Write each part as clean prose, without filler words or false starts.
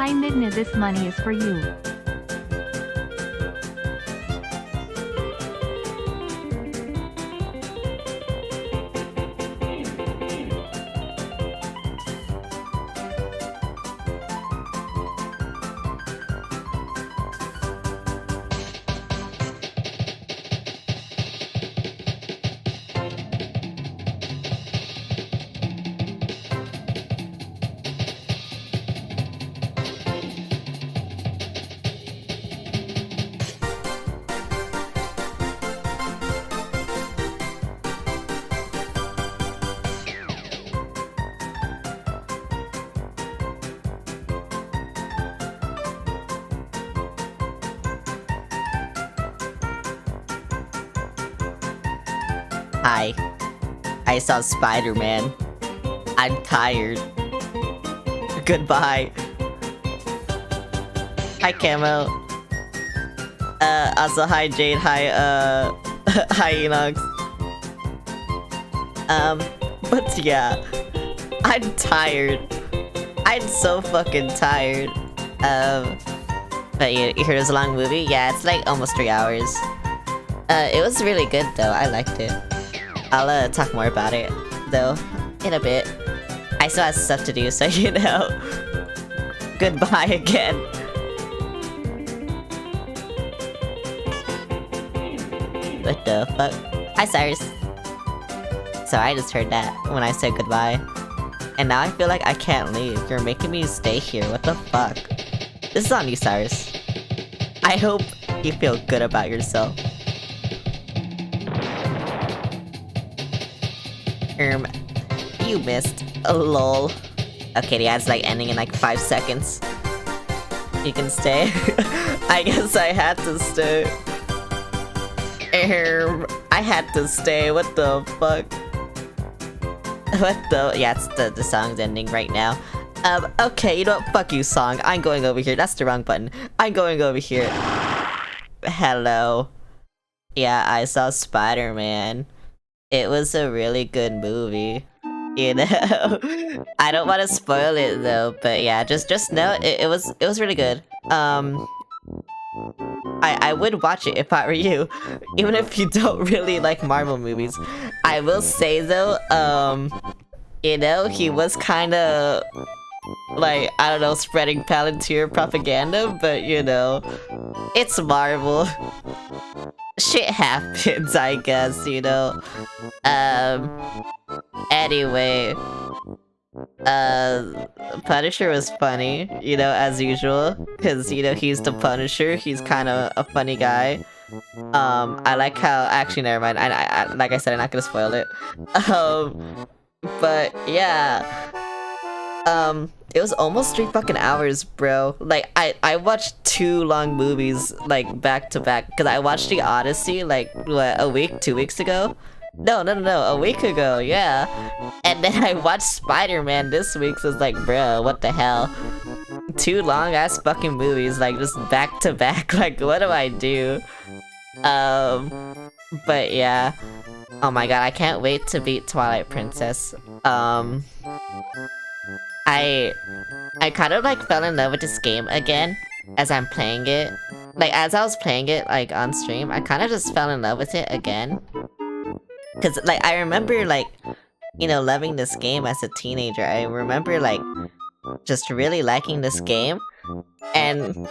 Hi Midna, this money is for you. Hi. I saw Spider-Man. I'm tired. Goodbye. Hi, Camo. Also, hi, Jade. Hi, hi, Enox. But yeah. I'm tired. I'm so fucking tired. But you hear this long movie? Yeah, it's like almost 3 hours. It was really good, though. I liked it. I'll talk more about it, though, in a bit. I still have stuff to do, so you know. Goodbye again. What the fuck? Hi, Cyrus. So I just heard that when I said goodbye. And now I feel like I can't leave. You're making me stay here. What the fuck? This is on you, Cyrus. I hope you feel good about yourself. You missed. Lol. Okay, the ad's like ending in like 5 seconds. You can stay. I guess I had to stay. I had to stay. What the fuck? What the? Yeah, it's the song's ending right now. Okay, you know what? Fuck you, song. I'm going over here. That's the wrong button. I'm going over here. Hello. Yeah, I saw Spider-Man. It was a really good movie, you know. I don't want to spoil it though, but yeah, just know it was really good. I would watch it if I were you, even if you don't really like Marvel movies. I will say though, you know, he was kind of like, I don't know, spreading Palantir propaganda, but you know, it's Marvel. Shit happens, I guess, you know. Anyway, Punisher was funny, you know, as usual, because, you know, he's the Punisher, he's kind of a funny guy. I like how, actually, never mind, I like I said, I'm not gonna spoil it. But, yeah. It was almost 3 fucking hours, bro. Like, I watched 2 long movies, like, back to back. Because I watched The Odyssey, like, what, a week? 2 weeks ago? No, a week ago, yeah. And then I watched Spider-Man this week, so it's like, bro, what the hell? 2 long-ass fucking movies, like, just back to back. Like, what do I do? But yeah. Oh my god, I can't wait to beat Twilight Princess. I kind of like fell in love with this game again as I'm playing it. Like, as I was playing it, like, on stream, I kind of just fell in love with it again. Cause, like, I remember, like, you know, loving this game as a teenager. I remember, like, just really liking this game. And,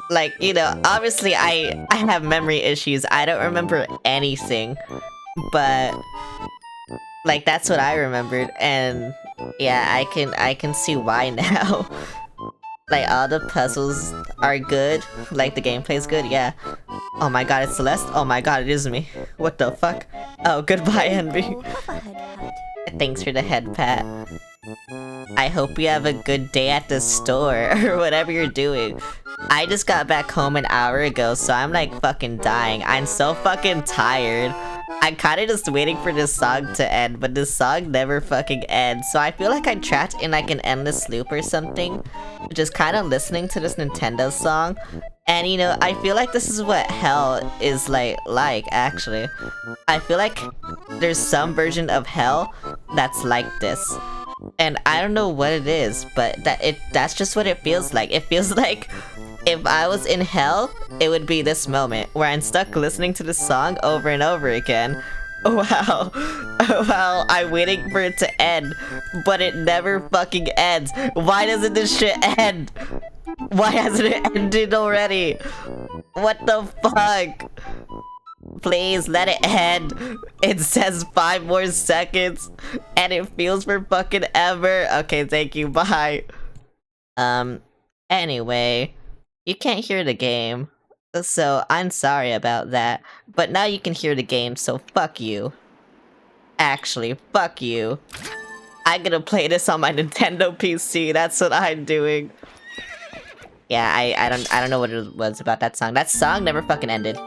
like, you know, obviously I have memory issues. I don't remember anything. But, like, that's what I remembered, and yeah, I can see why now. Like, all the puzzles are good, like, the gameplay's good, yeah. Oh my god, it's Celeste? Oh my god, it is me. What the fuck? Oh, goodbye, Envy. Thanks for the head pat. I hope you have a good day at the store, or whatever you're doing. I just got back home an hour ago, so I'm like fucking dying. I'm so fucking tired. I'm kinda just waiting for this song to end, but this song never fucking ends. So I feel like I'm trapped in like an endless loop or something. Just kinda listening to this Nintendo song. And you know, I feel like this is what hell is like actually. I feel like there's some version of hell that's like this. And I don't know what it is, but that's just what it feels like. It feels like if I was in hell, it would be this moment where I'm stuck listening to the song over and over again. Wow. Wow, I'm waiting for it to end, but it never fucking ends. Why doesn't this shit end? Why hasn't it ended already? What the fuck? Please let it end. It says 5 more seconds and it feels for fucking ever. Okay, thank you, bye. Anyway, you can't hear the game, so I'm sorry about that. But now you can hear the game, so fuck you. Actually, fuck you. I'm gonna play this on my Nintendo PC. That's what I'm doing. Yeah, I don't know what it was about that song. That song never fucking ended.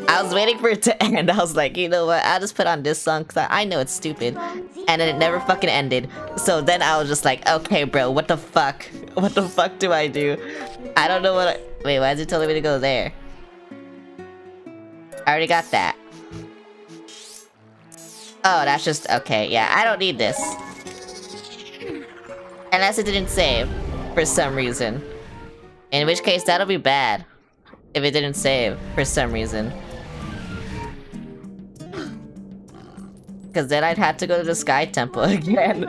I was waiting for it to end. I was like, you know what? I'll just put on this song because I know it's stupid. And then it never fucking ended. So then I was just like, okay, bro, what the fuck? What the fuck do I do? I don't know what Wait, why is it telling me to go there? I already got that. Oh, that's just... Okay, yeah, I don't need this. Unless it didn't save. For some reason. In which case, that'll be bad. If it didn't save, for some reason. Because then I'd have to go to the Sky Temple again.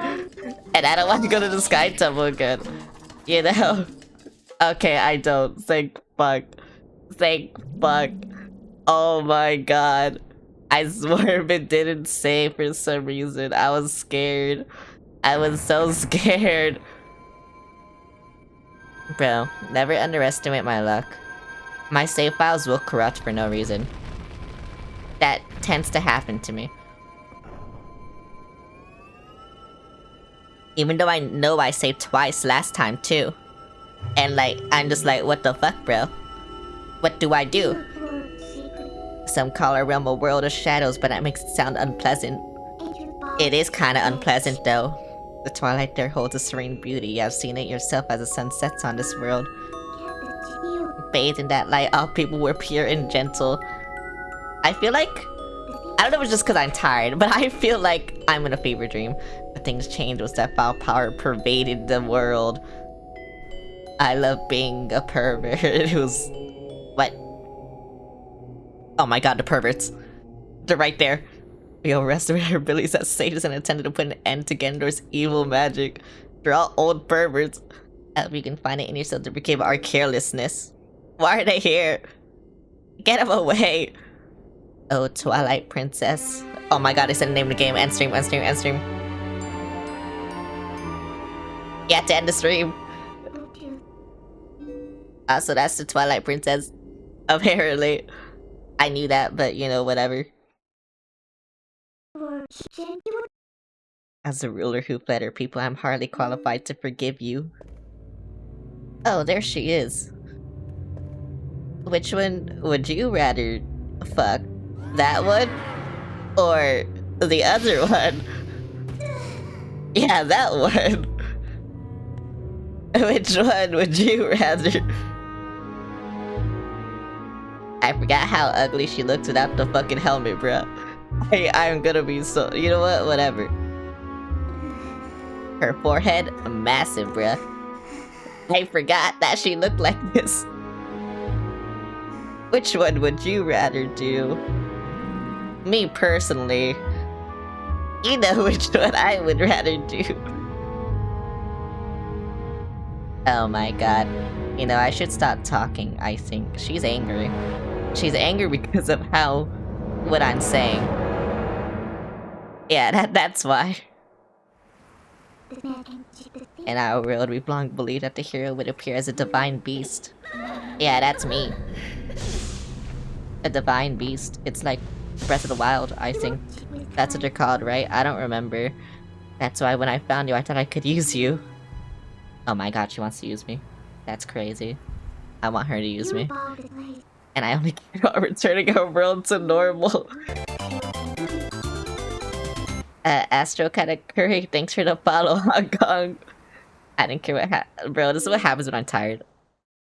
And I don't want to go to the Sky Temple again. You know? Okay, I don't. Thank fuck. Thank fuck. Oh my god. I swear if it didn't save for some reason. I was scared. I was so scared. Bro, never underestimate my luck. My save files will corrupt for no reason. That tends to happen to me. Even though I know I saved twice last time too. And like, I'm just like, what the fuck, bro? What do I do? Some call our realm a world of shadows, but that makes it sound unpleasant. It is kinda unpleasant though. The twilight there holds a serene beauty. You have seen it yourself as the sun sets on this world. Bathed in that light, all people were pure and gentle. I feel like... I don't know if it's just because I'm tired, but I feel like I'm in a fever dream. But things changed was that foul power pervaded the world. I love being a pervert who's... What? Oh my god, the perverts. They're right there. We overestimated our abilities as sages and intended to put an end to Gendor's evil magic. They're all old perverts. I hope you can find it in yourself to forgive our carelessness. Why are they here? Get them away! Oh, Twilight Princess. Oh my god, I said the name of the game. End stream, end stream, end stream. You have to end the stream. So that's the Twilight Princess. Apparently. I knew that, but you know, whatever. As a ruler who fed her people, I'm hardly qualified to forgive you. Oh, there she is. Which one would you rather fuck? That one? Or the other one? Yeah, that one. Which one would you rather? I forgot how ugly she looked without the fucking helmet, bruh. I'm gonna be so... You know what? Whatever. Her forehead, massive, bruh. I forgot that she looked like this. Which one would you rather do? Me personally, you know which one I would rather do. Oh my god. You know, I should stop talking, I think. She's angry. She's angry because of what I'm saying. Yeah, that's why. In our world, we've long believed that the hero would appear as a divine beast. Yeah, that's me. A divine beast. It's like Breath of the Wild, I think. That's what they're called, right? I don't remember. That's why when I found you, I thought I could use you. Oh my god, she wants to use me. That's crazy. I want her to use me. And I only care about returning our world to normal. Astro Katakuri, thanks for the follow, Hong Kong. I didn't care what bro, this is what happens when I'm tired.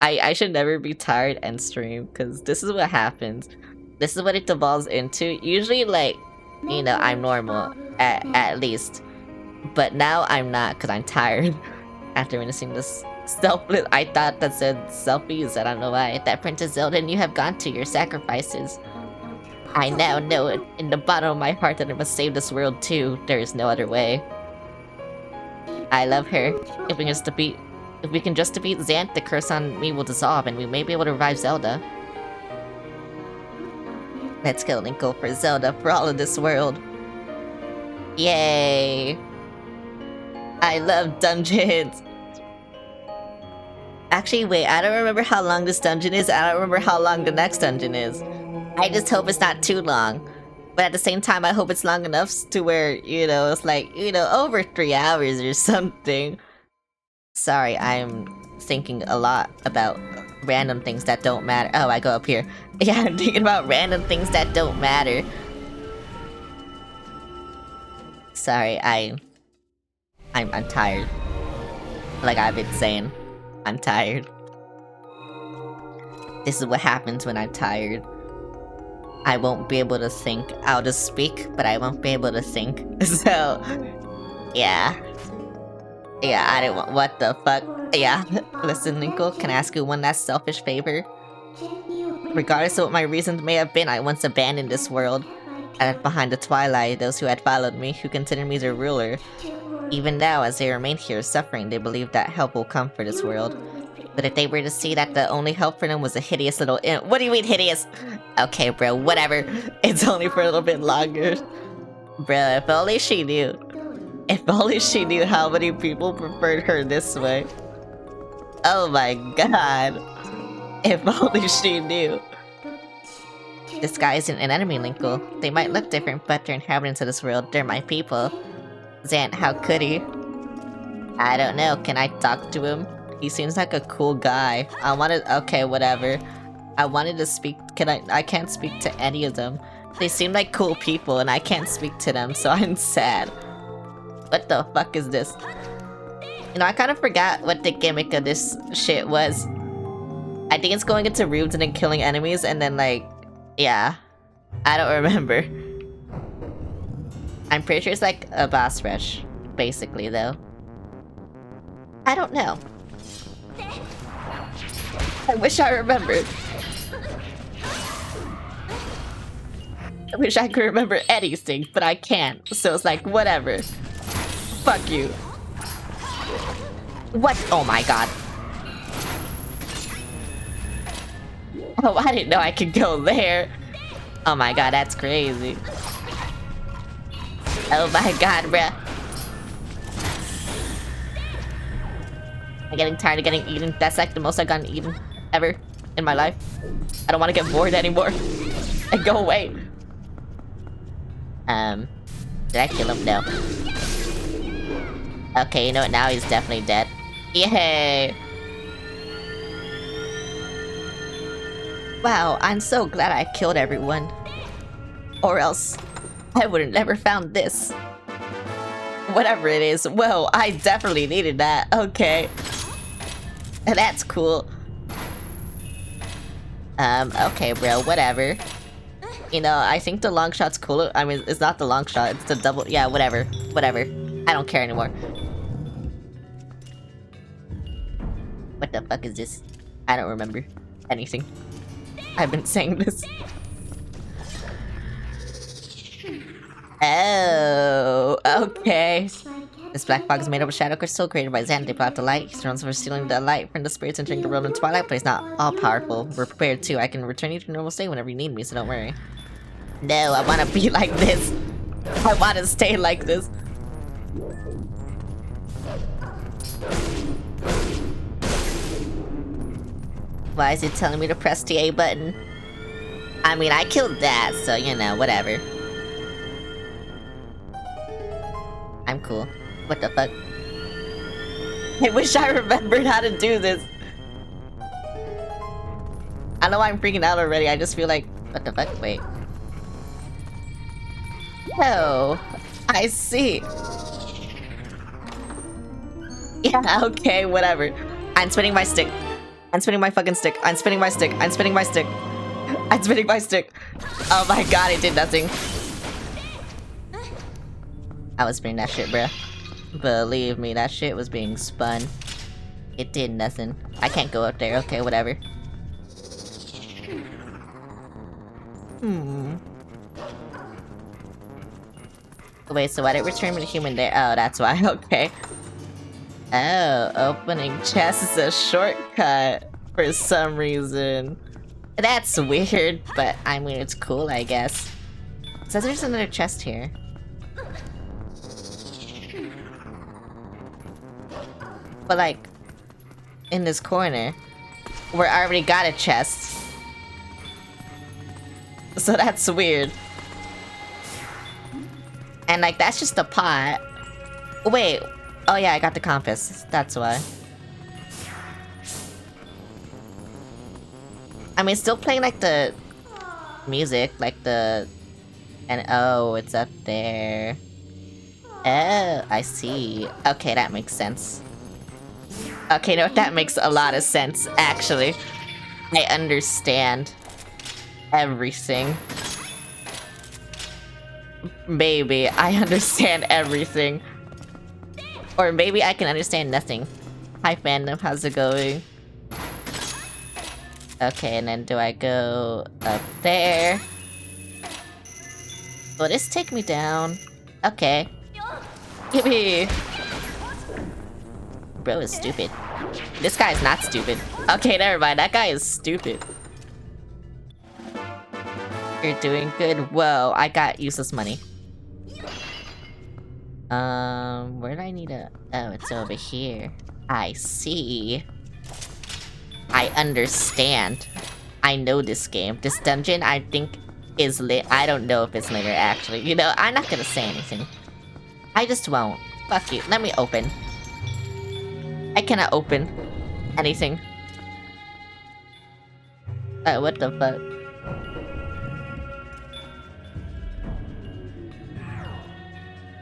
I should never be tired and stream, because this is what happens. This is what it devolves into. Usually, like, you know, I'm normal, at least. But now I'm not, because I'm tired. After witnessing this selfless, I thought that said selfies, I don't know why. That Princess Zelda and you have gone to your sacrifices. I now know it in the bottom of my heart that I must save this world too. There is no other way. I love her. If we can just defeat Zant, the curse on me will dissolve and we may be able to revive Zelda. Let's go, Linkle, for Zelda, for all of this world. Yay! I love dungeons! Actually, wait, I don't remember how long this dungeon is, I don't remember how long the next dungeon is. I just hope it's not too long. But at the same time, I hope it's long enough to where, you know, it's like, you know, over 3 hours or something. Sorry, I'm thinking a lot about random things that don't matter. Oh, I go up here. Yeah, I'm thinking about random things that don't matter. Sorry, I'm tired. Like I've been saying, I'm tired. This is what happens when I'm tired. I won't be able to think. I'll just speak, but I won't be able to think. So, yeah. Yeah, I didn't want. What the fuck? Yeah. Listen, Linkle, can I ask you one last selfish favor? Regardless of what my reasons may have been, I once abandoned this world. I left behind the Twilight, those who had followed me, who considered me their ruler. Even now, as they remain here suffering, they believe that help will come for this world. But if they were to see that the only help for them was a hideous little imp— What do you mean hideous? Okay, bro, whatever. It's only for a little bit longer. Bro, if only she knew. If only she knew how many people preferred her this way. Oh my god. If only she knew. This guy isn't an enemy, Linkle. They might look different, but they're inhabitants of this world. They're my people. Zant, how could he? I don't know. Can I talk to him? He seems like a cool guy. I wanted— Okay, whatever. I wanted to speak— I can't speak to any of them. They seem like cool people, and I can't speak to them, so I'm sad. What the fuck is this? You know, I kind of forgot what the gimmick of this shit was. I think it's going into rooms and then killing enemies, and then like... Yeah. I don't remember. I'm pretty sure it's like a boss rush, basically, though. I don't know. I wish I remembered. I wish I could remember anything, but I can't. So it's like, whatever. Fuck you. What? Oh my god. Oh, I didn't know I could go there. Oh my god, that's crazy. Oh my god, bruh. I'm getting tired of getting eaten. That's like the most I've gotten eaten ever in my life. I don't want to get bored anymore. And go away. Did I kill him? No. Okay, you know what? Now he's definitely dead. Yay! Wow, I'm so glad I killed everyone. Or else, I would have never found this. Whatever it is. Whoa, I definitely needed that. Okay. That's cool. Okay, bro, whatever. You know, I think the long shot's cooler. I mean, it's not the long shot, it's the double— Yeah, whatever. Whatever. I don't care anymore. What the fuck is this? I don't remember anything. I've been saying this. Oh, okay. This black fog is made up of shadow crystal created by Zant. They brought out the light. He's known for stealing the light from the spirits entering the world in Twilight, but he's not all-powerful. We're prepared too. I can return you to normal state whenever you need me, so don't worry. No, I want to be like this. I want to stay like this. Why is it telling me to press the A button? I mean, I killed that, so, you know, whatever. I'm cool. What the fuck? I wish I remembered how to do this. I know I'm freaking out already, I just feel like... What the fuck? Wait. Oh, I see. Yeah, okay, whatever. I'm spinning my stick. I'm spinning my fucking stick. I'm spinning my stick. I'm spinning my stick. I'm spinning my stick. Oh my god, it did nothing. I was spinning that shit, bruh. Believe me, that shit was being spun. It did nothing. I can't go up there. Okay, whatever. Wait, so why did it return me to human there? Oh, that's why. Okay. Oh, opening chests is a shortcut for some reason. That's weird, but I mean, it's cool, I guess. It says there's another chest here. But like, in this corner, where I already got a chest. So that's weird. And like, that's just a pot. Wait, oh yeah, I got the compass. That's why. I mean, still playing like the music, like the... And oh, it's up there. Oh, I see. Okay, that makes sense. Okay, no, that makes a lot of sense, actually. I understand everything. Maybe I understand everything. Or maybe I can understand nothing. Hi fandom, how's it going? Okay, and then do I go up there? Will this take me down? Okay. Yippee! Bro is stupid. This guy is not stupid. Okay, never mind. That guy is stupid. You're doing good. Whoa, I got useless money. Where do I need to... Oh, it's over here. I see. I understand. I know this game. This dungeon, I think, is lit. I don't know if it's lit actually. You know, I'm not gonna say anything. I just won't. Fuck you. Let me open. I cannot open anything. What the fuck?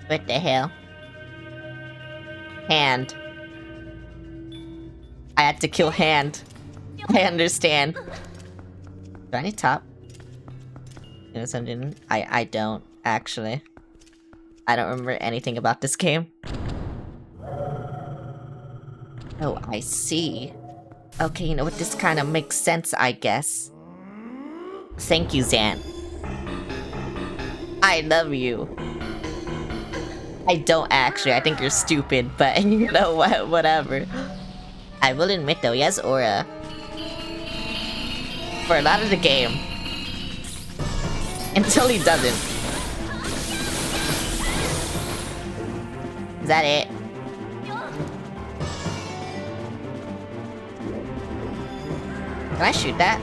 What the hell? Hand. I had to kill Hand. I understand. Do I need top? You know something? I don't, actually. I don't remember anything about this game. Oh, I see. Okay, you know what? This kind of makes sense, I guess. Thank you, Zan. I love you. I don't actually. I think you're stupid, but you know what? Whatever. I will admit though, he has aura. For a lot of the game. Until he doesn't. Is that it? Can I shoot that?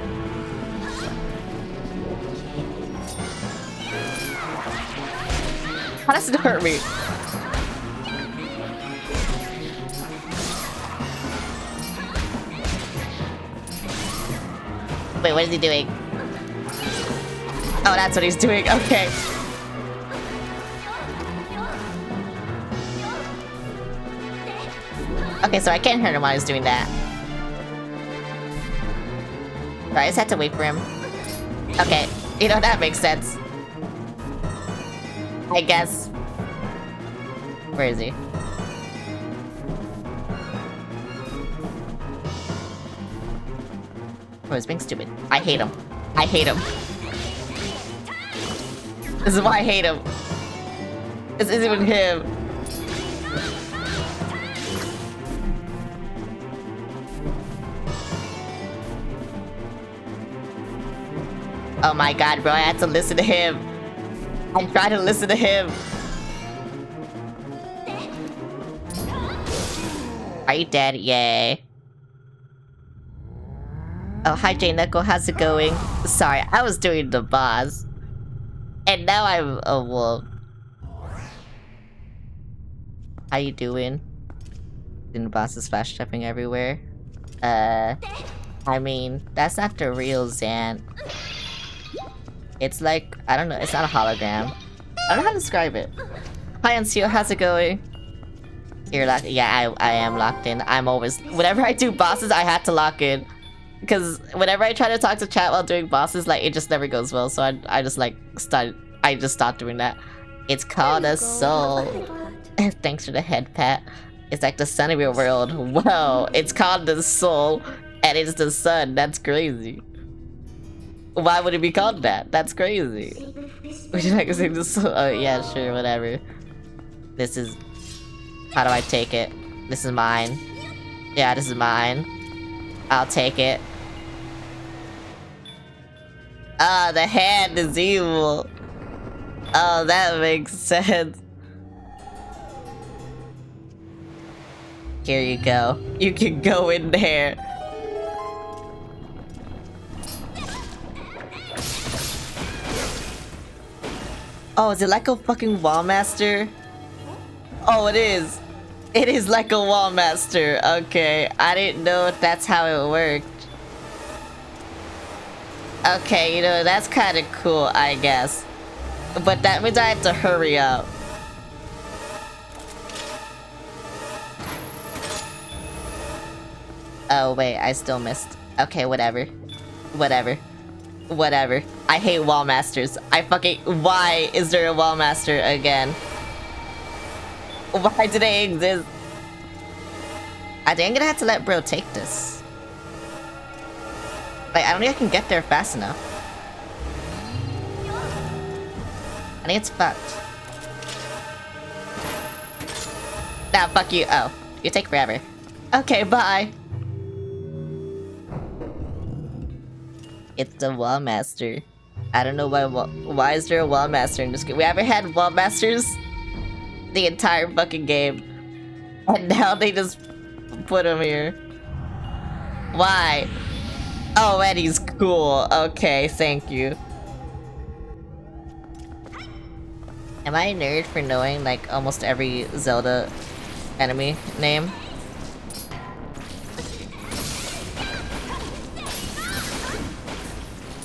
How does it hurt me? Wait, what is he doing? Oh, that's what he's doing. Okay. Okay, so I can't hurt him while he's doing that. I just had to wait for him. Okay, you know, that makes sense. I guess. Where is he? Oh, he's being stupid. I hate him. I hate him. This is why I hate him. This isn't even him. Oh my god, bro, I had to listen to him. I tried to listen to him. Are you dead? Yay. Oh, hi J Knuckle, how's it going? Sorry, I was doing the boss. And now I'm a wolf. How you doing? And the boss is flash stepping everywhere. I mean, that's not the real Zan. It's like, I don't know, it's not a hologram. I don't know how to describe it. Hi Ancio, how's it going? You're locked. Yeah, I am locked in. I'm always, whenever I do bosses, I had to lock in. Because whenever I try to talk to chat while doing bosses, like, it just never goes well. So I just like, I just stopped doing that. It's called a soul. Thanks for the head pat. It's like the sun of your world. Whoa, it's called the soul, and it's the sun. That's crazy. Why would it be called that? That's crazy. Would you like to sing the soul? Oh, yeah, sure, whatever. This is... How do I take it? This is mine. Yeah, this is mine. I'll take it. Ah, the hand is evil. Oh, that makes sense. Here you go. You can go in there. Oh, is it like a fucking wall master? Oh, it is. It is like a wall master. Okay, I didn't know if that's how it worked. Okay, you know, that's kind of cool, I guess. But that means I have to hurry up. Oh, wait, I still missed. Okay, whatever. Whatever. Whatever. I hate wall masters. I fucking... Why is there a wall master again? Why do they exist? I think I'm gonna have to let bro take this. Like, I don't think I can get there fast enough. I think it's fucked. Nah, fuck you. Oh, you take forever. Okay, bye. It's the wall master. I don't know why is there a wall master in this game? We haven't had wall masters the entire fucking game, and now they just put him here. Why? Oh, Eddie's cool. Okay, thank you. Am I a nerd for knowing like almost every Zelda enemy name?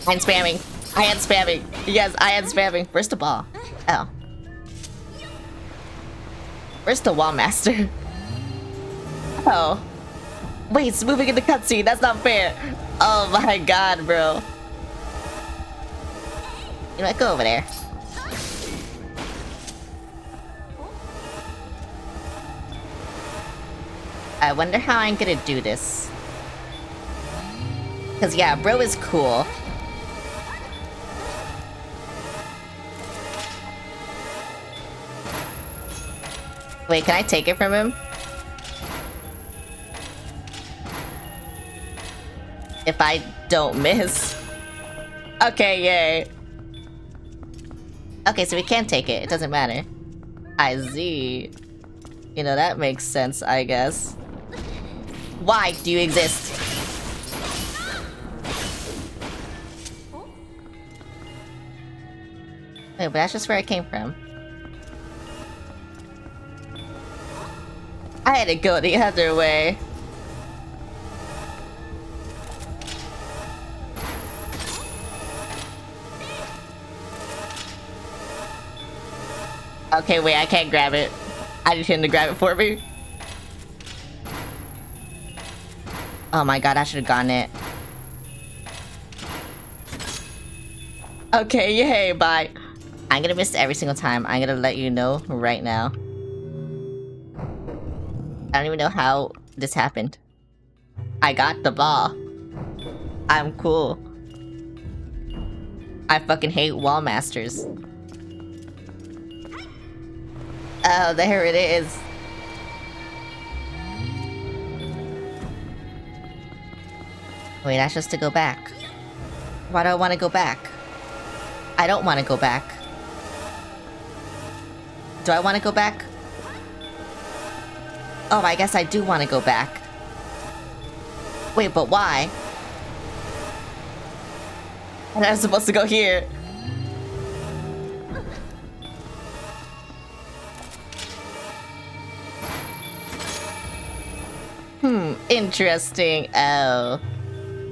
I'm spamming. I am spamming. Yes, I am spamming. Where's the ball? Oh. Where's the wall master? Oh. Wait, it's moving in the cutscene. That's not fair. Oh my god, bro. You know what? Go over there. I wonder how I'm gonna do this. Cause yeah, bro is cool. Wait, can I take it from him? If I don't miss. Okay, yay. Okay, so we can take it. It doesn't matter. I see. You know, that makes sense, I guess. Why do you exist? Wait, but that's just where I came from. I had to go the other way. Okay, wait, I can't grab it. I need him to grab it for me. Oh my god, I should have gotten it. Okay, yay, bye. I'm gonna miss it every single time. I'm gonna let you know right now. I don't even know how this happened. I got the ball. I'm cool. I fucking hate wall masters. Oh, there it is. Wait, that's just to go back. Why do I want to go back? I don't want to go back. Do I want to go back? Oh, I guess I do want to go back. Wait, but why? And I'm supposed to go here. Interesting. Oh.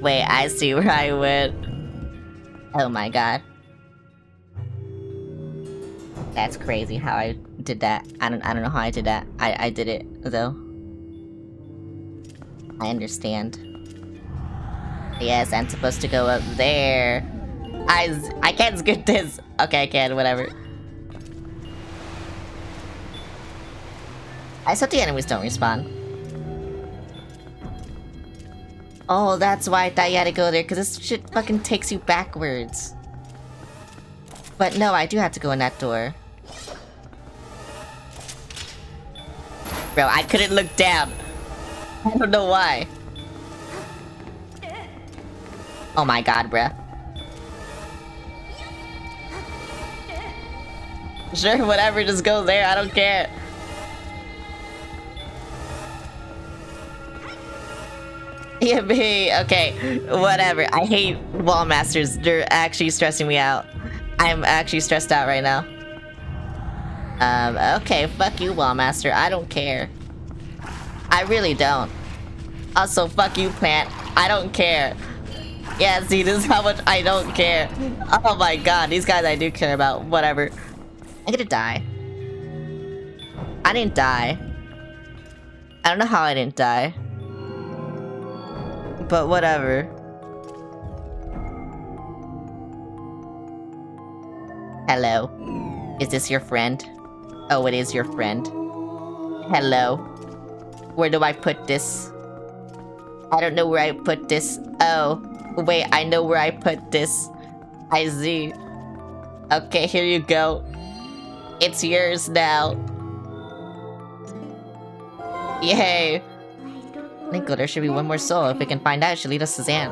Wait, I see where I went. Oh my god. That's crazy how I did that. I don't know how I did that. I did it though. I understand. Yes, I'm supposed to go up there. I can't skip this. Okay, I can, whatever. I thought the enemies don't respawn. Oh, that's why I thought you had to go there, because this shit fucking takes you backwards. But no, I do have to go in that door. Bro, I couldn't look down. I don't know why. Oh my god, bruh. Sure, whatever, just go there, I don't care. Yeah, me. Okay, whatever. I hate wall masters. They're actually stressing me out. I'm actually stressed out right now. Okay, fuck you, wall master. I don't care. I really don't. Also, fuck you, plant. I don't care. Yeah, see, this is how much I don't care. Oh my god, these guys I do care about. Whatever. I'm gonna die. I didn't die. I don't know how I didn't die. But whatever. Hello. Is this your friend? Oh, it is your friend. Hello. Where do I put this? I don't know where I put this. Oh, wait, I know where I put this. I see. Okay, here you go. It's yours now. Yay. Nico, there should be one more soul. If we can find out, it should lead us to Zan.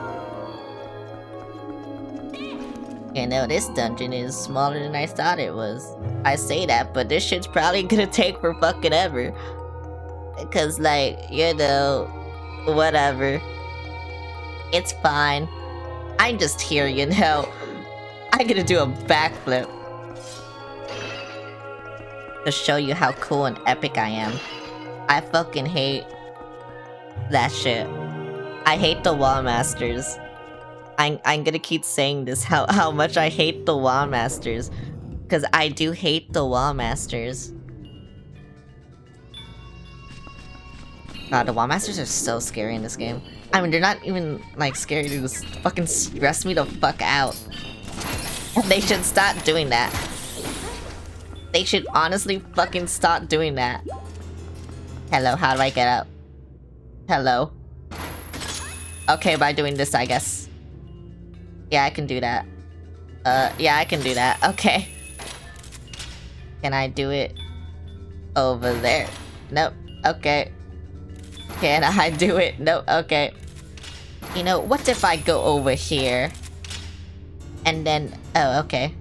You know, this dungeon is smaller than I thought it was. I say that, but this shit's probably gonna take for fucking ever. Cause, like, you know, whatever. It's fine. I'm just here, you know. I'm gonna do a backflip. To show you how cool and epic I am. I fucking hate that shit. I hate the wall masters. I'm gonna keep saying this, how much I hate the wall masters. Cause I do hate the wall masters. God, the wall masters are so scary in this game. I mean, they're not even like scary, they just fucking stress me the fuck out. And they should stop doing that. They should honestly fucking stop doing that. Hello, how do I get up? Hello. Okay, by doing this, I guess. Yeah, I can do that. Yeah, I can do that. Okay. Can I do it over there? Nope. Okay. Can I do it? Nope. Okay. You know, what if I go over here? And then... Oh, okay.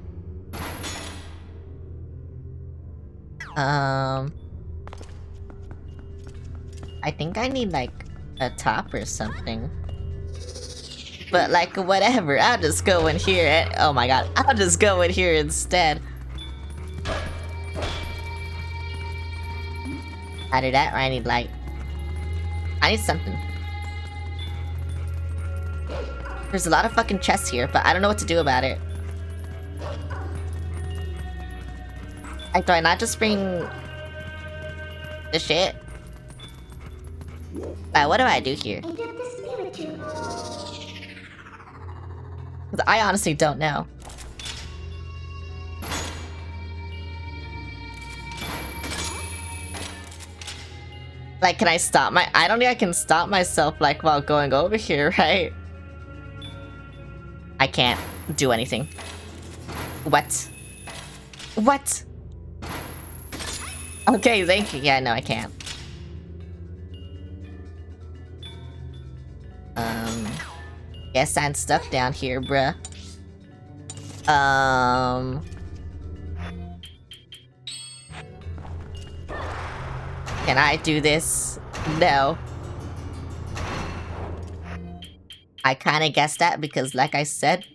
I think I need, like, a top or something. But, like, whatever. I'll just go in here and... Oh my god. I'll just go in here instead. Either that or I need light. I need something. There's a lot of fucking chests here, but I don't know what to do about it. Like, do I not just bring... the shit? What do I do here? Because I honestly don't know. Like, can I stop my... I don't think I can stop myself, like, while going over here, right? I can't do anything. What? What? Okay, thank you. Yeah, no, I can't. Guess I'm stuck down here, bruh. Can I do this? No. I kinda guessed that because, like I said,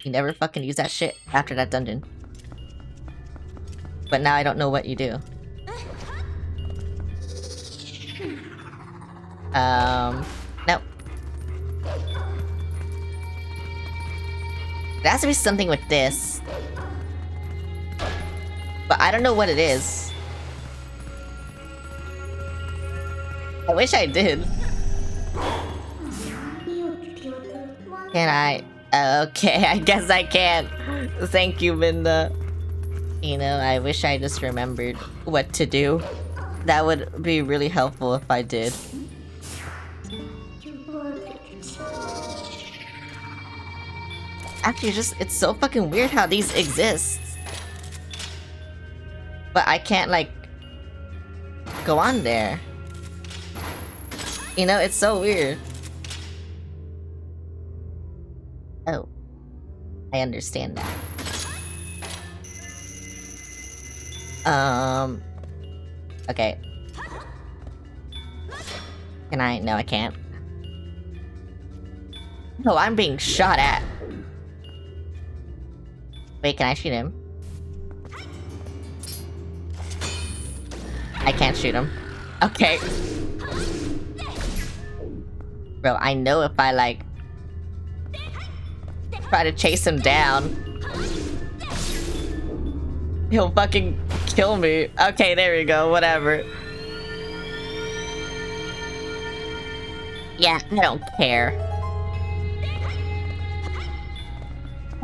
you never fucking use that shit after that dungeon. But now I don't know what you do. Nope. There has to be something with this. But I don't know what it is. I wish I did. Can I? Okay, I guess I can. Thank you, Minda. You know, I wish I just remembered what to do. That would be really helpful if I did. Actually, it's so fucking weird how these exist. But I can't, like, go on there. You know, it's so weird. Oh. I understand that. Okay. Can I? No, I can't. Oh, I'm being shot at. Wait, can I shoot him? I can't shoot him. Okay. Bro, I know if I, like, try to chase him down, he'll fucking kill me. Okay, there we go, whatever. Yeah, I don't care.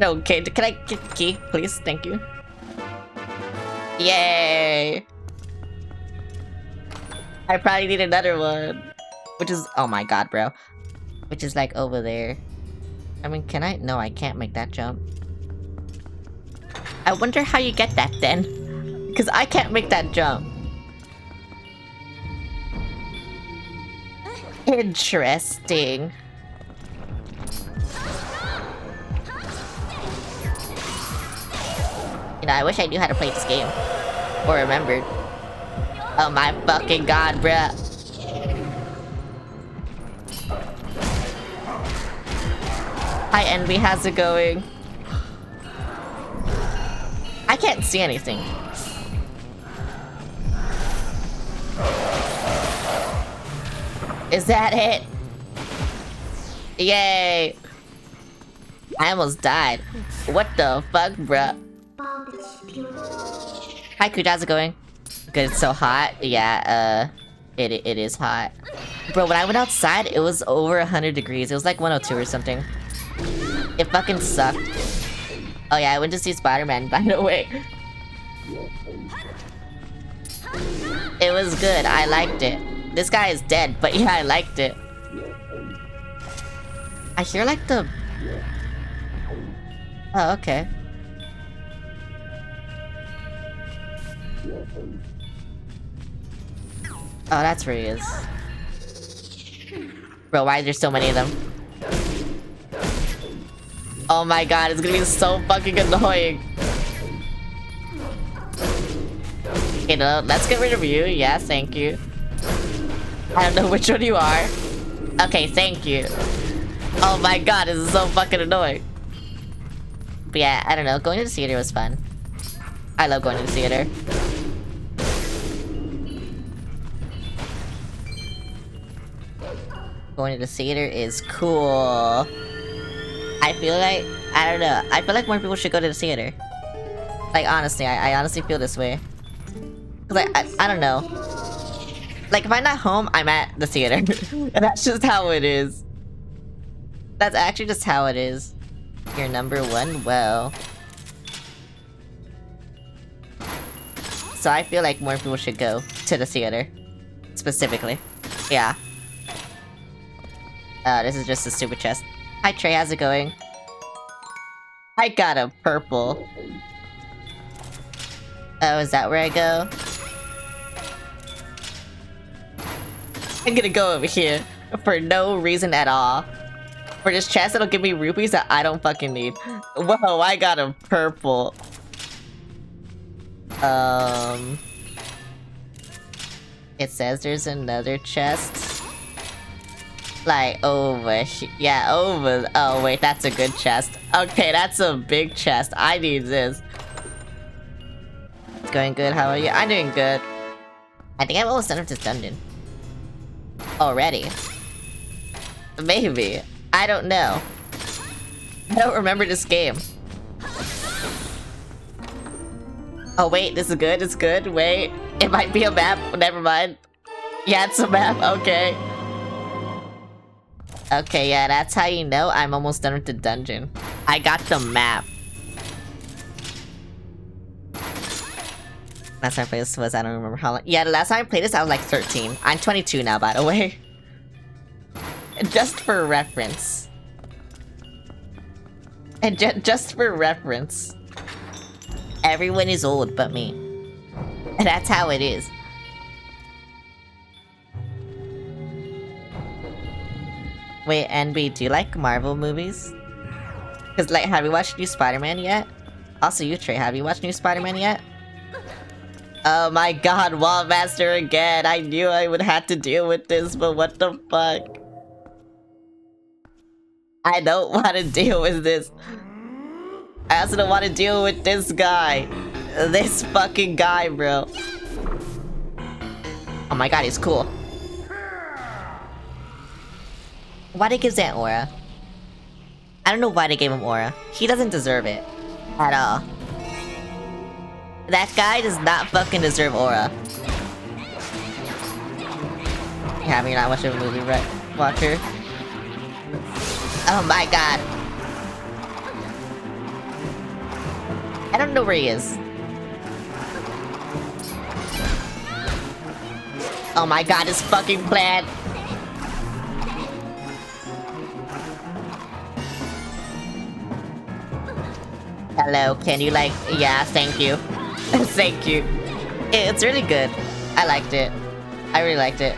Okay, can I get the key, please? Thank you. Yay! I probably need another one. Which is- oh my god, bro. Which is, like, over there. I mean, can I? No, I can't make that jump. I wonder how you get that, then. Because I can't make that jump. Interesting. You know, I wish I knew how to play this game. Or remembered. Oh my fucking god, bruh. Hi Envy, how's it going? I can't see anything. Is that it? Yay! I almost died. What the fuck, bruh? Hi Kuj, how's it going? Good, it's so hot. Yeah, it is hot. Bro, when I went outside, it was over 100 degrees. It was like 102 or something. It fucking sucked. Oh yeah, I went to see Spider-Man, by the way. It was good, I liked it. This guy is dead, but yeah, I liked it. I hear like the... Oh, okay. Oh, that's where he is. Bro, why is there so many of them? Oh my god, it's gonna be so fucking annoying. Okay, no, let's get rid of you. Yes, thank you. I don't know which one you are. Okay, thank you. Oh my god, this is so fucking annoying. But yeah, I don't know. Going to the theater was fun. I love going to the theater. Going to the theater is cool. I feel like, I don't know, I feel like more people should go to the theater. Like, honestly, I honestly feel this way. Cause I don't know. Like, if I'm not home, I'm at the theater. And that's just how it is. That's actually just how it is. You're number one? Well. So I feel like more people should go to the theater. Specifically. Yeah. This is just a stupid chest. Hi Trey, how's it going? I got a purple. Oh, is that where I go? I'm gonna go over here for no reason at all. For this chest that'll give me rupees that I don't fucking need. Whoa, I got a purple. It says there's another chest. Like, over here. Yeah, over. Oh, wait, that's a good chest. Okay, that's a big chest. I need this. It's going good. How are you? I'm doing good. I think I'm almost done with this dungeon. Already. Maybe. I don't know. I don't remember this game. Oh, wait, this is good. It's good. Wait. It might be a map. Never mind. Yeah, it's a map. Okay. Okay, yeah, that's how you know I'm almost done with the dungeon. I got the map. Last time I played this was, I don't remember how long. Yeah, the last time I played this, I was like 13. I'm 22 now, by the way. Just for reference. And just for reference. Everyone is old but me. And that's how it is. Wait, NB, do you like Marvel movies? Cause like, have you watched new Spider-Man yet? Also you, Trey, have you watched new Spider-Man yet? Oh my god, Wall Master again! I knew I would have to deal with this, but what the fuck? I don't want to deal with this. I also don't want to deal with this guy. This fucking guy, bro. Oh my god, he's cool. Why they give that aura? I don't know why they gave him aura. He doesn't deserve it. At all. That guy does not fucking deserve aura. Yeah, I mean, you're not much of a movie watcher. Oh my god. I don't know where he is. Oh my god, his fucking plan. Hello, can you like... Yeah, thank you. Thank you. It's really good. I liked it. I really liked it.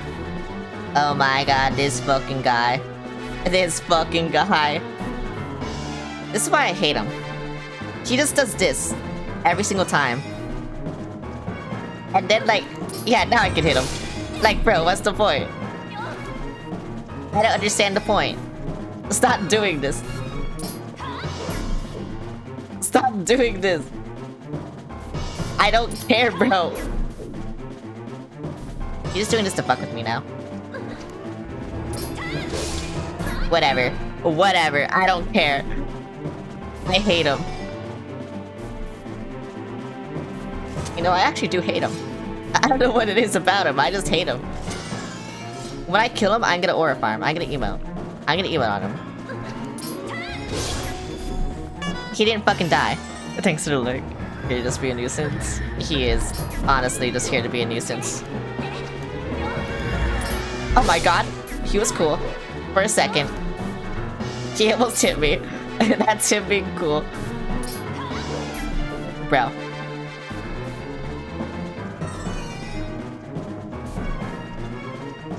Oh my god, this fucking guy. This fucking guy. This is why I hate him. He just does this. Every single time. And then like... Yeah, now I can hit him. Like, bro, what's the point? I don't understand the point. Stop doing this. Stop doing this. I don't care, bro. You're just doing this to fuck with me now. Whatever. Whatever. I don't care. I hate him. You know, I actually do hate him. I don't know what it is about him. I just hate him. When I kill him, I'm gonna aura farm. I'm gonna emote. I'm gonna emote on him. He didn't fucking die. Thanks to the lurk. Here to just be a nuisance. He is honestly just here to be a nuisance. Oh my god. He was cool. For a second. He almost hit me. That's him being cool. Bro.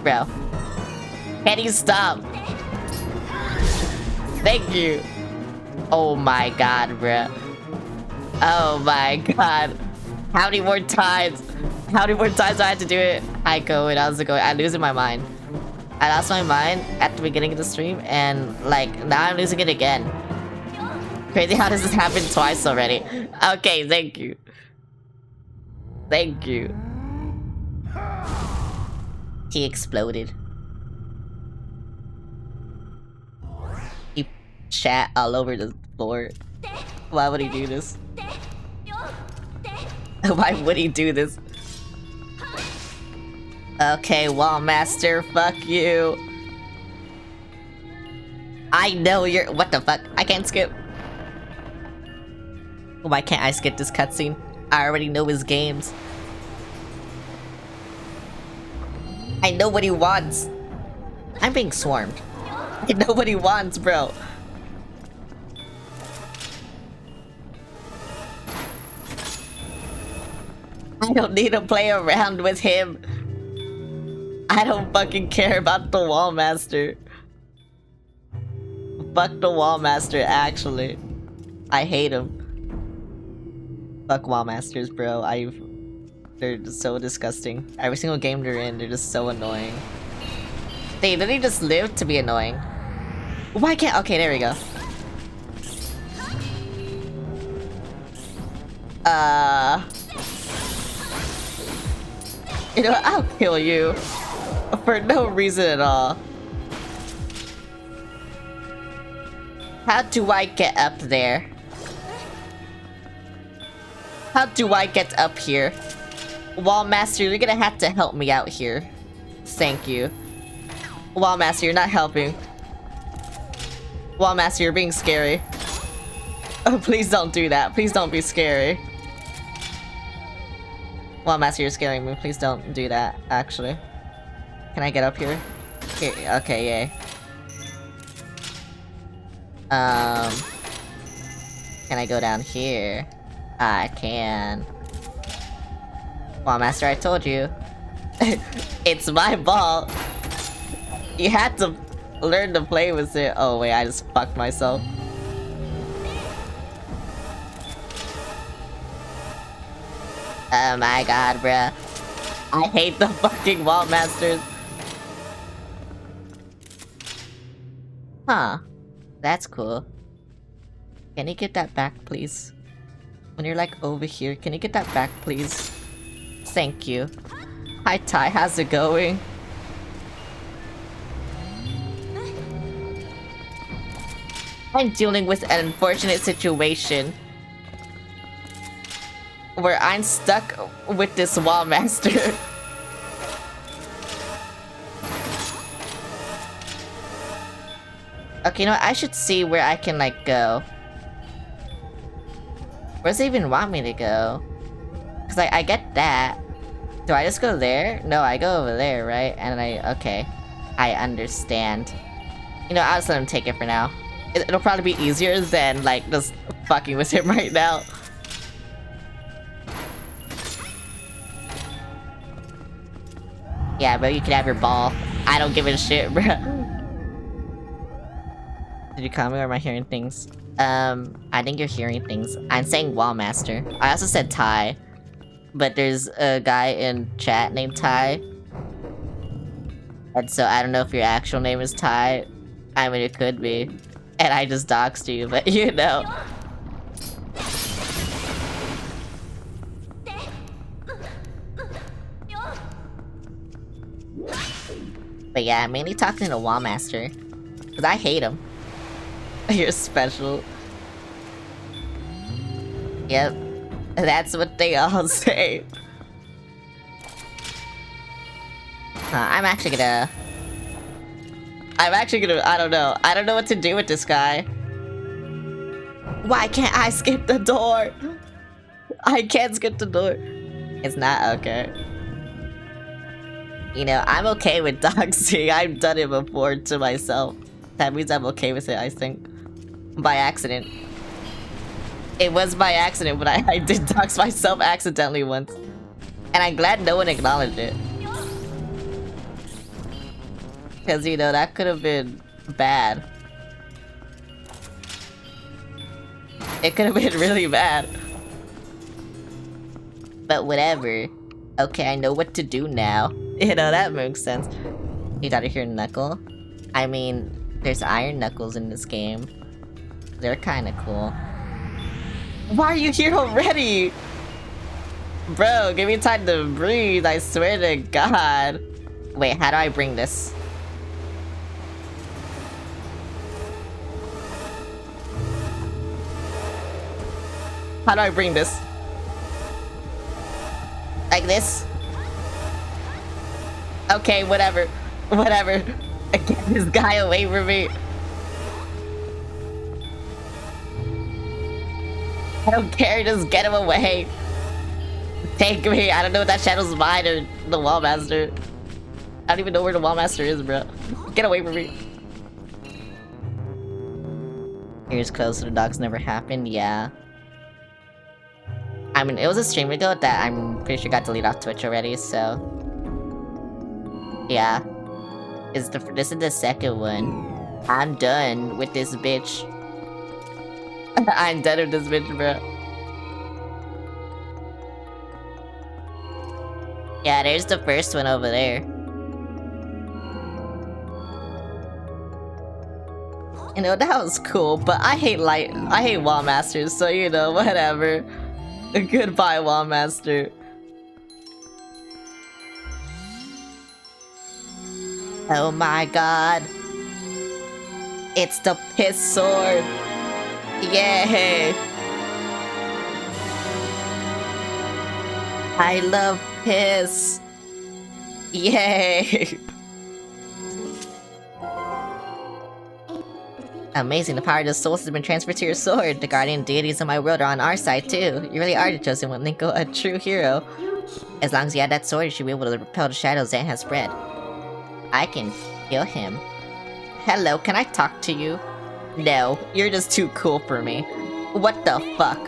Bro. Can you stop? Thank you. Oh my god, bro. Oh my god. How many more times? How many more times do I have to do it? I go and how's it going? I'm losing my mind. I lost my mind at the beginning of the stream and like now I'm losing it again. Crazy how does this happen twice already? Okay, thank you. Thank you. He exploded. He shat all over the floor. Why would he do this? Why would he do this? Okay, Wall Master, fuck you. I know you're- what the fuck? I can't skip. Why can't I skip this cutscene? I already know his games. I know what he wants. I'm being swarmed. I know what he wants, bro. I don't need to play around with him. I don't fucking care about the Wall Master. Fuck the Wall Master, actually. I hate him. Fuck Wall Masters, bro. They're just so disgusting. Every single game they're in, they're just so annoying. They literally just live to be annoying. Why can't- okay, there we go. You know what? I'll kill you. For no reason at all. How do I get up there? How do I get up here? Wall Master, you're gonna have to help me out here. Thank you. Wall Master, you're not helping. Wall Master, you're being scary. Oh, please don't do that. Please don't be scary. Well, Master, you're scaring me. Please don't do that, actually. Can I get up here? Here, okay, yay. Can I go down here? I can. Well, Master, I told you. It's my ball. You had to learn to play with it. Oh wait, I just fucked myself. Oh my god, bruh. I hate the fucking wall masters. Huh. That's cool. Can you get that back, please? When you're like over here, can you get that back, please? Thank you. Hi Ty, how's it going? I'm dealing with an unfortunate situation where I'm stuck with this wall master. Okay, you know what? I should see where I can like go. Where does it even want me to go? Cause I get that. Do I just go there? No, I go over there, right? And okay. I understand. You know, I'll just let him take it for now. It'll probably be easier than like just fucking with him right now. Yeah, but you can have your ball. I don't give a shit, bruh. Did you call me or am I hearing things? I think you're hearing things. I'm saying Wall Master. I also said Ty. But there's a guy in chat named Ty. And so I don't know if your actual name is Ty. I mean, it could be. And I just doxed you, but you know. But yeah, I'm mainly talking to Wall Master. Because I hate him. You're special. Yep. That's what they all say. I'm actually gonna, I don't know. I don't know what to do with this guy. Why can't I skip the door? I can't skip the door. It's not okay. You know, I'm okay with doxing. I've done it before to myself. That means I'm okay with it, I think. By accident. It was by accident, but I did dox myself accidentally once. And I'm glad no one acknowledged it. Because, you know, that could have been bad. It could have been really bad. But whatever. Okay, I know what to do now. You know, that makes sense. You gotta hear Knuckle? I mean, there's Iron Knuckles in this game. They're kinda cool. Why are you here already? Bro, give me time to breathe, I swear to God. Wait, how do I bring this? How do I bring this? Like this? Okay, whatever. Whatever. Get this guy away from me. I don't care, just get him away. Take me. I don't know if that shadow's mine or the Wall Master. I don't even know where the Wall Master is, bro. Get away from me. Here's close to the dogs never happened, yeah. I mean, it was a stream ago that I'm pretty sure got deleted off Twitch already, so... Yeah. This is the second one. I'm done with this bitch. I'm done with this bitch, bro. Yeah, there's the first one over there. You know, that was cool, but I hate Wall Masters, so you know, whatever. Goodbye, Wall Master. Oh my god. It's the piss sword. Yay! I love piss. Yay! Amazing, the power of the souls has been transferred to your sword. The guardian deities of my world are on our side too. You really are the chosen one, Linko, a true hero. As long as you have that sword, you should be able to repel the shadows Zan has spread. I can kill him. Hello, can I talk to you? No, you're just too cool for me. What the fuck?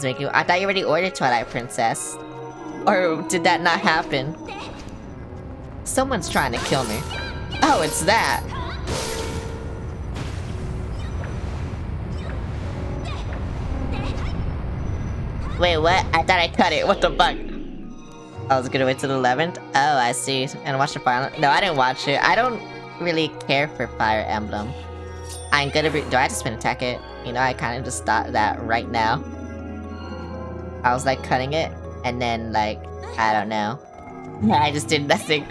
I thought you already ordered Twilight Princess. Or did that not happen? Someone's trying to kill me. Oh, it's that! Wait, what? I thought I cut it. What the fuck? I was gonna wait till the 11th? Oh, I see. And watch the Fire... No, I didn't watch it. I don't really care for Fire Emblem. I'm gonna be... Do I just spin attack it? You know, I kind of just thought that right now. I was like cutting it, and then like, I don't know. I just did nothing.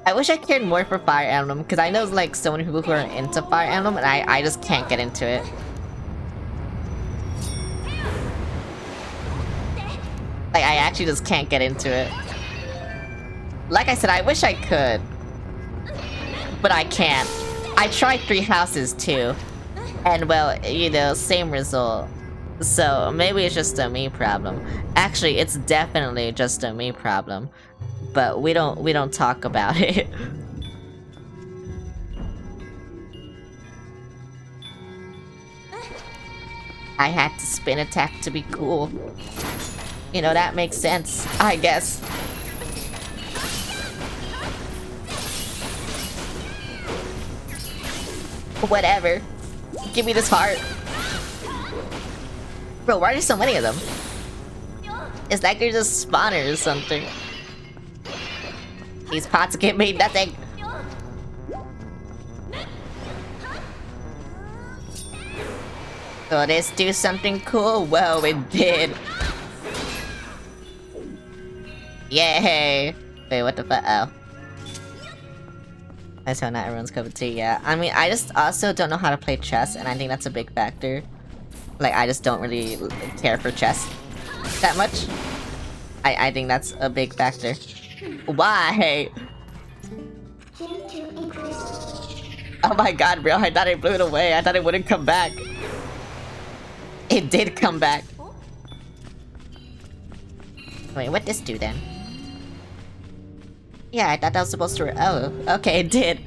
I wish I cared more for Fire Emblem, because I know like so many people who are into Fire Emblem, and I just can't get into it. Like, I actually just can't get into it. Like I said, I wish I could. But I can't. I tried 3 houses too. And well, you know, same result. So, maybe it's just a me problem. Actually, it's definitely just a me problem. But we don't talk about it. I had to spin attack to be cool. You know, that makes sense, I guess. Whatever. Give me this heart. Bro, why are there so many of them? It's like they're just spawners or something. These pots get me nothing. Will this do something cool? Whoa, it did. Yay! Wait, what the fuck? Oh. That's how not everyone's cup of tea, yeah. I mean, I just also don't know how to play chess, and I think that's a big factor. Like, I just don't really care for chess that much. I think that's a big factor. Why? Oh my god, bro, I thought I blew it away. I thought it wouldn't come back. It did come back. Wait, what'd this do then? Yeah, I thought that was supposed to... Oh, okay, it did.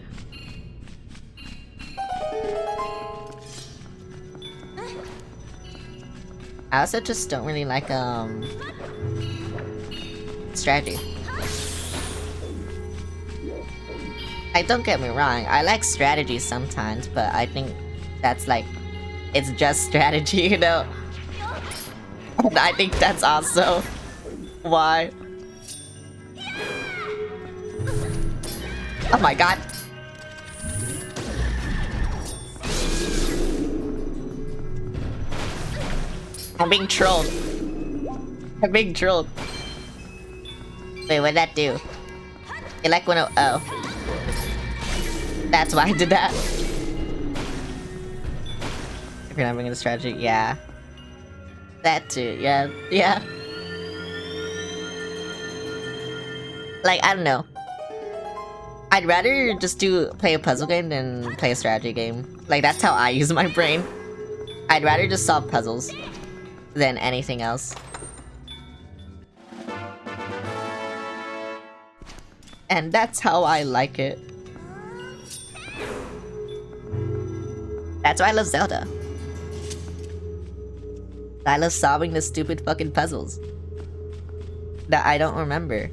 I also just don't really like, strategy. Like, don't get me wrong, I like strategy sometimes, but I think that's like... It's just strategy, you know? And I think that's also... why. Oh my god. I'm being trolled. I'm being trolled. Wait, what'd that do? It like went oh. That's why I did that. If you're not bringing the strategy, yeah. That too, yeah, yeah. Like, I don't know. I'd rather just play a puzzle game than play a strategy game. Like, that's how I use my brain. I'd rather just solve puzzles than anything else. And that's how I like it. That's why I love Zelda. I love solving the stupid fucking puzzles that I don't remember.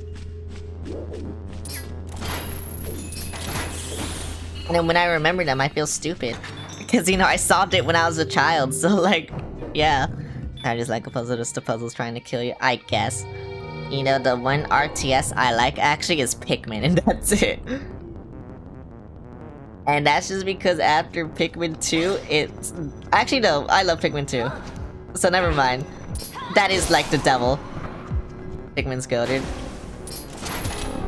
And then when I remember them, I feel stupid. Because, you know, I solved it when I was a child, so like, yeah. I just like a puzzle, just a puzzle's trying to kill you, I guess. You know, the one RTS I like actually is Pikmin, and that's it. And that's just because after Pikmin 2, it's... Actually, no, I love Pikmin 2. So never mind. That is like the devil. Pikmin's goated.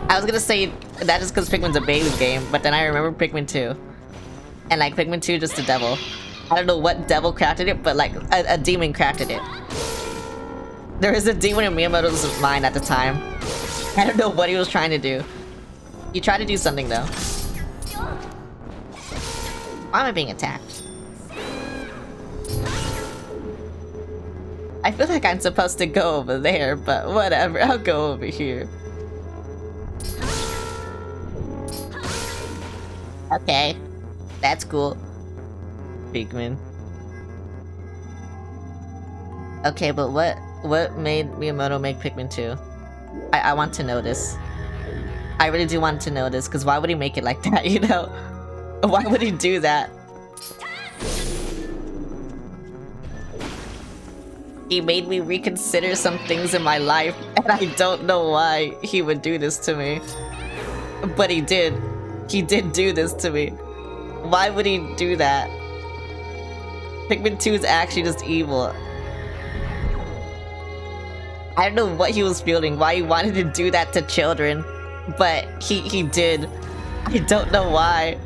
I was gonna say that is because Pikmin's a baby game, but then I remember Pikmin 2. And like, Pikmin 2 just the devil. I don't know what devil crafted it, but like, a demon crafted it. There was a demon in Miyamoto's mind at the time. I don't know what he was trying to do. He tried to do something though. Why am I being attacked? I feel like I'm supposed to go over there, but whatever, I'll go over here. Okay, that's cool. Pikmin. Okay, but what made Miyamoto make Pikmin 2? I want to know this. I really do want to know this, because why would he make it like that, you know? Why would he do that? He made me reconsider some things in my life, and I don't know why he would do this to me. But he did. He did do this to me. Why would he do that? Pikmin 2 is actually just evil. I don't know what he was feeling, why he wanted to do that to children. But he did. I don't know why.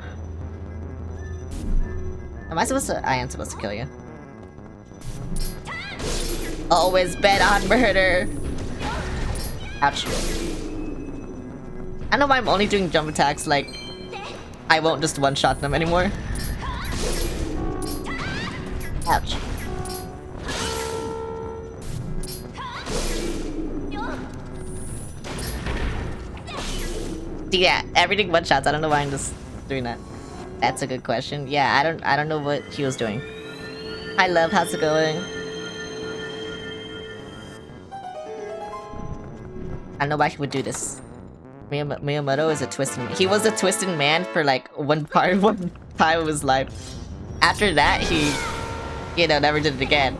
Am I supposed to? I am supposed to kill you. Always bet on murder. Ouch. I don't know why I'm only doing jump attacks, like I won't just one-shot them anymore. Ouch. Yeah, everything one-shots. I don't know why I'm just doing that. That's a good question. Yeah, I don't know what he was doing. Hi love, how's it going? I don't know why he would do this. Miyamoto is a twisted man. He was a twisted man for like one time of his life. After that, he, you know, never did it again.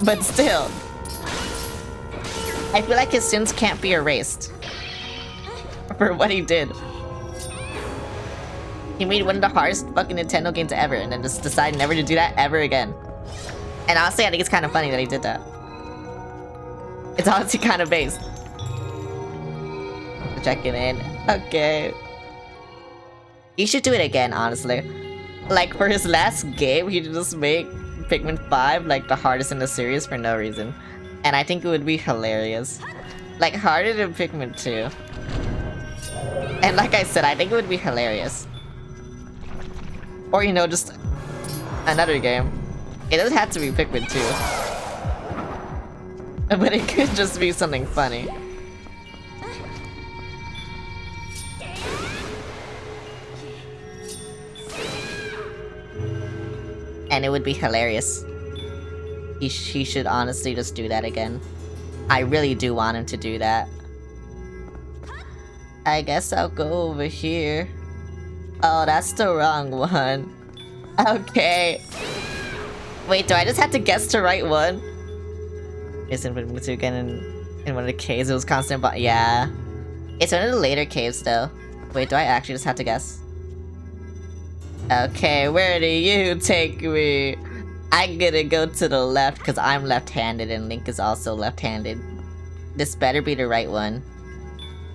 But still, I feel like his sins can't be erased for what he did. He made one of the hardest fucking Nintendo games ever and then just decided never to do that ever again. And honestly, I think it's kind of funny that he did that. It's honestly kind of based. Checking in. Okay. He should do it again, honestly. Like, for his last game, he just make Pikmin 5, like, the hardest in the series for no reason. And I think it would be hilarious. Like, harder than Pikmin 2. And like I said, I think it would be hilarious. Or, you know, just another game. It doesn't have to be Pikmin 2. But it could just be something funny. And it would be hilarious. He should honestly just do that again. I really do want him to do that. I guess I'll go over here. Oh, that's the wrong one. Okay. Wait, do I just have to guess the right one? Isn't Pikmin 2 again in one of the caves? It was constant, but yeah. It's one of the later caves though. Wait, do I actually just have to guess? Okay, where do you take me? I'm gonna go to the left because I'm left-handed and Link is also left-handed. This better be the right one.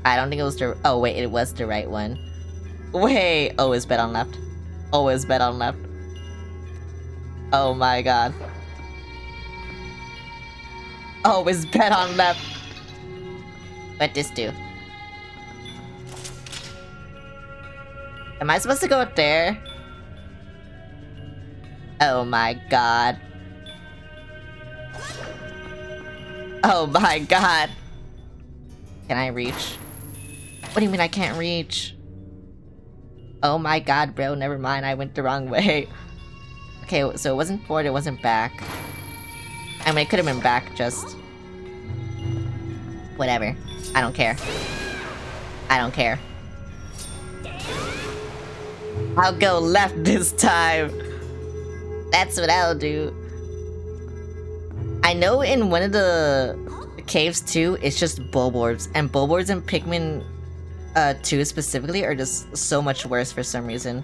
I don't think it was the... Oh wait, it was the right one. Wait! Always bet on left. Always bet on left. Oh my god. Always bet on left. What this do? Am I supposed to go up there? Oh my god. Oh my god. Can I reach? What do you mean I can't reach? Oh my god, bro, never mind, I went the wrong way. Okay, so it wasn't forward, it wasn't back. I mean, it could have been back, just... Whatever. I don't care. I don't care. I'll go left this time. That's what I'll do. I know in one of the caves too, it's just Bulborbs. And Bulborbs in Pikmin 2 specifically are just so much worse for some reason.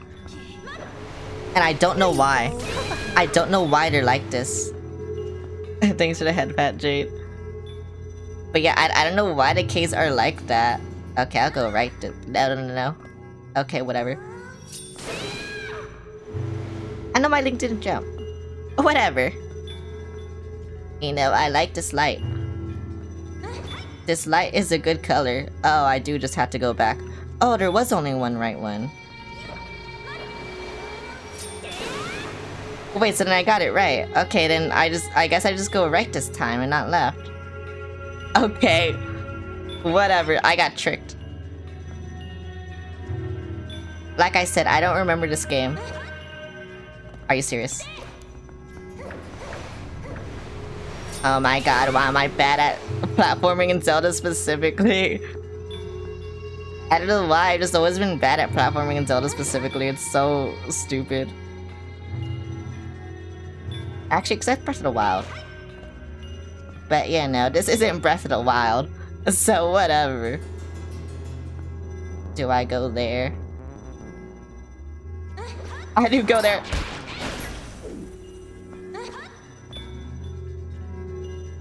And I don't know why. I don't know why they're like this. Thanks for the head pat, Jade. But yeah, I don't know why the caves are like that. Okay, I'll go right. No. Okay, whatever. I know my Link didn't jump. Whatever. You know, I like this light. This light is a good color. Oh, I do just have to go back. Oh, there was only one right one. Wait, so then I got it right. Okay, then I guess I just go right this time and not left. Okay. Whatever, I got tricked. Like I said, I don't remember this game. Are you serious? Oh my god, why am I bad at platforming in Zelda specifically? I don't know why, I've just always been bad at platforming in Zelda specifically. It's so stupid. Actually, except Breath of the Wild. But yeah, no, this isn't Breath of the Wild. So whatever. Do I go there? I do go there.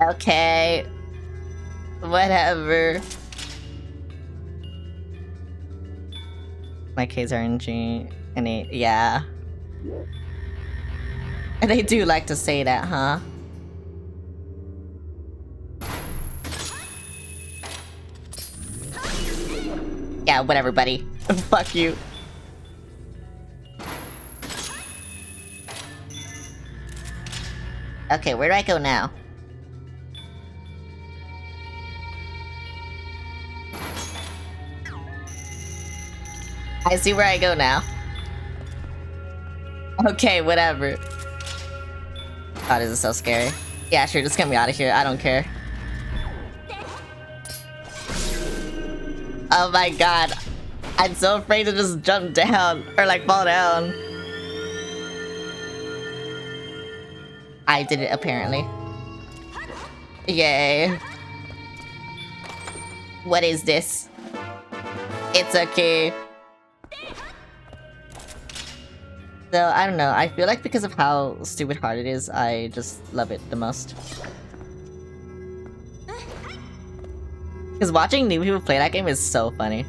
Okay. Whatever. My K's are in G and A, yeah. And they do like to say that, huh? Yeah, whatever, buddy. Fuck you. Okay, where do I go now? I see where I go now. Okay, whatever. Oh, this is so scary. Yeah, sure, just get me out of here. I don't care. Oh my god. I'm so afraid to just jump down. Or like fall down. I did it, apparently. Yay. What is this? It's okay. So, I don't know, I feel like because of how stupid hard it is, I just love it the most. Because watching new people play that game is so funny.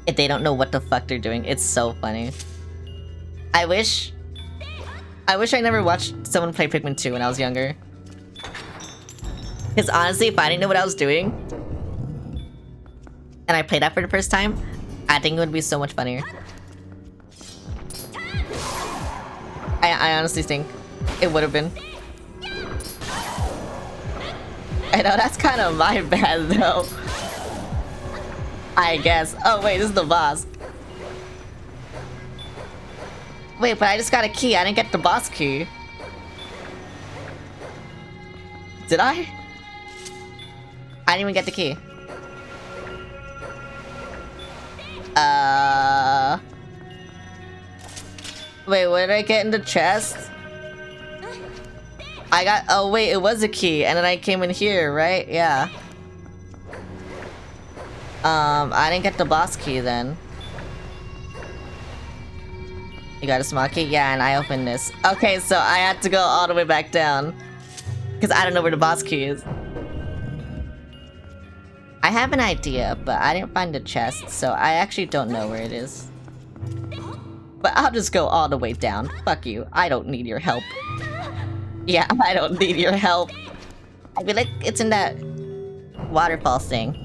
If they don't know what the fuck they're doing, it's so funny. I wish I never watched someone play Pikmin 2 when I was younger. Because honestly, if I didn't know what I was doing, and I played that for the first time, I think it would be so much funnier. I honestly think it would have been. I know, that's kind of my bad though. I guess. Oh wait, this is the boss. Wait, but I just got a key. I didn't get the boss key. Did I? I didn't even get the key. Wait, what did I get in the chest? I got- oh wait, it was a key, and then I came in here, right? Yeah. I didn't get the boss key then. You got a small key? Yeah, and I opened this. Okay, so I had to go all the way back down. Because I don't know where the boss key is. I have an idea, but I didn't find the chest, so I actually don't know where it is. But I'll just go all the way down. Fuck you. I don't need your help. Yeah, I don't need your help. I feel like it's in that waterfall thing.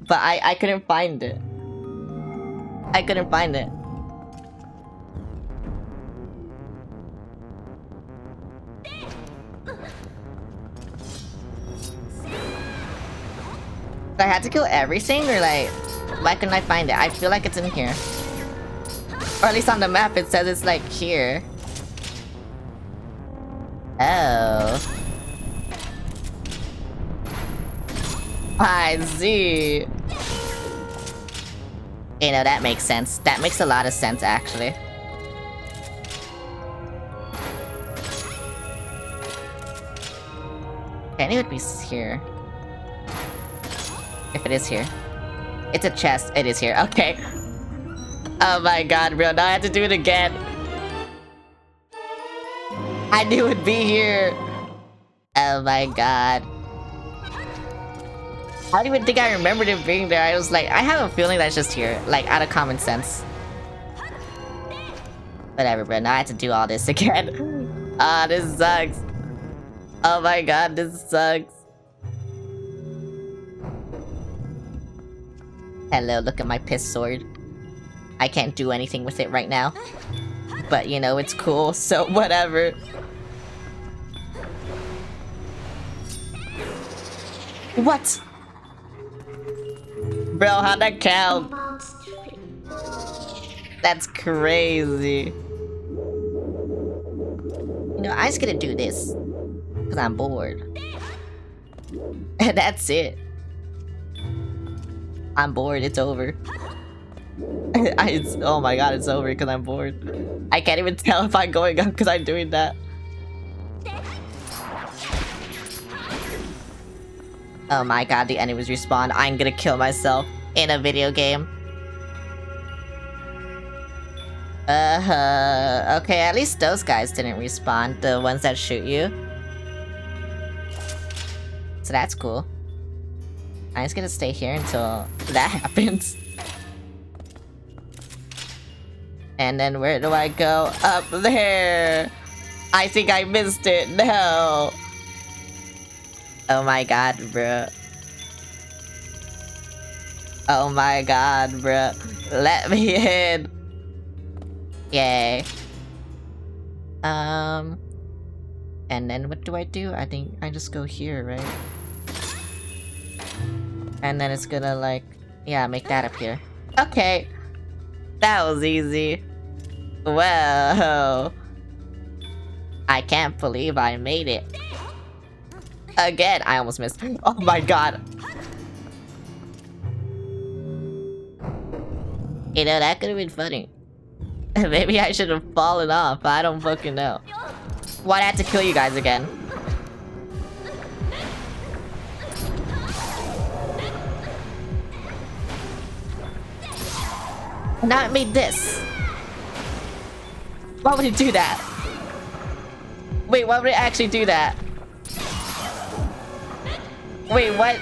But I couldn't find it. I couldn't find it. So I had to kill everything, or like, why couldn't I find it? I feel like it's in here. Or at least on the map it says it's like here. Oh. I see. You know, that makes sense. That makes a lot of sense, actually. Okay, I knew it'd be here. If it is here. It's a chest. It is here. Okay. Oh my god, bro. Now I have to do it again. I knew it'd be here. Oh my god. I don't even think I remembered it being there. I was like, I have a feeling that's just here. Like, out of common sense. Whatever, bro. Now I have to do all this again. Ah, this sucks. Oh my god, this sucks. Hello, look at my piss sword. I can't do anything with it right now. But you know, it's cool, so whatever. What? Bro, how'd that count? That's crazy. You know, I'm just gonna do this. Because I'm bored. And that's it. I'm bored, it's over. Oh my god, it's over because I'm bored. I can't even tell if I'm going up because I'm doing that. Oh my god, the enemies respawn. I'm gonna kill myself in a video game. Okay, at least those guys didn't respawn, the ones that shoot you. So that's cool. I'm just gonna stay here until that happens. And then where do I go? Up there! I think I missed it, no! Oh my god, bruh. Oh my god, bruh. Let me in! Yay. And then what do? I think I just go here, right? And then it's gonna like, yeah, make that appear. Okay. That was easy. Whoa. I can't believe I made it. Again, I almost missed. Oh my god. You know, that could have been funny. Maybe I should have fallen off. I don't fucking know. Why'd I have to kill you guys again? Now it made this. Why would it do that? Wait, why would it actually do that? Wait, what?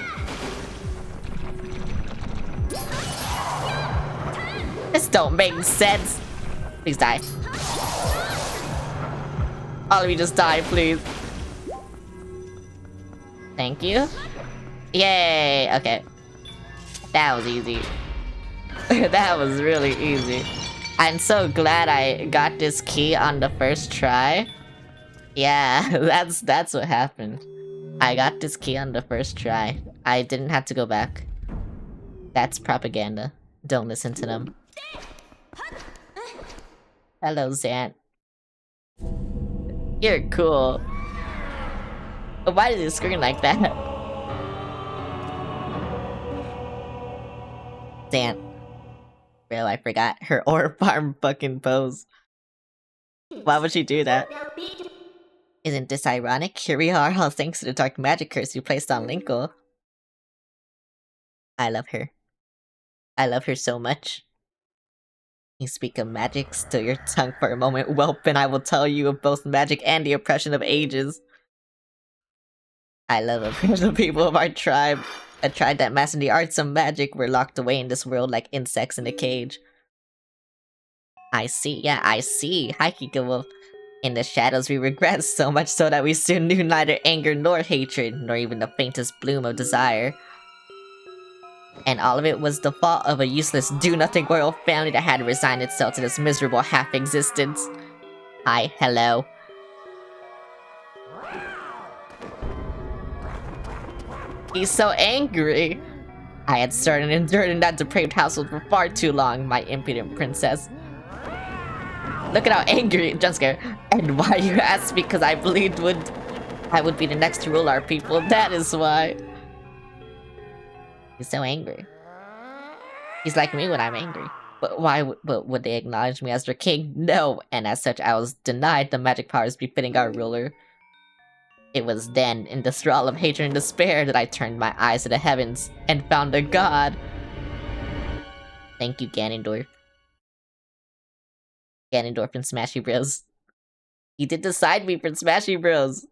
This don't make sense. Please die. All of you just die, please. Thank you. Yay, okay. That was easy. That was really easy. I'm so glad I got this key on the first try. Yeah, that's what happened. I got this key on the first try. I didn't have to go back. That's propaganda. Don't listen to them. Hello, Zant. You're cool. Why did you scream like that? Zant. Bro, I forgot her orb farm fucking pose. Why would she do that? Isn't this ironic? Here we are, all thanks to the dark magic curse you placed on Linkle. I love her. I love her so much. You speak of magic, still your tongue for a moment, whelp, and I will tell you of both magic and the oppression of ages. I love the people of our tribe. A tribe that mastered the arts of magic were locked away in this world like insects in a cage. I see, yeah, I see. Hi, Kika Wolf. In the shadows we regret so much so that we soon knew neither anger nor hatred, nor even the faintest bloom of desire. And all of it was the fault of a useless do-nothing royal family that had resigned itself to this miserable half-existence. Hi, hello. He's so angry. I had started and endured in that depraved household for far too long, my impudent princess. Look at how angry, jump scare. And why you asked me? Because I believed I would be the next to rule our people. That is why. He's so angry. He's like me when I'm angry. But why would they acknowledge me as their king? No, and as such I was denied the magic powers befitting our ruler. It was then, in the thrall of hatred and despair, that I turned my eyes to the heavens and found a god. Thank you, Ganondorf. Ganondorf and Smashy Bros. You did decide me for Smashy Bros.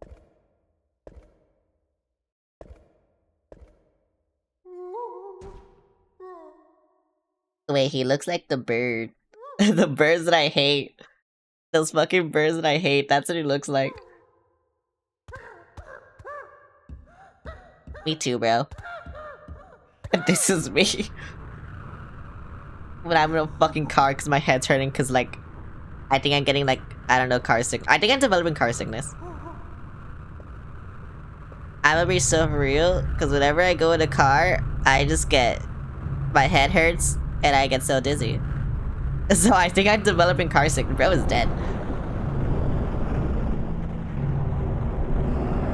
Wait, he looks like the bird. The birds that I hate. Those fucking birds that I hate. That's what he looks like. Me too, bro. This is me. When I'm in a fucking car because my head's hurting because, like, I think I'm getting like, I don't know, car sick. I think I'm developing car sickness. I'm gonna be so for real, because whenever I go in a car, I just get, my head hurts, and I get so dizzy. So I think I'm developing car sickness. Bro is dead.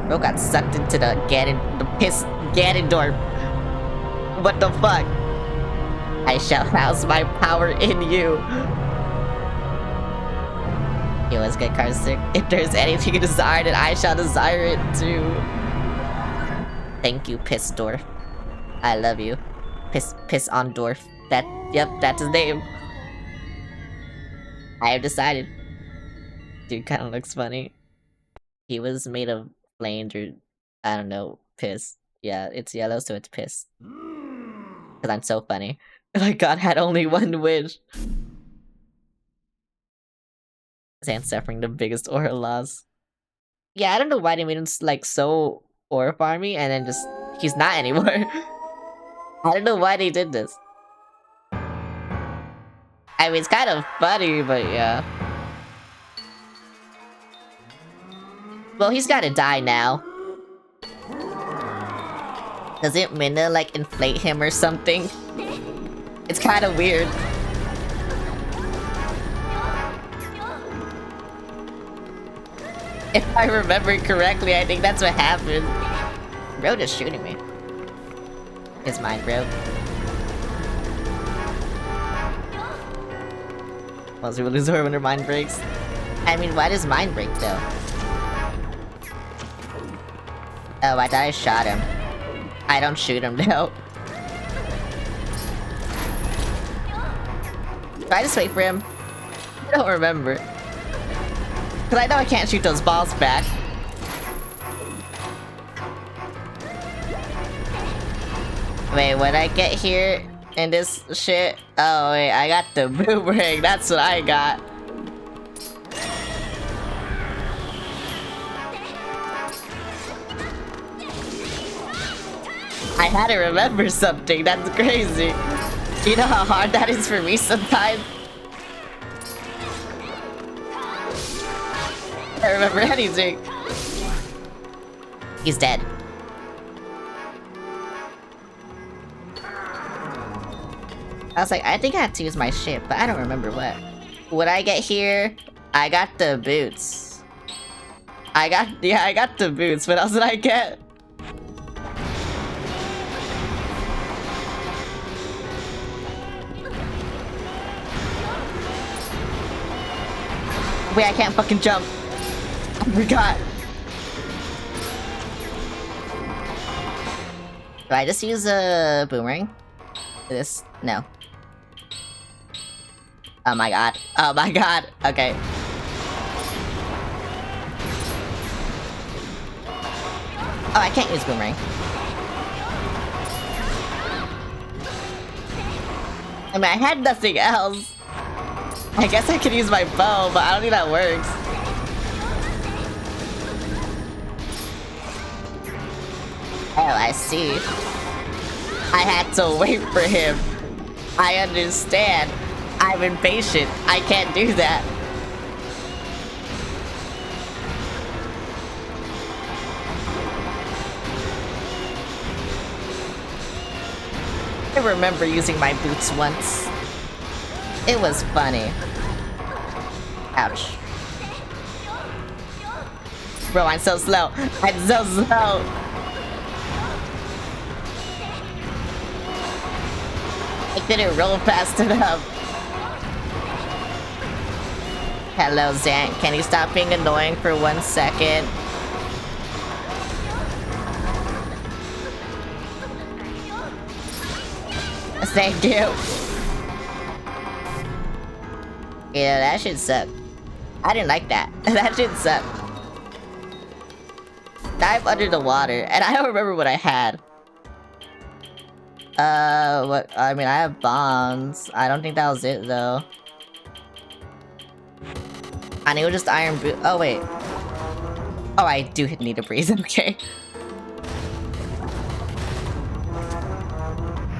Bro got sucked into the piss Ganondorf. What the fuck? I shall house my power in you. Yo, let's get car sick. If there's anything you desire, then I shall desire it too. Thank you, Piss Dwarf. I love you. Piss on Dwarf. Yep, that's his name. I have decided. Dude kinda looks funny. He was made of flames or, I don't know, piss. Yeah, it's yellow, so it's piss. Cause I'm so funny. Like God had only one wish. Zan's suffering the biggest aura loss. Yeah, I don't know why they made him like so aura farmy and then just he's not anymore. I don't know why they did this. I mean, it's kind of funny, but yeah. Well, he's gotta die now. Doesn't Minna like inflate him or something? It's kind of weird. If I remember correctly, I think that's what happened. Bro just shooting me. His mind broke. Most people lose her when their mind breaks. I mean, why does mine break though? Oh, I thought I shot him. I don't shoot him though. Do I just wait for him? I don't remember. Cause I know I can't shoot those balls back. Wait, when I get here in this shit... Oh wait, I got the boomerang, that's what I got. I had to remember something, that's crazy. You know how hard that is for me sometimes? I don't remember anything. He's dead. I was like, I think I had to use my ship, but I don't remember what. When I get here, I got the boots. I got the boots. What else did I get? Wait, I can't fucking jump. I forgot. Do I just use a boomerang? This? No. Oh my god. Oh my god. Okay. Oh, I can't use boomerang. I mean, I had nothing else. I guess I could use my bow, but I don't think that works. Oh, I see. I had to wait for him. I understand. I'm impatient. I can't do that. I remember using my boots once. It was funny. Ouch. Bro, I'm so slow. I'm so slow. I didn't roll fast enough. Hello, Zant. Can you stop being annoying for 1 second? Thank you. Yeah, that shit sucked. I didn't like that. That shit sucked. Dive under the water, and I don't remember what I had. What? I mean, I have bombs. I don't think that was it, though. I need just iron boot. Oh, wait. Oh, I do need to breathe. Okay.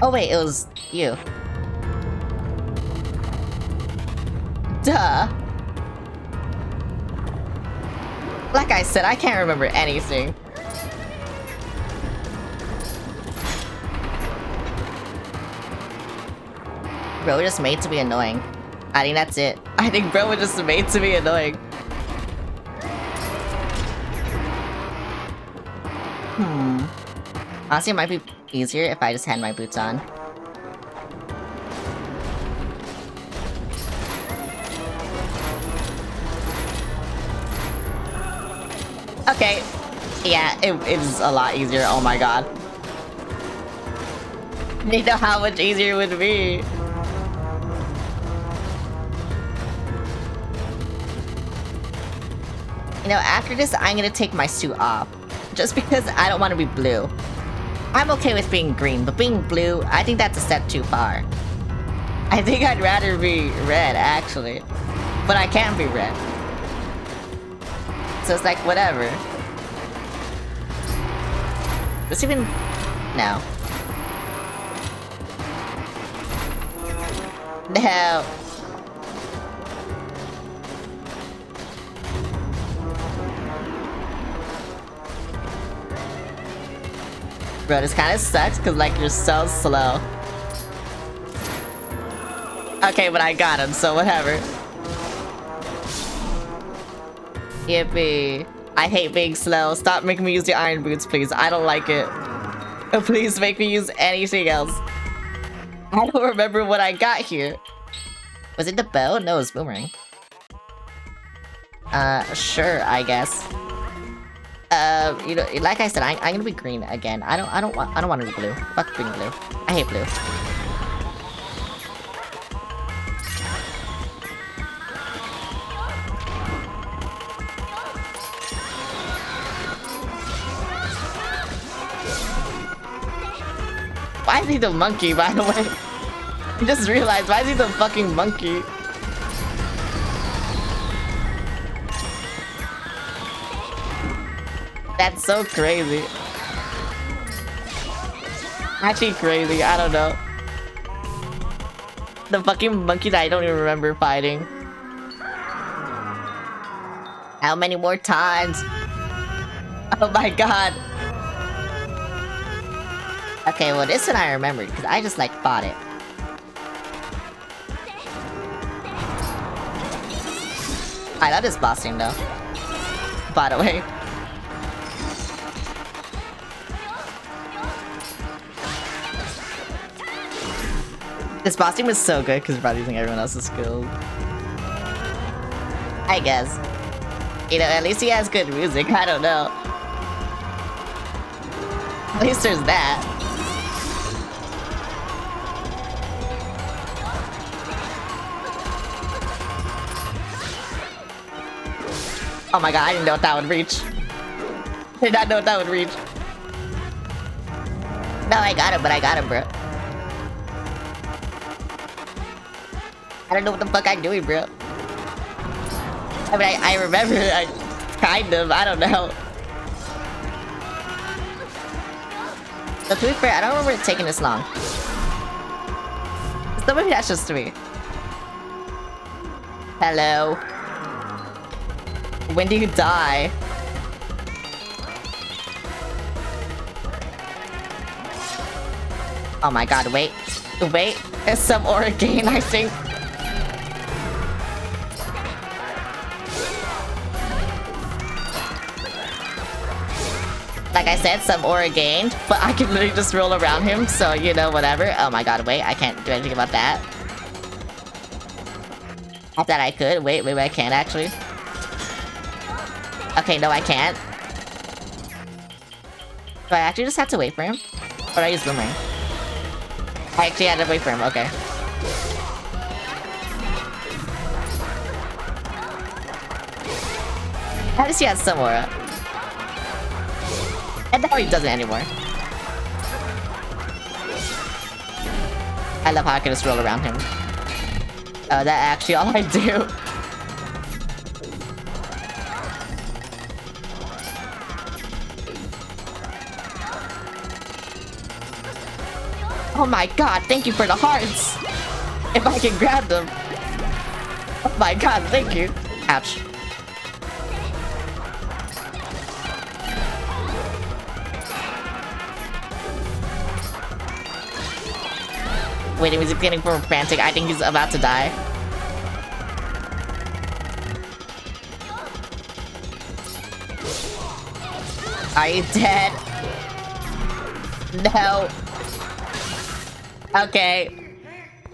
Oh, wait, it was you. Duh. Like I said, I can't remember anything. Bro was just made to be annoying. I think that's it. I think bro was just made to be annoying. Honestly, it might be easier if I just had my boots on. Okay. Yeah, it is a lot easier. Oh my god. You know how much easier it would be. You know, after this, I'm gonna take my suit off. Just because I don't want to be blue. I'm okay with being green, but being blue, I think that's a step too far. I think I'd rather be red, actually. But I can't be red. So it's like, whatever. This even... No. No. Bro, this kind of sucks because, like, you're so slow. Okay, but I got him, so whatever. Yippee. I hate being slow. Stop making me use the iron boots, please. I don't like it. Please make me use anything else. I don't remember what I got here. Was it the bow? No, it was boomerang. Sure, I guess. You know, like I said, I'm gonna be green again. I don't want to be blue. Fuck being blue. I hate blue. Why is he the monkey, by the way? I just realized, why is he the fucking monkey? That's so crazy. Actually crazy, I don't know. The fucking monkey that I don't even remember fighting. How many more times? Oh my god. Okay, well this one I remembered, because I just like fought it. I love this boss team though. By the way. This boss team is so good because we're probably using everyone else's skills. I guess. You know, at least he has good music, I don't know. At least there's that. Oh my god, I didn't know if that would reach. I did not know if that would reach. No, I got him, but I got him, bro. I don't know what the fuck I'm doing, bro. I mean, I remember, kind of, I don't know. So to be fair, I don't remember it taking this long. So maybe that's just me. Hello. When do you die? Oh my god, wait. Wait, there's some aura gain, I think. Like I said, some aura gained, but I can literally just roll around him, so you know, whatever. Oh my god, wait, I can't do anything about that. I thought I could. Wait, I can't actually. Okay, no, I can't. Do I actually just have to wait for him? Or do I use boomerang? I actually had to wait for him, okay. At least he has some aura. And now he doesn't anymore. I love how I can just roll around him. Oh, that actually all I do. Oh my god, thank you for the hearts! If I can grab them. Oh my god, thank you. Ouch. Wait, he's getting more frantic. I think he's about to die. Are you dead? No. Okay.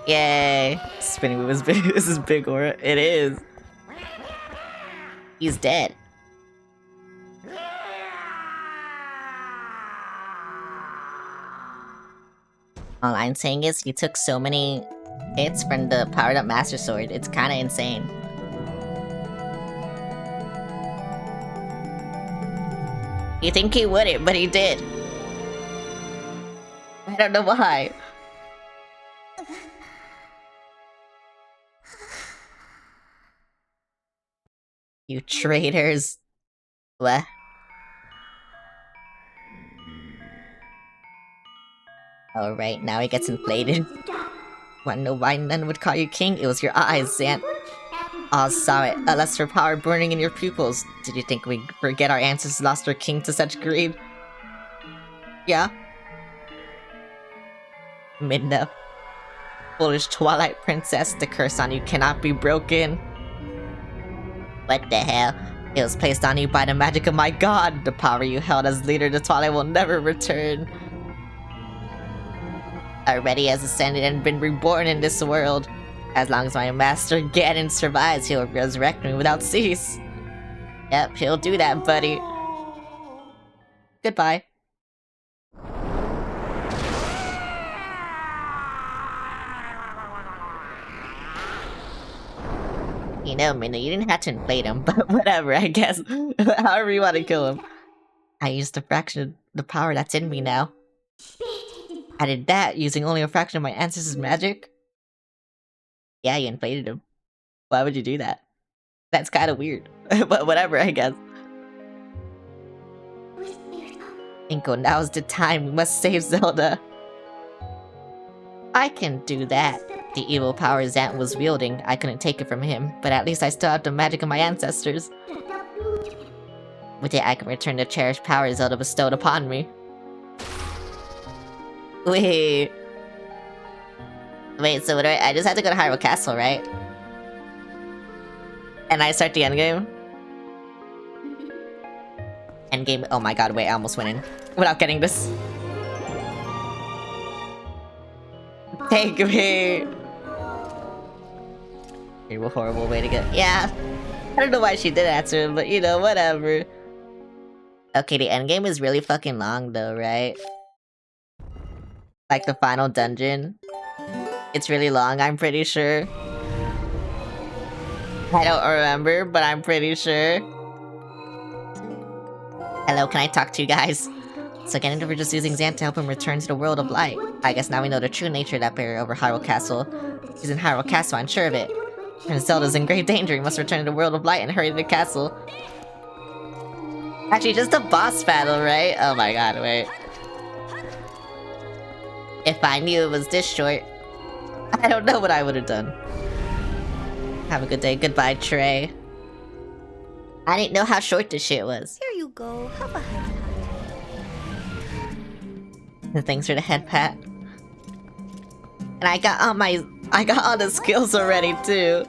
Yay. Spinning move is big. This is big aura. It is. He's dead. All I'm saying is he took so many hits from the powered up Master Sword. It's kind of insane. You think he wouldn't, but he did. I don't know why. You traitors. What? Alright, now he gets inflated. Wanna know why none would call you king? It was your eyes, Zant. I saw it. A lesser power burning in your pupils. Did you think we'd forget our ancestors lost their king to such greed? Yeah. Midna. Foolish Twilight princess, the curse on you cannot be broken. What the hell? It was placed on you by the magic of my god. The power you held as leader to Twilight will never return. Already has ascended and been reborn in this world. As long as my master Ganon survives, he'll resurrect me without cease. Yep, he'll do that, buddy. Goodbye. You know, Minna, you didn't have to inflate him, but whatever, I guess. However you want to kill him. I used a fraction of the power that's in me now. I did that using only a fraction of my ancestors' magic? Yeah, you inflated him. Why would you do that? That's kind of weird. But whatever, I guess. Inko, now's the time. We must save Zelda. I can do that. The evil power Zant was wielding, I couldn't take it from him, but at least I still have the magic of my ancestors. With it, I can return the cherished power Zelda bestowed upon me. Wait, so what do I just have to go to Hyrule Castle, right? And I start the endgame? Endgame, oh my god, wait, I almost went in. Without getting this. Take me! You're a horrible way to go. Yeah, I don't know why she did answer him, but you know, whatever. Okay, the endgame is really fucking long though, right? Like the final dungeon. It's really long, I'm pretty sure. I don't remember, but I'm pretty sure. Hello, can I talk to you guys? So Ganon, we're just using Zant to help him return to the world of light. I guess now we know the true nature of that barrier over Hyrule Castle. He's in Hyrule Castle, I'm sure of it. And Zelda's in great danger, he must return to the world of light and hurry to the castle. Actually, just a boss battle, right? Oh my god, wait. If I knew it was this short, I don't know what I would have done. Have a good day. Goodbye, Trey. I didn't know how short this shit was. Here you go. Have a head pat. Thanks for the head pat. And I got all the skills already too.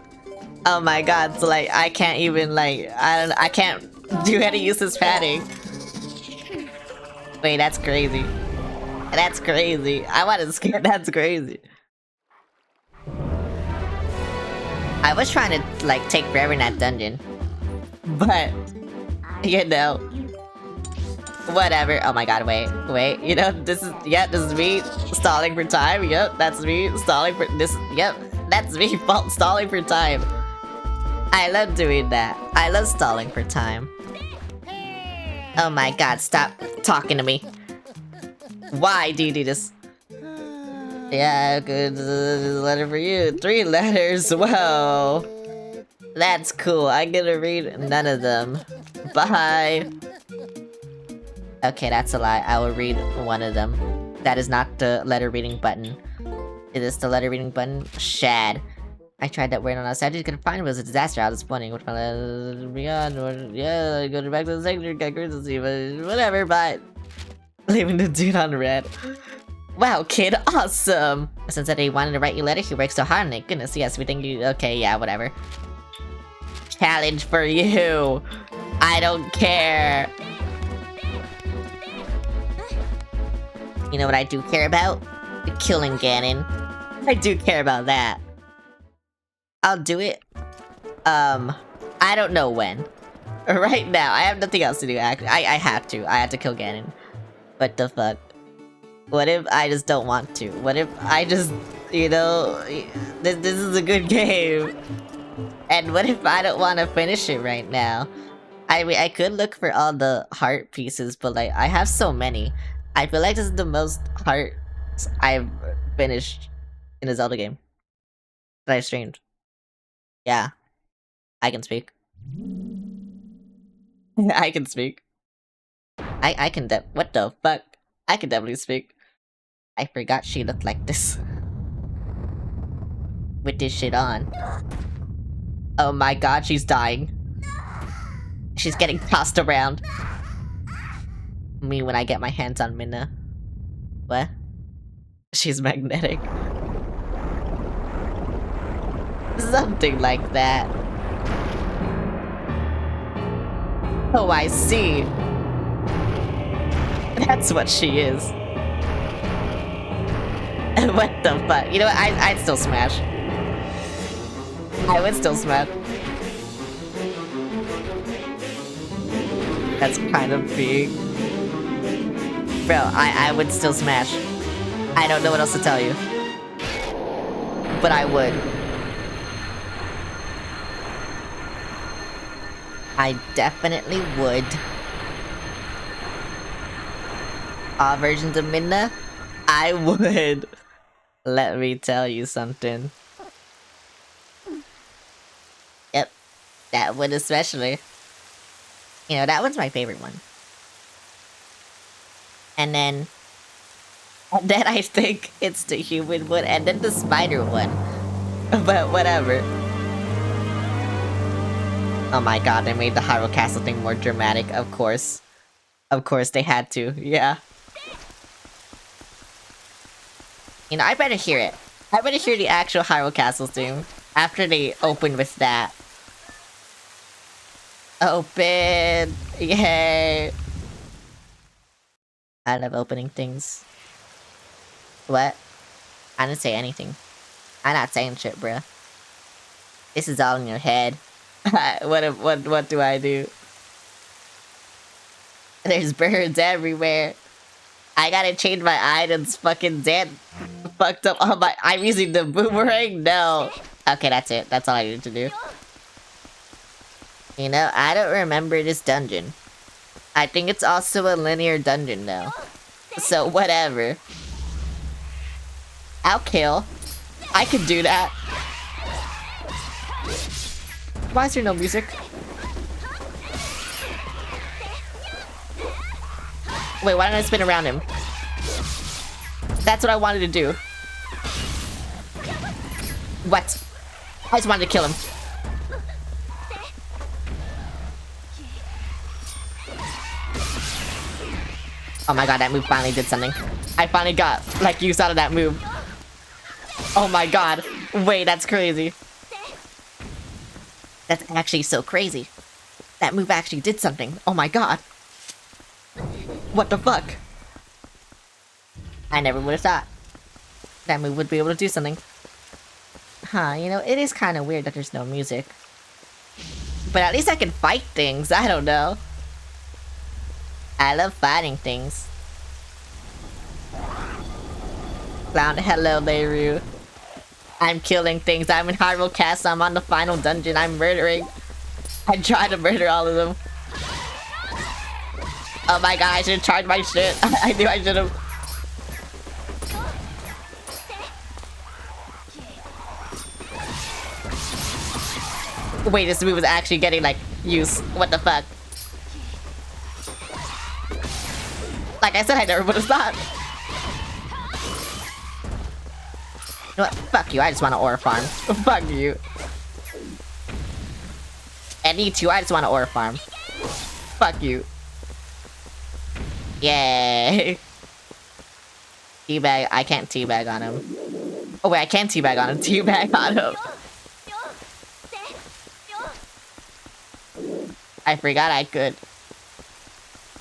Oh my god, so like I can't even like I can't do any useless padding. Wait, that's crazy. That's crazy. I want to skip. That's crazy. I was trying to like take forever in that dungeon, but you know, whatever. Oh my god, wait. You know, this is me stalling for time. Yep, that's me stalling for this. Yep, that's me stalling for time. I love doing that. I love stalling for time. Oh my god, stop talking to me. Why do you do this? Yeah, good letter for you. 3 letters, whoa. That's cool, I'm gonna read none of them. Bye. Okay, that's a lie. I will read one of them. That is not the letter reading button. Is this the letter reading button? Shad. I tried that word on outside. I couldn't find it. It was a disaster. I was disappointing. What beyond? Yeah, go back to the sector. Got crazy, but whatever. Bye. Leaving the dude on red. Wow, kid, awesome! Since that he wanted to write you a letter, he worked so hard on it. Goodness, yes, we think you- okay, yeah, whatever. Challenge for you! I don't care! You know what I do care about? Killing Ganon. I do care about that. I'll do it. I don't know when. Right now, I have nothing else to do, actually. I have to. I have to kill Ganon. What the fuck? What if I just don't want to? What if I just, you know, this is a good game. And what if I don't want to finish it right now? I mean, I could look for all the heart pieces, but like, I have so many. I feel like this is the most hearts I've finished in a Zelda game that I've streamed. Yeah, I can speak. I can speak. I can what the fuck? I can definitely speak. I forgot she looked like this. With this shit on. Oh my god, she's dying. She's getting tossed around. Me when I get my hands on Minna. What? She's magnetic. Something like that. Oh, I see. That's what she is. What the fuck? You know what? I'd still smash. I would still smash. That's kind of big. Bro, I would still smash. I don't know what else to tell you. But I would. I definitely would. All versions of Minna? I would. Let me tell you something. Yep. That one especially. You know, that one's my favorite one. And then I think it's the human one, and then the spider one. But whatever. Oh my god, they made the Hyrule Castle thing more dramatic, of course. Of course they had to, yeah. You know, I better hear it. I better hear the actual Hyrule Castle theme after they open with that. Open! Yay! I love opening things. What? I didn't say anything. I'm not saying shit, bruh. This is all in your head. What do I do? There's birds everywhere. I gotta change my items. Fucking Dan fucked up all my. I'm using the boomerang? No. Okay, that's it. That's all I need to do. You know, I don't remember this dungeon. I think it's also a linear dungeon though. So whatever. I'll kill. I can do that. Why is there no music? Wait, why didn't I spin around him? That's what I wanted to do. What? I just wanted to kill him. Oh my god, that move finally did something. I finally got, like, use out of that move. Oh my god. Wait, that's crazy. That's actually so crazy. That move actually did something. Oh my god. What the fuck? I never would have thought that move would be able to do something. Huh, you know, it is kind of weird that there's no music. But at least I can fight things, I don't know. I love fighting things. Clown, hello, Leiru. I'm killing things, I'm in Hyrule Castle, I'm on the final dungeon, I'm murdering. I tried to murder all of them. Oh my god, I should've charged my shit. I knew I should've. Wait, this move is actually getting, like, use. What the fuck? Like I said, I never would've thought. You know what? Fuck you, I just want to ore farm. Fuck you. And you too, I just want to ore farm. Fuck you. Yay. Teabag. I can't teabag on him. Oh wait, I can teabag on him. Teabag on him. I forgot I could.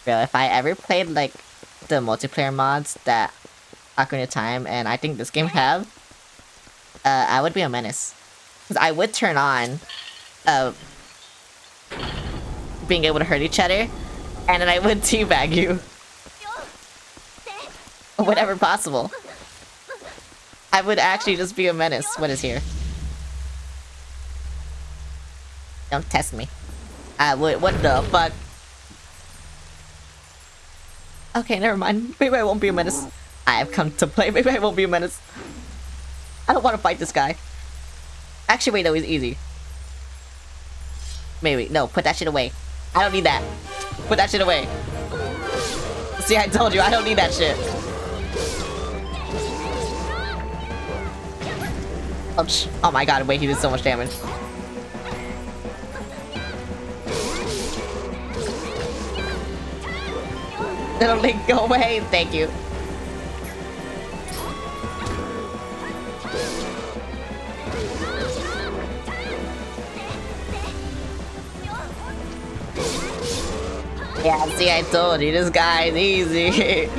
Bro, if I ever played like the multiplayer mods that Ocarina of Time and I think this game have, I would be a menace. Because I would turn on being able to hurt each other, and then I would teabag you. Whenever possible. I would actually just be a menace. What is here? Don't test me. What the fuck? Okay, never mind. Maybe I won't be a menace. I have come to play. Maybe I won't be a menace. I don't want to fight this guy. Actually, wait, no, he's easy. Maybe. No, put that shit away. I don't need that. Put that shit away. See, I told you, I don't need that shit. Oh my god, wait, he did so much damage. Little Link, go away. Thank you. Yeah, see, I told you, this guy is easy.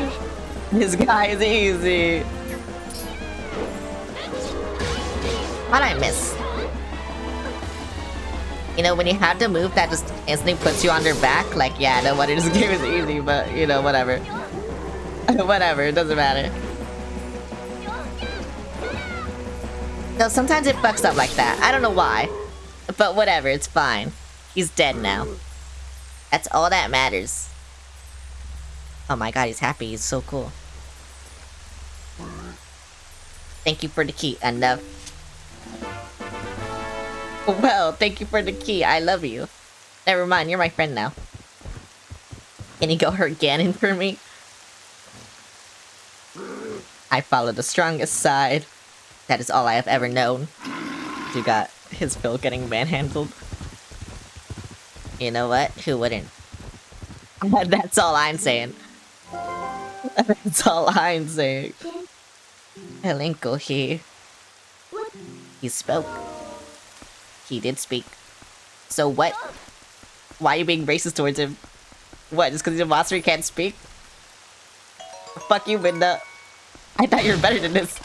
This guy is easy. How'd I miss? You know, when you have the move that just instantly puts you on their back, like, yeah, no wonder this game is easy, but, you know, whatever. Whatever, it doesn't matter. No, sometimes it fucks up like that. I don't know why. But whatever, it's fine. He's dead now. That's all that matters. Oh my god, he's happy. He's so cool. Thank you for the key. Enough. Well, thank you for the key. I love you. Never mind, you're my friend now. Can you go hurt Ganon for me? I follow the strongest side. That is all I have ever known. You got his Phil getting manhandled. You know what? Who wouldn't? That's all I'm saying. That's all I'm saying. Helinko, he spoke. He did speak. So what? Why are you being racist towards him? What, just because he's a monster he can't speak? Fuck you, Minda. I thought you were better than this.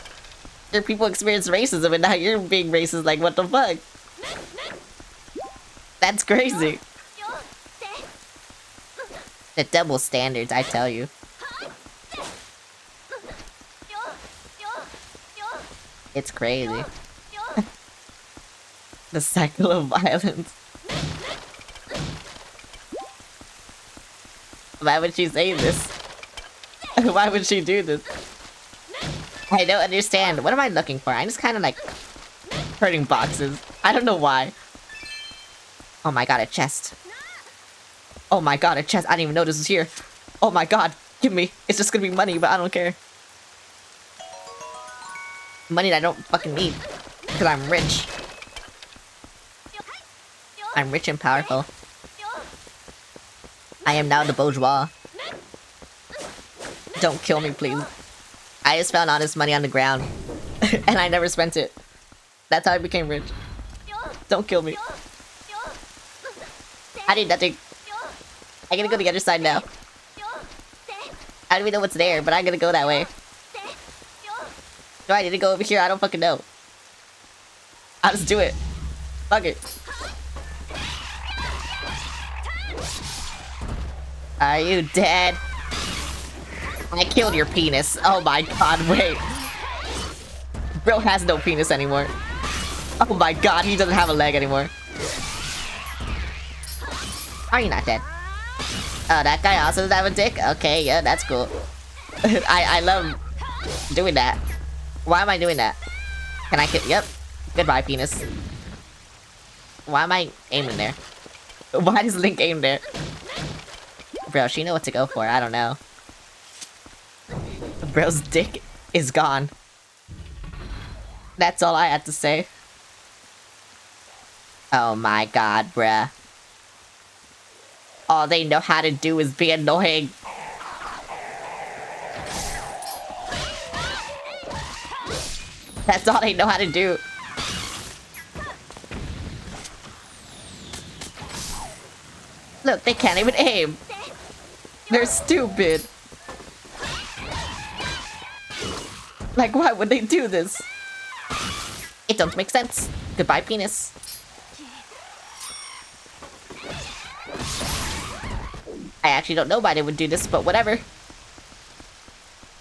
Your people experience racism and now you're being racist, like what the fuck? That's crazy. The double standards, I tell you. It's crazy. The cycle of violence. Why would she say this? Why would she do this? I don't understand. What am I looking for? I'm just kind of like hurting boxes. I don't know why. Oh my god, a chest. Oh my god, a chest. I didn't even know this was here. Oh my god, give me. It's just gonna be money, but I don't care. Money that I don't fucking need. Because I'm rich. I'm rich and powerful. I am now the bourgeois. Don't kill me, please. I just found honest money on the ground. And I never spent it. That's how I became rich. Don't kill me. I did nothing. I gotta go to the other side now. I don't even know what's there, but I'm gonna go that way. Do I need to go over here? I don't fucking know. I'll just do it. Fuck it. Are you dead? I killed your penis. Oh my god, wait. Bro has no penis anymore. Oh my god, he doesn't have a leg anymore. Are you not dead? Oh, that guy also doesn't have a dick? Okay, yeah, that's cool. I love doing that. Why am I doing that? Can I kill- yep. Goodbye, penis. Why am I aiming there? Why does Link aim there? Bro, she know what to go for. I don't know. Bro's dick is gone. That's all I had to say. Oh my god, bruh. All they know how to do is be annoying. That's all they know how to do. Look, they can't even aim. They're stupid. Like, why would they do this? It don't make sense. Goodbye, penis. I actually don't know why they would do this, but whatever.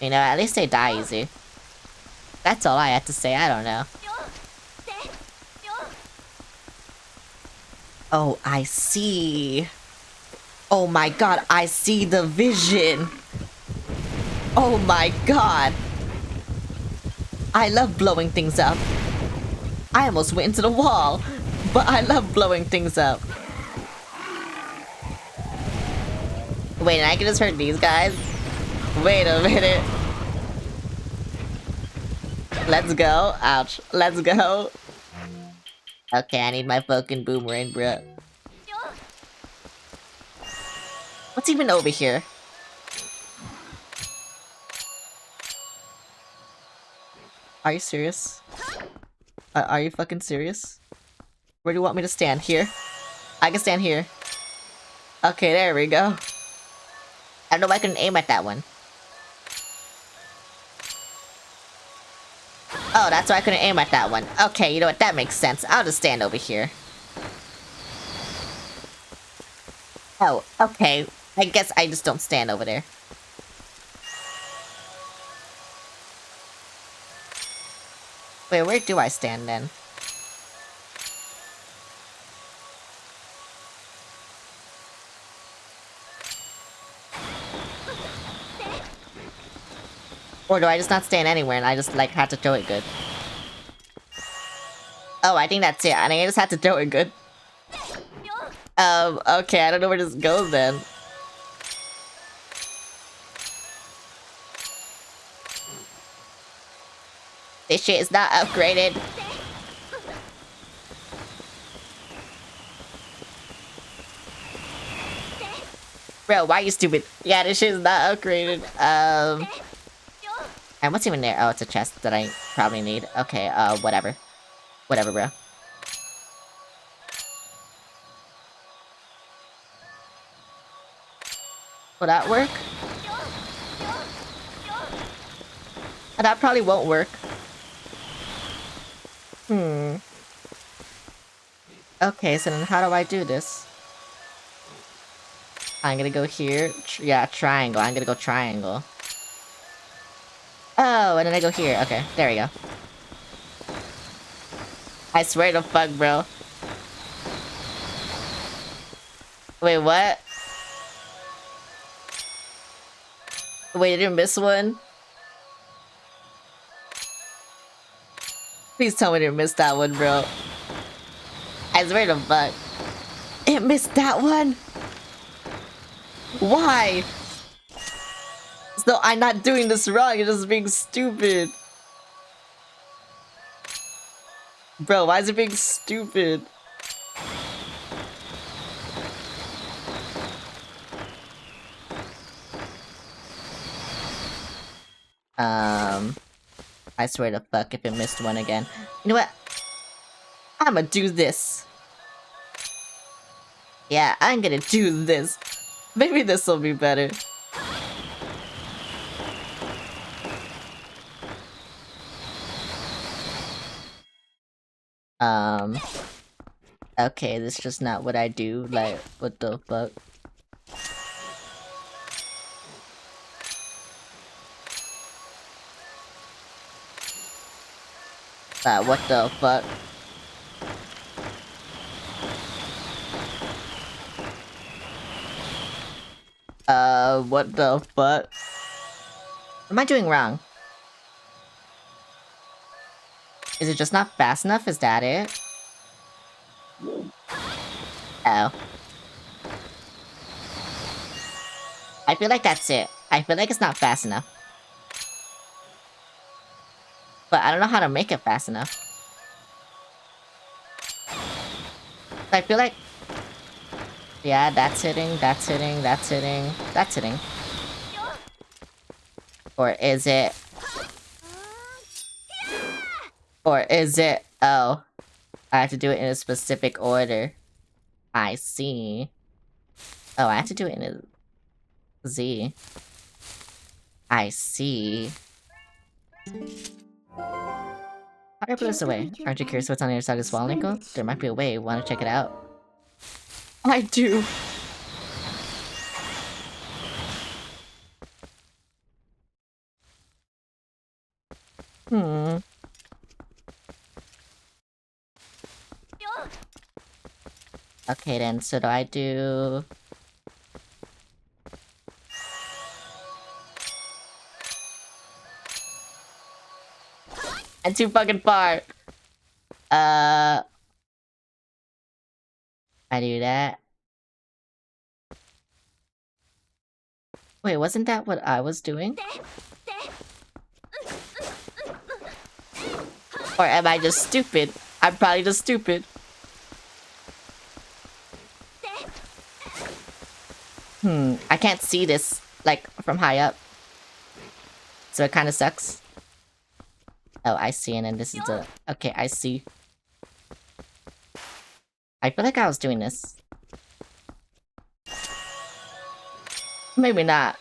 You know, at least they die easy. That's all I had to say, I don't know. Oh, I see. Oh my god, I see the vision. Oh my god. I love blowing things up. I almost went into the wall, but I love blowing things up. Wait, and I can just hurt these guys? Wait a minute. Let's go. Ouch. Let's go. Okay, I need my fucking boomerang, bruh. What's even over here? Are you serious? Are you fucking serious? Where do you want me to stand? Here? I can stand here. Okay, there we go. I don't know if I can aim at that one. Oh, that's why I couldn't aim at that one. Okay, you know what? That makes sense. I'll just stand over here. Oh, okay. I guess I just don't stand over there. Wait, where do I stand then? Or do I just not stand anywhere and I just, like, have to throw it good? Oh, I think that's it. I think I just have to throw it good. Okay, I don't know where this goes then. This shit is not upgraded. Bro, why are you stupid? Yeah, this shit is not upgraded. And what's even there? Oh, it's a chest that I probably need. Okay, whatever. Whatever, bro. Will that work? That probably won't work. Okay, so then how do I do this? I'm gonna go here. Yeah, triangle. I'm gonna go triangle. Oh, and then I go here. Okay, there we go. I swear to fuck, bro. Wait, what? Wait, did you miss one? Please tell me you missed that one, bro. I swear to fuck. It missed that one? Why? So I'm not doing this wrong, you're just being stupid. Bro, why is it being stupid? I swear to fuck if it missed one again. You know what? I'ma do this. Yeah, I'm gonna do this. Maybe this will be better. Okay, this is just not what I do. Like, what the fuck? What the fuck? What the fuck? What am I doing wrong? Is it just not fast enough? Is that it? Oh. I feel like that's it. I feel like it's not fast enough. But I don't know how to make it fast enough. I feel like... Yeah, that's hitting, that's hitting, that's hitting, that's hitting. Or is it... Or is it... Oh. I have to do it in a specific order. I see. Oh, I have to do it in a Z. I see. How do I put this away? Aren't you curious what's on the other side of this wall, Nico? There might be a way. Want to check it out? I do. Hmm. Okay then, so do I do... I'm too fucking far! I do that. Wait, wasn't that what I was doing? Or am I just stupid? I'm probably just stupid. I can't see this, like, from high up. So it kinda sucks. Oh, I see, and then this is the... Okay, I see. I feel like I was doing this. Maybe not.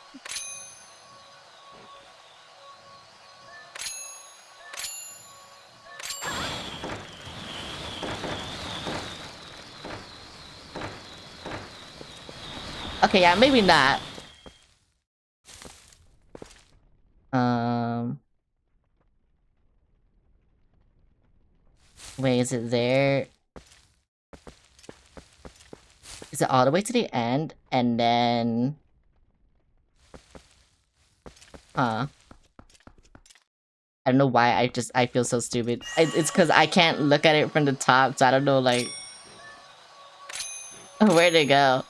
Okay, yeah, maybe not. Wait, is it there? Is it all the way to the end? And then... Huh. I don't know why I feel so stupid. It's because I can't look at it from the top, so I don't know, like... Where'd it go?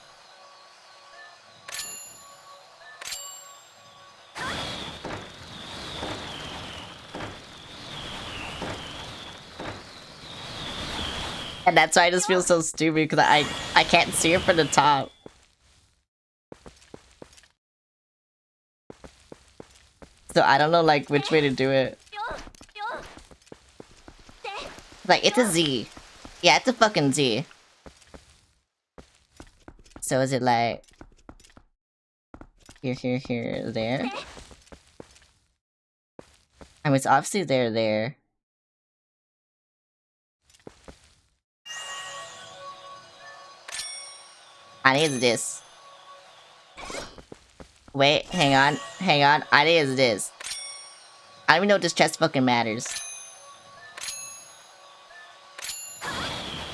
And that's why I just feel so stupid, because I can't see it from the top. So I don't know, like, which way to do it. Like, it's a Z. Yeah, it's a fucking Z. So is it like... Here, there? I mean, it's obviously there. I need this. Wait, hang on. I need this. I don't even know if this chest fucking matters.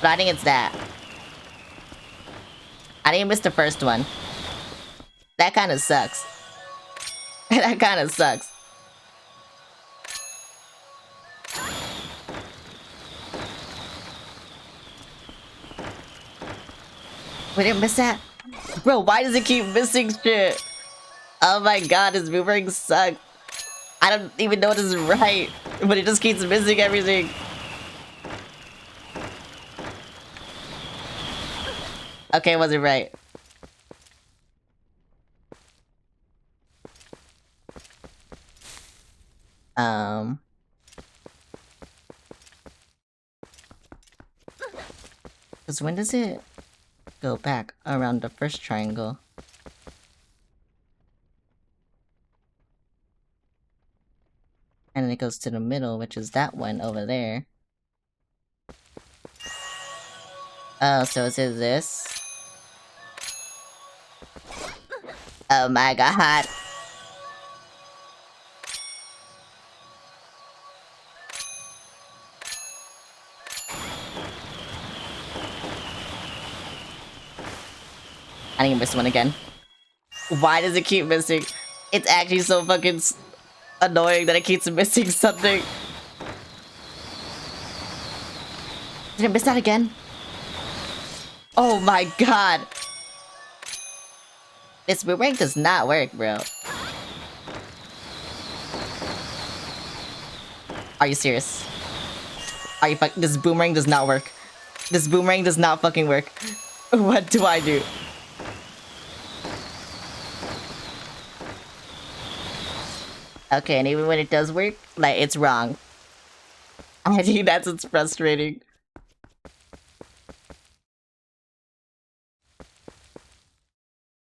But I think it's that. I didn't miss the first one. That kinda sucks. That kinda sucks. We didn't miss that? Bro, why does it keep missing shit? Oh my god, this boomerang sucks. I don't even know this is right, but it just keeps missing everything. Okay, was it right? Because when does it go back around the first triangle? And then it goes to the middle, which is that one over there. Oh, so is it this? Oh my god. I think I missed one again. Why does it keep missing? It's actually so fucking annoying that it keeps missing something. Did I miss that again? Oh my god. This boomerang does not work, bro. Are you serious? Are you this boomerang does not work. This boomerang does not fucking work. What do I do? Okay, and even when it does work, like, it's wrong. I think that's what's frustrating.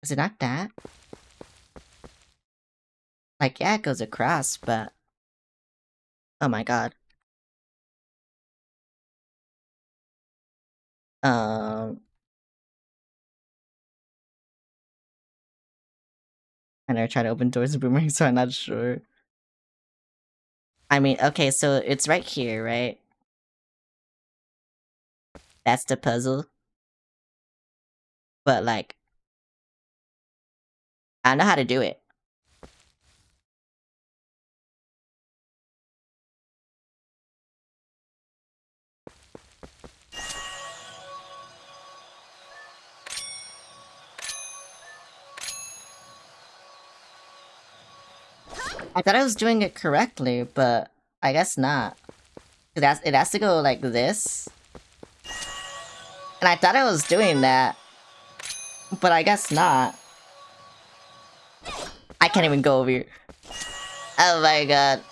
Is it not that? Like, yeah, it goes across, but... Oh my god. I never tried to open doors with boomerang, so I'm not sure. I mean, okay, so it's right here, right? That's the puzzle. But, like... I know how to do it. I thought I was doing it correctly, but I guess not. It has to go like this. And I thought I was doing that, but I guess not. I can't even go over here. Oh my god.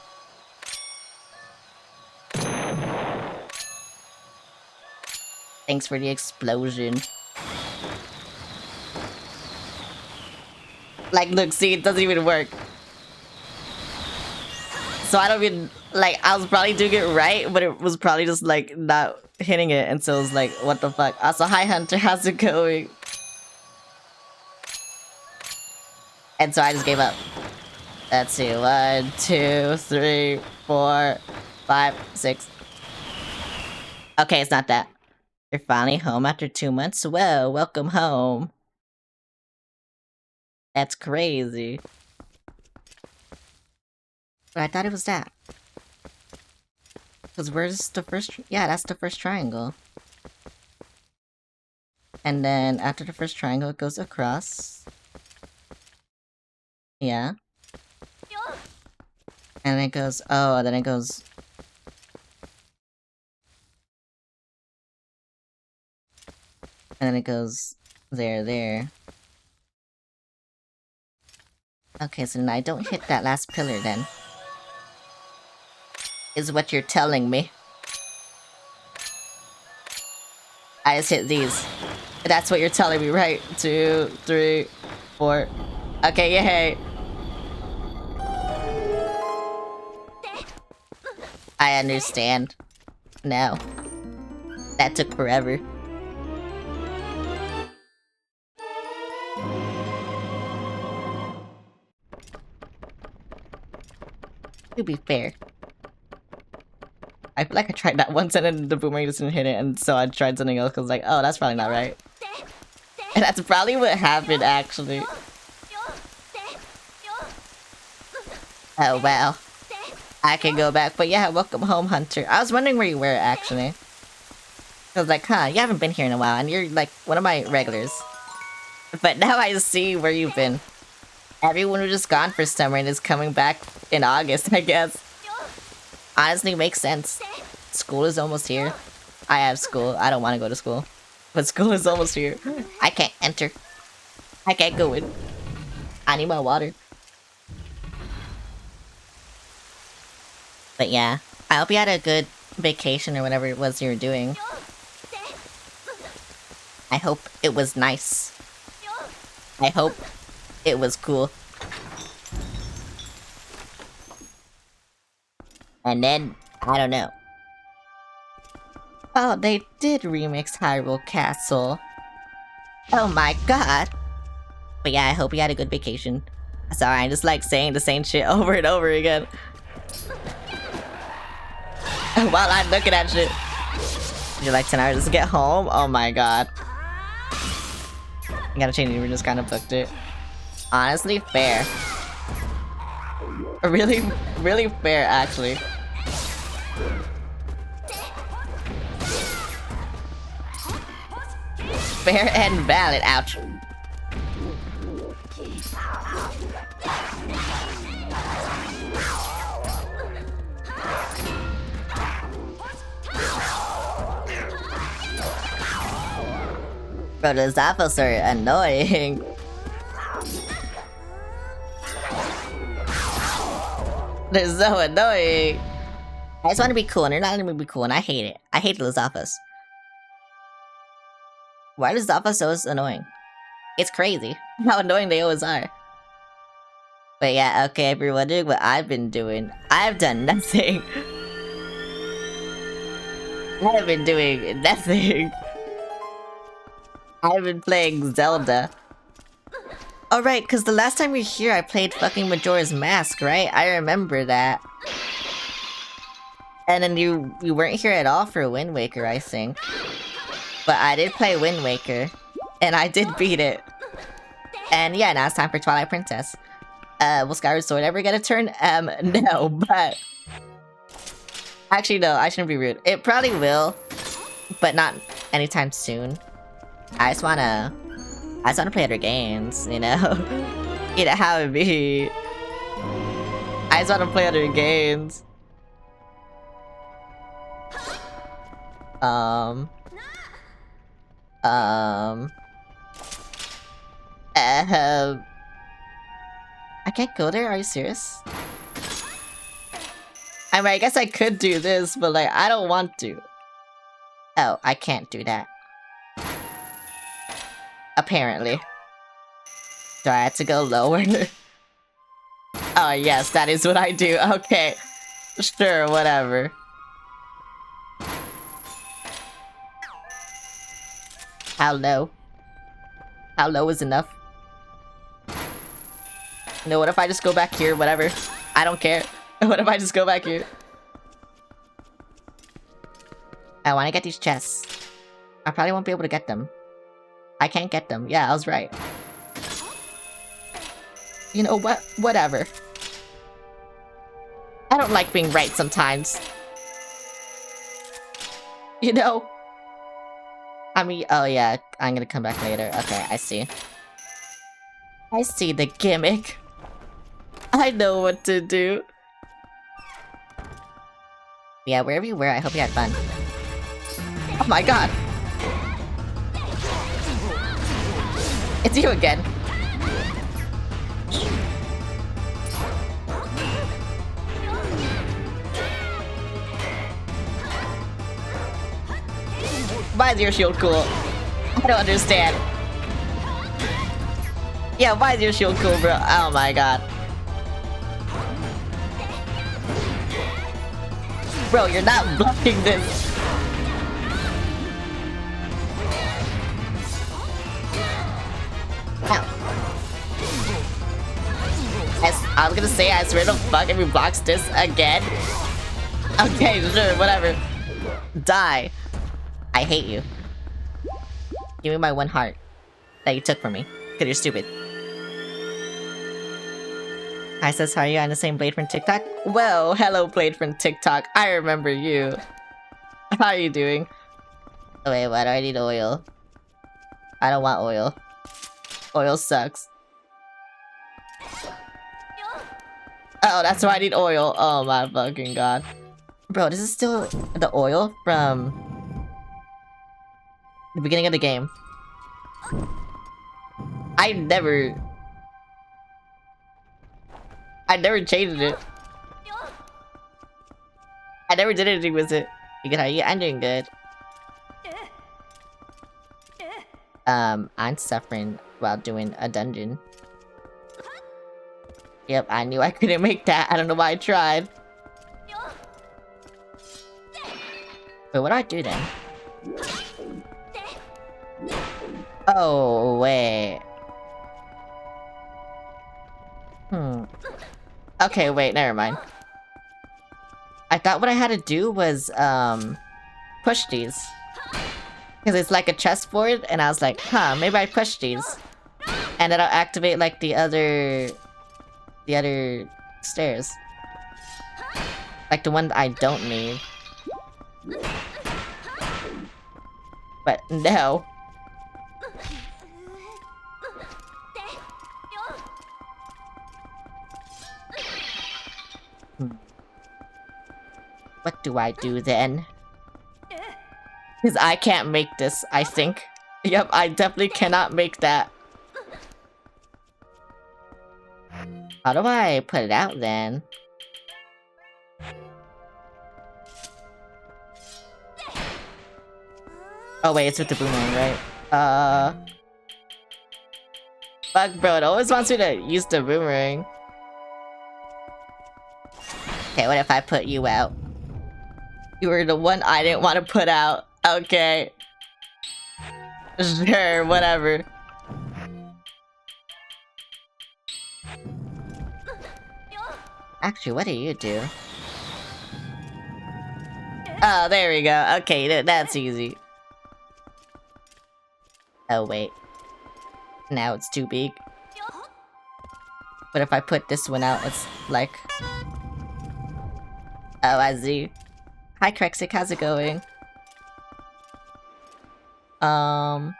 Thanks for the explosion. Like, look, see, it doesn't even work. So I don't even, like, I was probably doing it right, but it was probably just, like, not hitting it, and so it was like, what the fuck? Also, hi Hunter, how's it going? And so I just gave up. Let's see, 1, 2, 3, 4, 5, 6. Okay, it's not that. You're finally home after 2 months? Well, welcome home. That's crazy. But I thought it was that. Because where's the first... Yeah, that's the first triangle. And then after the first triangle, it goes across. Yeah. And then it goes... Oh, then it goes... And then it goes... There. Okay, so then I don't hit that last pillar then. Is what you're telling me. I just hit these. That's what you're telling me, right? 2, 3, 4. Okay, yay. I understand. No. That took forever. To be fair. I feel like I tried that once and then the boomerang just didn't hit it, and so I tried something else because I was like, oh, that's probably not right. And that's probably what happened, actually. Oh, well. I can go back, but yeah, welcome home, Hunter. I was wondering where you were, actually. I was like, huh, you haven't been here in a while, and you're, like, one of my regulars. But now I see where you've been. Everyone was just gone for summer and is coming back in August, I guess. Honestly, makes sense. School is almost here. I have school. I don't want to go to school. But school is almost here. I can't enter. I can't go in. I need my water. But yeah. I hope you had a good vacation or whatever it was you were doing. I hope it was nice. I hope it was cool. And then, I don't know. Oh, they did remix Hyrule Castle. Oh my god. But yeah, I hope you had a good vacation. Sorry, I'm just like saying the same shit over and over again. While I'm looking at shit. You're like 10 hours to get home? Oh my god. I gotta change it, we just kind of booked it. Honestly, fair. Really, really fair, actually. Fair and valid, ouch. Bro, this apples are annoying. They're so annoying. I just want to be cool, and they're not letting me be cool, and I hate it. I hate those Zappos. Why does Zappa so annoying? It's crazy how annoying they always are. But yeah, okay, if you're wondering what I've been doing, I've done nothing. I've been doing nothing. I've been playing Zelda. Oh right, because the last time you were here, I played fucking Majora's Mask, right? I remember that. And then you weren't here at all for Wind Waker, I think. But I did play Wind Waker, and I did beat it. And yeah, now it's time for Twilight Princess. Will Skyward Sword ever get a turn? No, but... Actually, no, I shouldn't be rude. It probably will, but not anytime soon. I just wanna play other games, you know? You know how it be. I just wanna play other games. I can't go there? Are you serious? I mean, I guess I could do this, but like, I don't want to. Oh, I can't do that. Apparently. Do I have to go lower? Oh yes, that is what I do. Okay. Sure, whatever. How low? How low is enough? You know, what if I just go back here? Whatever. I don't care. What if I just go back here? I want to get these chests. I probably won't be able to get them. I can't get them. Yeah, I was right. You know what? Whatever. I don't like being right sometimes. You know? I mean, oh yeah, I'm gonna come back later. Okay, I see. I see the gimmick. I know what to do. Yeah, wherever you were, I hope you had fun. Oh my god! It's you again. Why is your shield cool? I don't understand. Yeah, why is your shield cool, bro? Oh my god. Bro, you're not blocking this. Ow. I was gonna say, I swear to fuck if he blocks this again. Okay, sure, whatever. Die. I hate you. Give me my one heart that you took from me, because you're stupid. I says, how are you on the same Blade from TikTok? Well, hello Blade from TikTok. I remember you. How are you doing? Oh, wait, why do I need oil? I don't want oil. Oil sucks. Oh, that's why I need oil. Oh my fucking god. Bro, this is still the oil from the beginning of the game. I never changed it. I never did anything with it. You good? How are you? I'm doing good. I'm suffering while doing a dungeon. Yep, I knew I couldn't make that. I don't know why I tried. Wait, what do I do then? Oh, wait. Okay, wait, never mind. I thought what I had to do was, push these. Because it's like a chessboard, and I was like, huh, maybe I push these. And then I'll activate, like, the other stairs. Like the one that I don't need. But no. What do I do then? Because I can't make this, I think. Yep, I definitely cannot make that. How do I put it out then? Oh wait, it's with the boomerang, right? Fuck, bro, it always wants me to use the boomerang. Okay, what if I put you out? You were the one I didn't want to put out. Okay. Sure, whatever. Actually, what do you do? Oh, there we go. Okay, that's easy. Oh, wait. Now it's too big. But if I put this one out, it's like... Oh, I see. Hi, Krexic, how's it going? I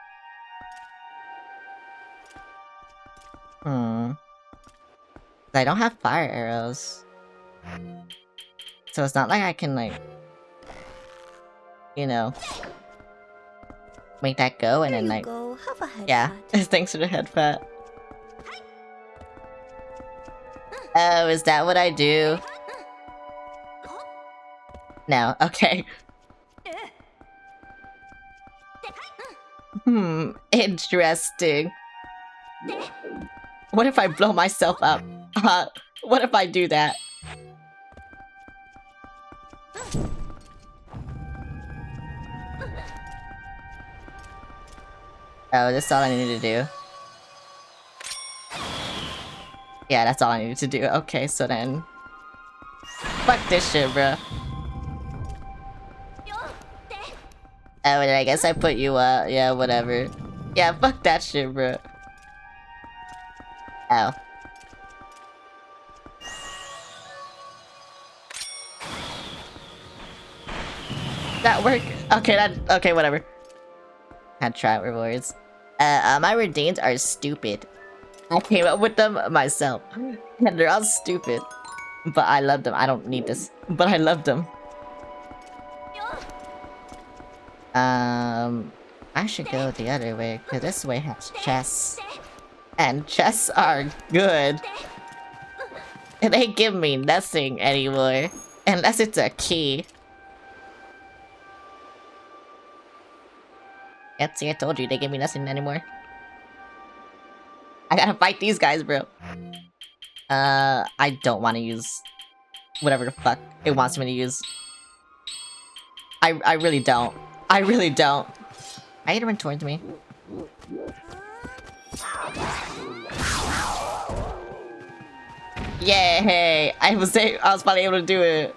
don't have fire arrows. So it's not like I can, like... You know... Make that go and then, like... Go. Have a head Yeah, pat. thanks for the head pat. Oh, is that what I do? No, okay. Interesting. What if I blow myself up? What if I do that? Oh, that's all I needed to do. Yeah, that's all I needed to do. Okay, so then... Fuck this shit, bro. Oh, and I guess I put you up. Yeah, whatever. Yeah, fuck that shit, bro. Ow. That work? Okay, whatever. Had trap rewards. My redeems are stupid. I came up with them myself. And they're all stupid. But I love them. I don't need this. But I love them. I should go the other way, because this way has chests. And chests are good. And they give me nothing anymore. Unless it's a key. Yep, see, I told you, they give me nothing anymore. I gotta fight these guys, bro. I don't want to use... whatever the fuck it wants me to use. I really don't. I really don't. I need to run towards me. Yay! I was finally able to do it.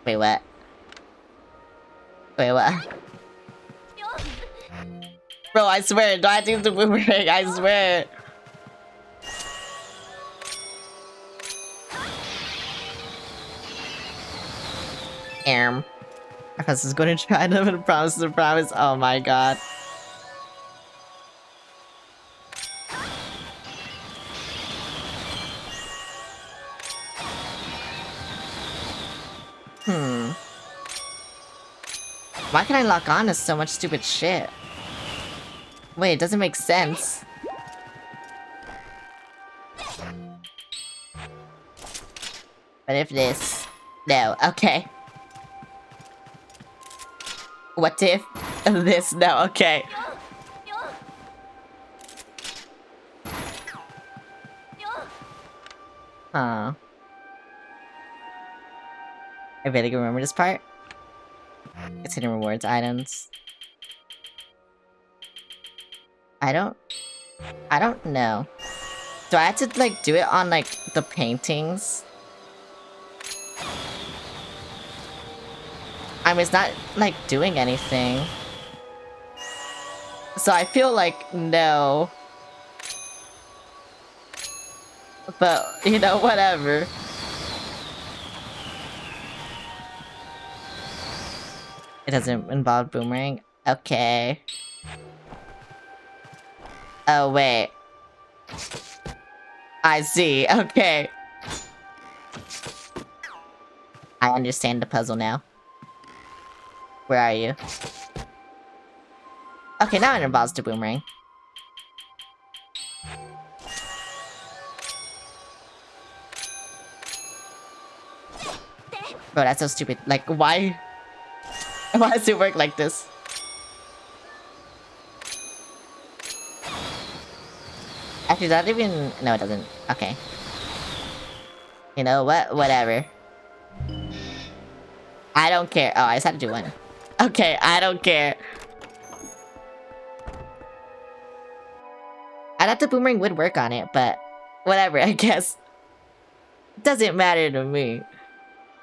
Wait, what? Wait, what? Bro, I swear, do I have to use the boomerang? I swear. I was going to try to promise the promise. Oh my god. Why can I lock on to so much stupid shit? Wait, it doesn't make sense. What if this? No, okay. What if this? No, okay. Huh. I really can remember this part. It's hidden rewards items. I don't know. Do I have to, like, do it on, like, the paintings? I mean, it's not, like, doing anything. So I feel like, no. But, you know, whatever. It doesn't involve boomerang? Okay. Oh, wait. I see, okay. I understand the puzzle now. Where are you? Okay, now it involves the boomerang. Bro, that's so stupid. Like, why? Why does it work like this? Actually, does that even... No, it doesn't. Okay. You know what? Whatever. I don't care. Oh, I just had to do one. Okay, I don't care. I thought the boomerang would work on it, but... Whatever, I guess. Doesn't matter to me.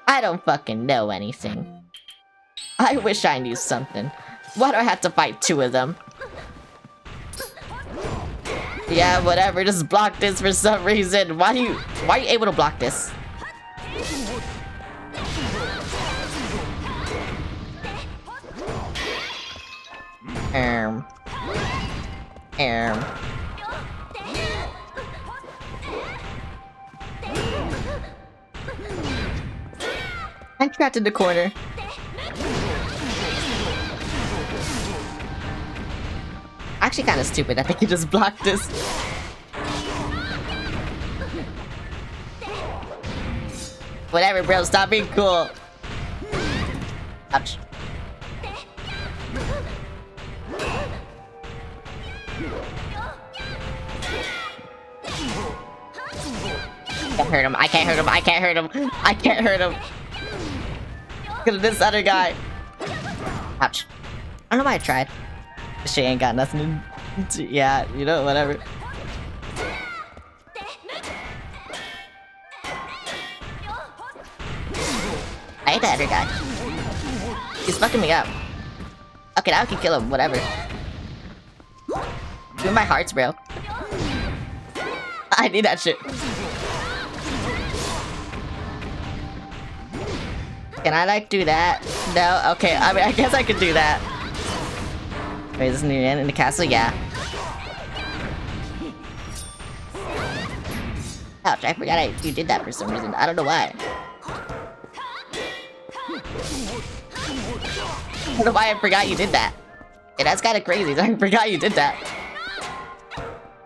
I don't fucking know anything. I wish I knew something. Why do I have to fight 2 of them? Yeah, whatever, just block this for some reason. Why are you able to block this? I'm trapped in the corner. Actually kind of stupid. I think you just blocked this. Whatever, bro. Stop being cool. Ouch. I can't hurt him. I can't hurt him. I can't hurt him. I can't hurt him. Look at this other guy. Ouch. I don't know why I tried. She ain't got nothing to... Yeah, you know, whatever. I hate that other guy. He's fucking me up. Okay, now I can kill him, whatever. Give my hearts, bro. I need that shit. Can I, like, do that? No? Okay, I mean, I guess I could do that. Wait, is this near the end in the castle? Yeah. Ouch, I forgot you did that for some reason. I don't know why. I don't know why I forgot you did that. Yeah, that's kinda crazy. I forgot you did that.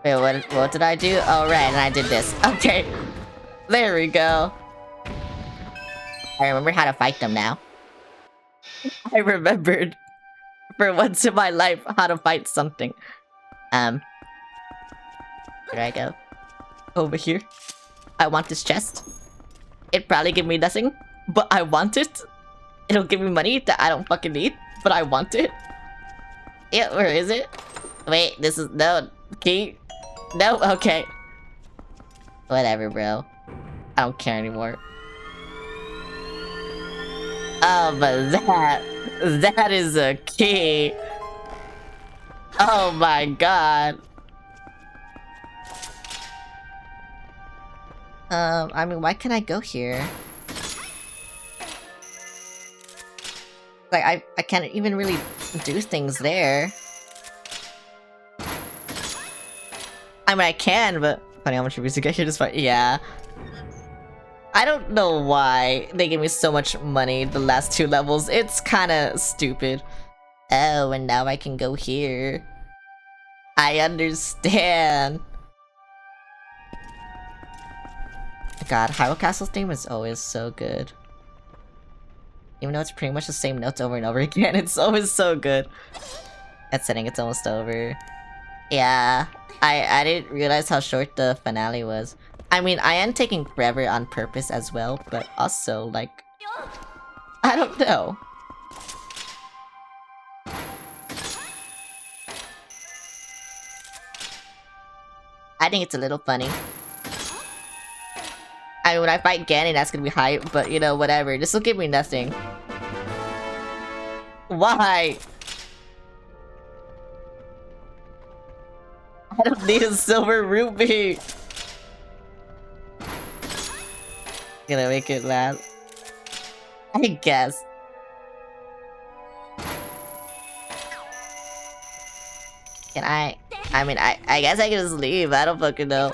Wait, what did I do? Oh, right, and I did this. Okay. There we go. I remember how to fight them now. I remembered. For once in my life, how to fight something. Where do I go? Over here. I want this chest. It'd probably give me nothing, but I want it. It'll give me money that I don't fucking need, but I want it. Yeah, where is it? Wait, this is... No. Key? No? Okay. Whatever, bro. I don't care anymore. Oh, but that is a key. Oh my god. I mean, why can't I go here? Like, I can't even really do things there. I mean, I can, but... Funny how much music to get here just fight. Yeah. I don't know why they gave me so much money the last 2 levels. It's kinda stupid. Oh, and now I can go here. I understand. God, Hyrule Castle's theme is always so good. Even though it's pretty much the same notes over and over again, it's always so good. That setting, it's almost over. Yeah, I didn't realize how short the finale was. I mean, I am taking forever on purpose as well, but also, like... I don't know. I think it's a little funny. I mean, when I fight Ganon, that's gonna be hype, but you know, whatever. This will give me nothing. Why? I don't need a silver rupee! Gonna make it last. I guess. Can I mean, I guess I can just leave. I don't fucking know.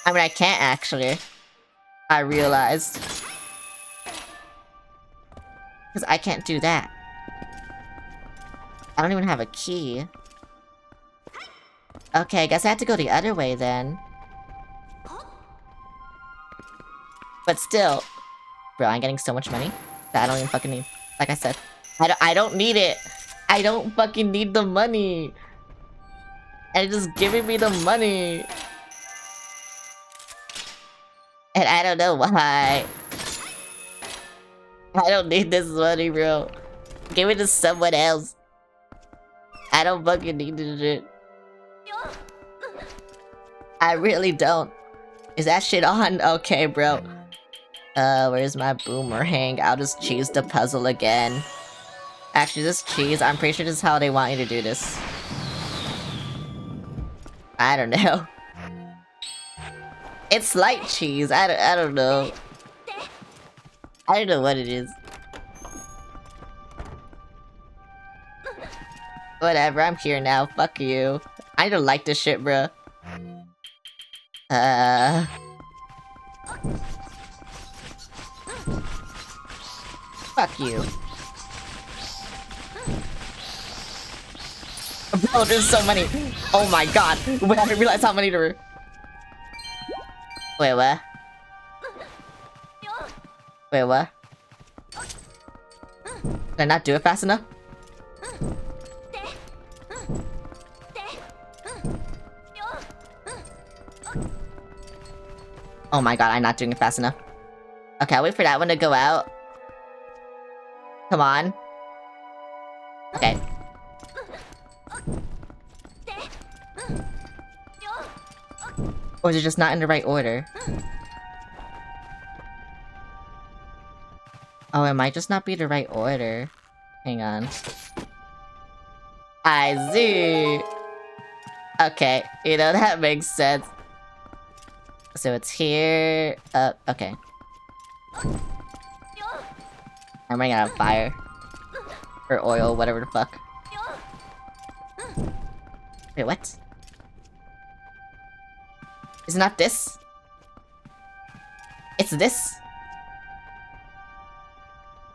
I mean, I can't actually. I realized. Because I can't do that. I don't even have a key. Okay, I guess I have to go the other way then. But still. Bro, I'm getting so much money that I don't even fucking need. Like I said, I don't need it. I don't fucking need the money. And it's just giving me the money. And I don't know why. I don't need this money, bro. Give it to someone else. I don't fucking need this shit. I really don't. Is that shit on? Okay, bro. Where's my boomerang? I'll just choose the puzzle again. Actually, just cheese. I'm pretty sure this is how they want you to do this. I don't know. It's light cheese. I don't know. I don't know what it is. Whatever, I'm here now. Fuck you. I don't like this shit, bruh. Fuck you. Bro, there's so many. Oh my god. Wait, I didn't realize how many there were. Wait, what? Wait, what? Did I not do it fast enough? Oh my god, I'm not doing it fast enough. Okay, I'll wait for that one to go out. Come on. Okay. Or is it just not in the right order? Oh, it might just not be the right order. Hang on. I see. Okay, you know, that makes sense. So it's here. Okay. I'm running out of fire. Or oil, whatever the fuck. Wait, what? Is it not this? It's this?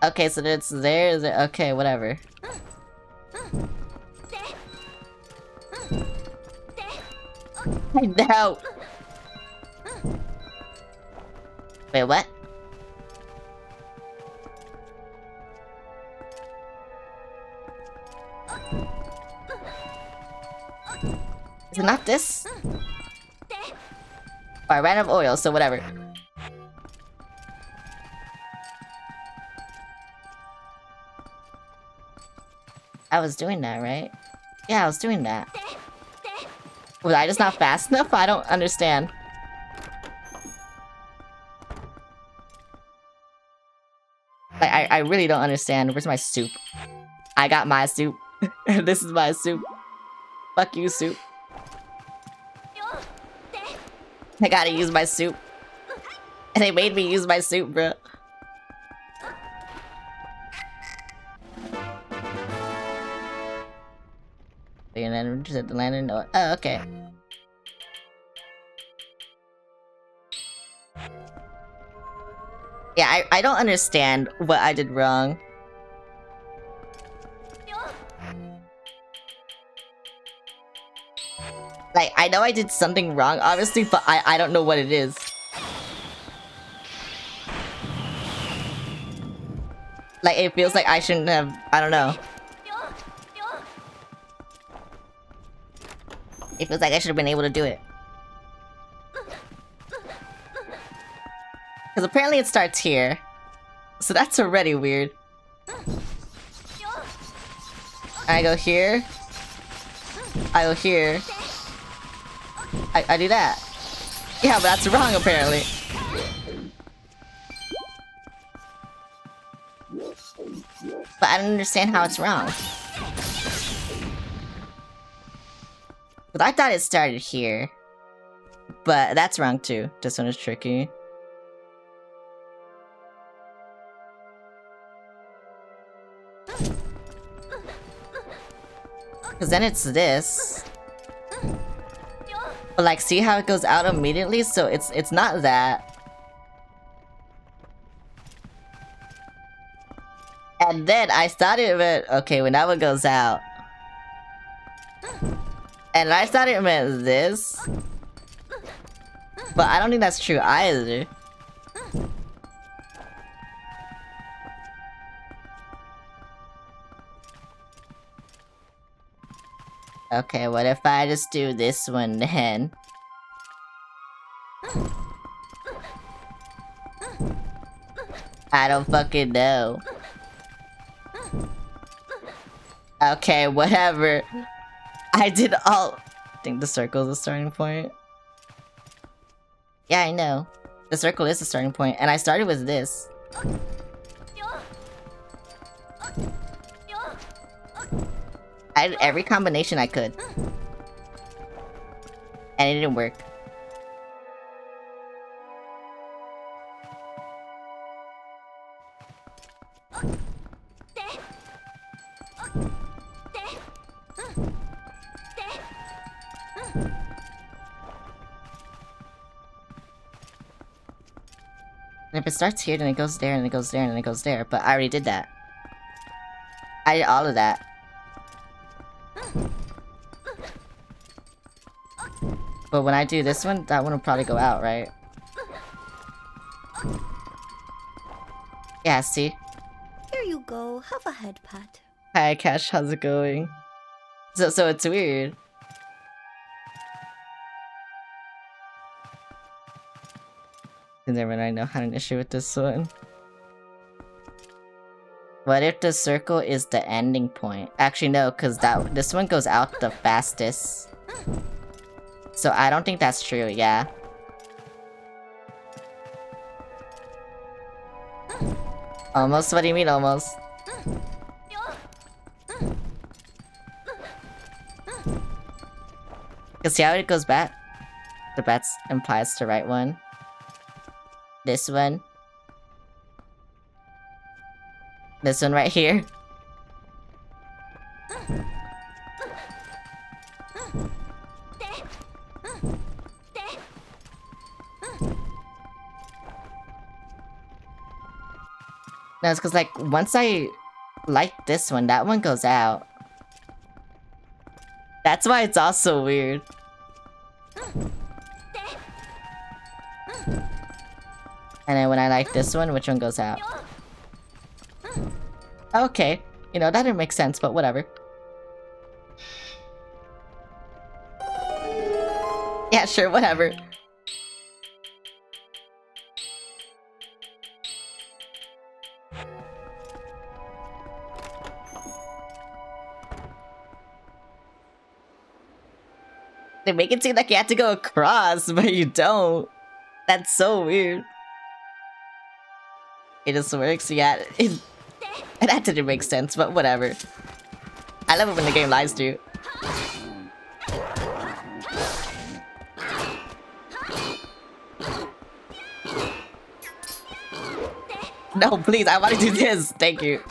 Okay, so it's there, is it? Okay, whatever. No! Wait, what? Is it not this? Oh, I ran out of oil, so whatever. I was doing that, right? Yeah, I was doing that. Was I just not fast enough? I don't understand. Like, I really don't understand. Where's my soup? I got my soup. This is my soup. Fuck you, soup. I gotta use my soup. And they made me use my soup, bro. The lantern. Oh, okay. Yeah, I don't understand what I did wrong. Like, I know I did something wrong, obviously, but I don't know what it is. Like, it feels like I shouldn't have... I don't know. It feels like I should have been able to do it. Because apparently it starts here. So that's already weird. I go here. I go here. I do that. Yeah, but that's wrong apparently. But I don't understand how it's wrong. But I thought it started here. But that's wrong too. This one is tricky. Because then it's this. But like, see how it goes out immediately? So it's not that. And then I thought it meant... Okay, when that one goes out. And I thought it meant this. But I don't think that's true either. Okay, what if I just do this one then? I don't fucking know. Okay, whatever. I did all... I think the circle is the starting point. Yeah, I know. The circle is the starting point, and I started with this. I did every combination I could. And it didn't work. And if it starts here, then it goes there, and it goes there, and it goes there. But I already did that. I did all of that. But when I do this one, that one will probably go out, right? Yeah, see? Here you go. Have a head pat. Hi, Cash, how's it going? So it's weird. And then when I know how to issue with this one. What if the circle is the ending point? Actually, no, because this one goes out the fastest. So I don't think that's true, yeah. Almost? What do you mean, almost? Because see how it goes back? The bats implies the right one. This one. This one right here. No, it's because, like, once I like this one, that one goes out. That's why it's also weird. And then when I like this one, which one goes out? Okay. You know, that didn't make sense, but whatever. Yeah, sure, whatever. They make it seem like you have to go across, but you don't. That's so weird. It just works, yeah. That didn't make sense, but whatever. I love it when the game lies to you. No, please, I want to do this. Thank you.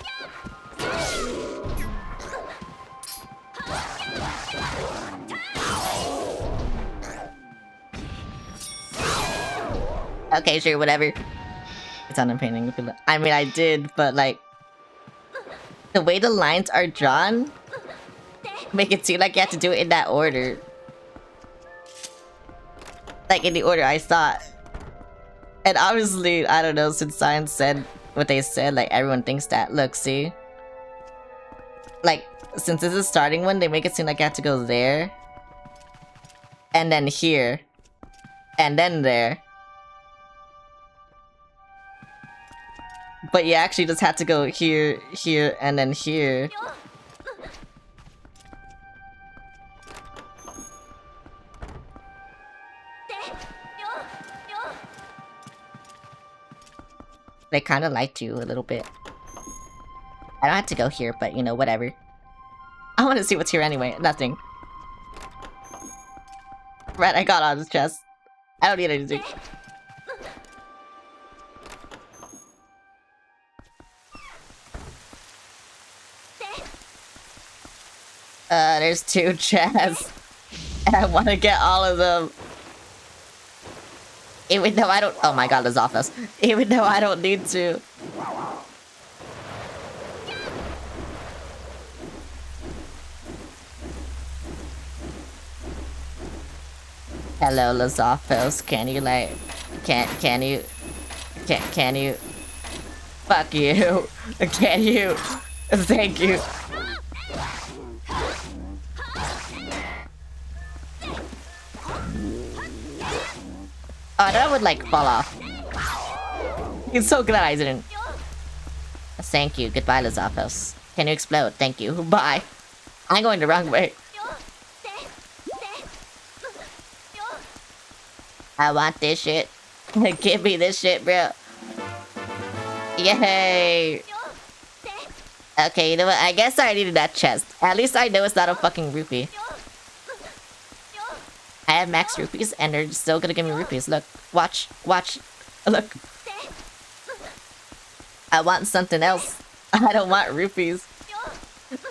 Okay, sure, whatever. It's on a painting. I mean, I did, but like... The way the lines are drawn... Make it seem like you have to do it in that order. Like, in the order I thought. And obviously, I don't know, since science said what they said, like, everyone thinks that. Look, see? Like, since this is the starting one, they make it seem like you have to go there. And then here. And then there. But you actually just have to go here, here, and then here. They kind of liked you a little bit. I don't have to go here, but you know, whatever. I want to see what's here anyway. Nothing. Right, I got on his chest. I don't need anything. There's 2 chests. And I want to get all of them. Even though I don't- oh my god, there's office. Even though I don't need to. Hello, Lazophos. Can you like... Can you... Can you... Fuck you. Can you... Thank you. Oh, that would like fall off. He's so glad I didn't. Thank you. Goodbye, Lizafos. Can you explode? Thank you. Bye. I'm going the wrong way. I want this shit. Give me this shit, bro. Yay! Okay, you know what? I guess I needed that chest. At least I know it's not a fucking rupee. I have max rupees, and they're still gonna give me rupees. Look, watch, watch, look. I want something else. I don't want rupees.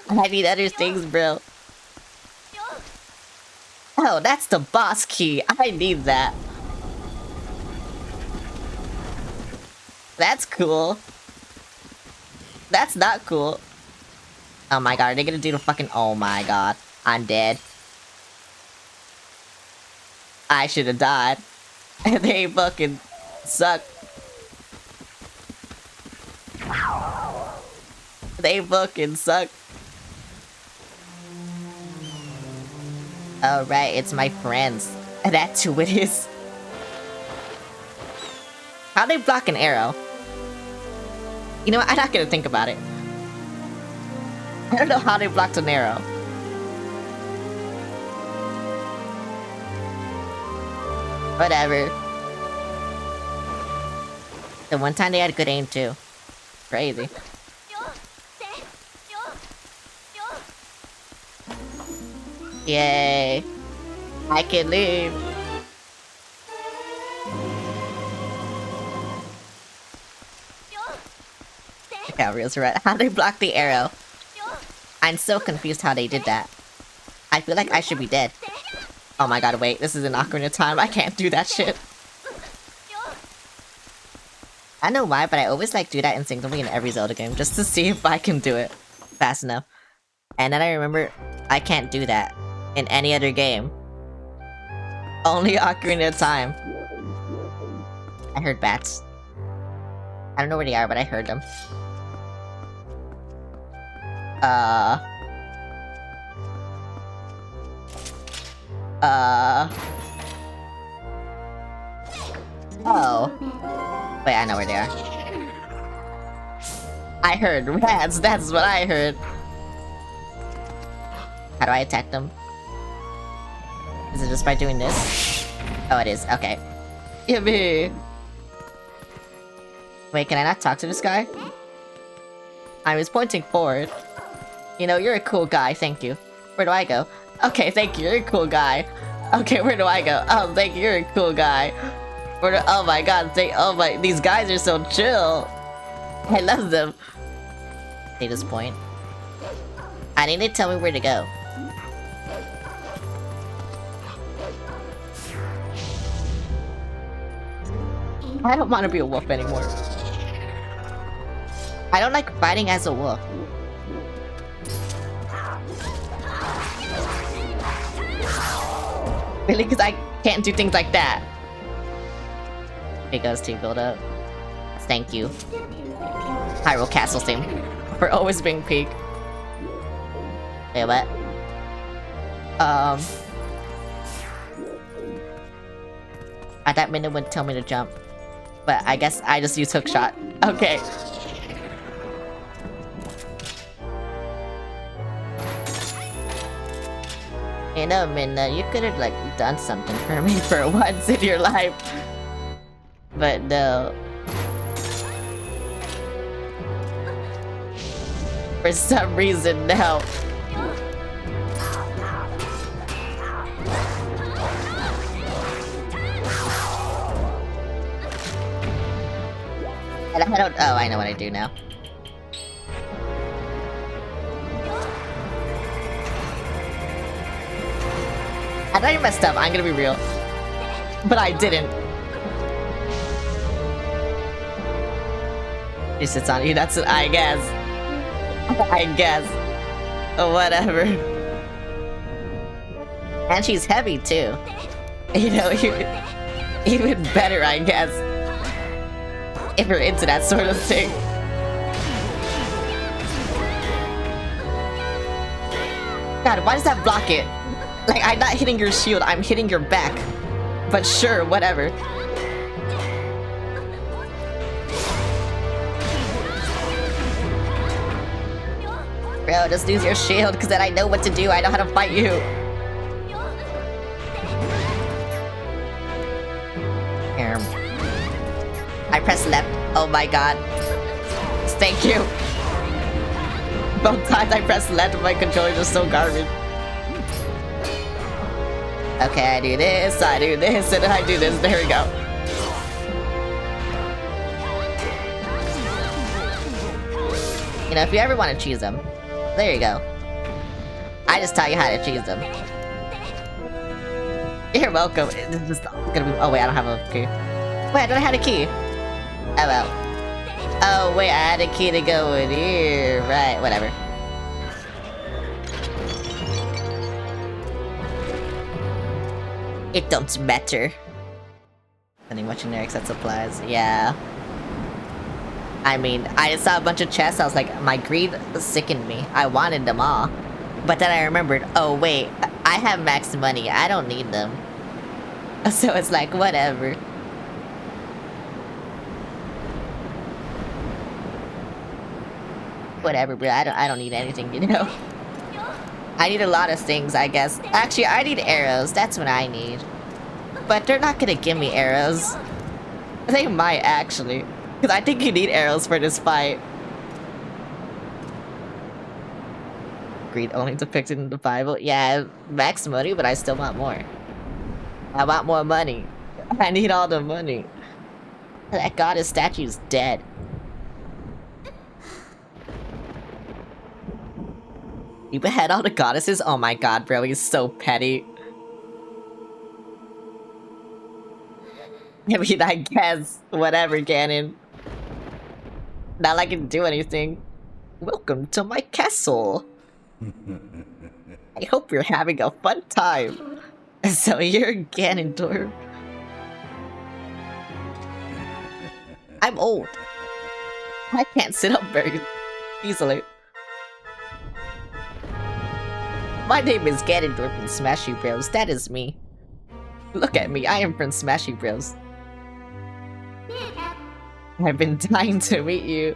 I need other things, bro. Oh, that's the boss key. I need that. That's cool. That's not cool. Oh my god, are they gonna do the fucking... Oh my god. I'm dead. I should have died. They fucking suck. They fucking suck. Oh right, it's my friends. That's who it is. How they block an arrow? You know what? I'm not gonna think about it. I don't know how they blocked an arrow. Whatever. The one time they had good aim too. Crazy. Yay. I can leave. Cavalry's right. How they block the arrow? I'm so confused how they did that. I feel like I should be dead. Oh my god, wait. This is an Ocarina of Time. I can't do that shit. I don't know why, but I always like do that instinctively in every Zelda game, just to see if I can do it fast enough. And then I remember I can't do that in any other game. Only Ocarina of Time. I heard bats. I don't know where they are, but I heard them. Oh. Wait, I know where they are. I heard rats, that's what I heard. How do I attack them? Is it just by doing this? Oh, it is, okay. Yippee! Wait, can I not talk to this guy? I was pointing forward. You know, you're a cool guy, thank you. Where do I go? Okay, thank you, you're a cool guy. Okay, where do I go? Oh, thank you, you're a cool guy. Oh my god, these guys are so chill. I love them. They just point. I need to tell me where to go. I don't want to be a wolf anymore. I don't like fighting as a wolf. Really? Because I can't do things like that. It goes to build up. Thank you. Hyrule Castle team. For always being peak. Wait, what? I thought Minna would tell me to jump. But I guess I just used hook shot. Okay. You know, Minna, you could have, like, done something for me for once in your life. But no. For some reason, no. And I don't- oh, I know what I do now. I thought you messed up, I'm gonna be real. But I didn't. She sits on you, that's it, I guess. I guess. Whatever. And she's heavy too. You know, even better, I guess. If you're into that sort of thing. God, why does that block it? Like, I'm not hitting your shield, I'm hitting your back. But sure, whatever. Bro, just use your shield, because then I know what to do. I know how to fight you. Here. I press left. Oh my god. Thank you. Both times I press left, my controller is so garbage. Okay, I do this, and then I do this. There we go. You know, if you ever want to choose them, there you go. I just taught you how to choose them. You're welcome. It's just gonna be. Oh wait, I don't have a key. Wait, I don't have a key. Oh well. Oh wait, I had a key to go in here. Right, whatever. It don't matter. Sending much generic set supplies. Yeah. I mean, I just saw a bunch of chests. I was like, my greed sickened me. I wanted them all. But then I remembered, oh wait, I have max money. I don't need them. So it's like, whatever. Whatever, bro. I don't need anything, you know? I need a lot of things, I guess. Actually, I need arrows. That's what I need. But they're not gonna give me arrows. They might, actually. Because I think you need arrows for this fight. Greed only depicted in the Bible. Yeah, max money, but I still want more. I want more money. I need all the money. That goddess statue's dead. You behead all the goddesses? Oh my god, bro, he's so petty. I mean, I guess. Whatever, Ganon. Not like I can do anything. Welcome to my castle. I hope you're having a fun time. So you're Ganondorf. I'm old. I can't sit up very easily. My name is Ganondorf from Smashy Bros. That is me. Look at me, I am from Smashy Bros. I've been dying to meet you.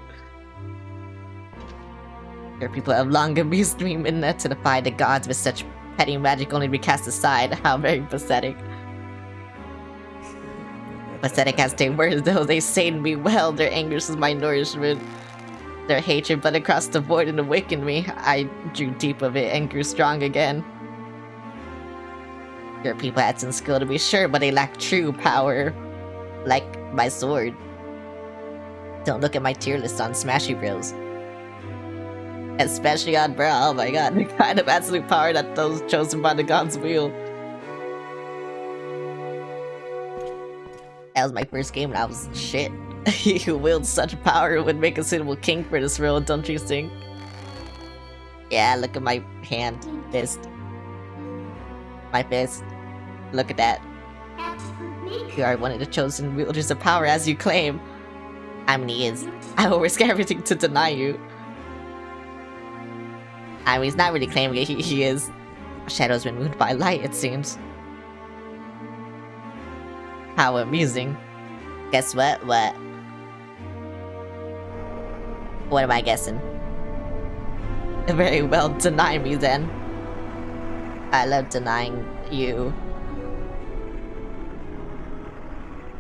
Your people have long amused me, Minna, to defy the gods with such petty magic only to be cast aside. How very pathetic. Pathetic as they were, though, they satiated me well. Their anger is my nourishment. Their hatred bled across the void and awakened me. I drew deep of it and grew strong again. Your people had some skill to be sure, but they lack true power. Like my sword. Don't look at my tier list on Smashy Bros. Especially on Bro, oh my god, the kind of absolute power that those chosen by the gods wield. That was my first game and I was shit. He who wields such power would make a suitable king for this role, don't you think? Yeah, look at my hand. Fist. My fist. Look at that. You are one of the chosen wielders of power as you claim. I mean, he is. I will risk everything to deny you. I mean, he's not really claiming it, he is. Shadow's been moved by light, it seems. How amusing. Guess what? What? What am I guessing? Very well, deny me then. I love denying you.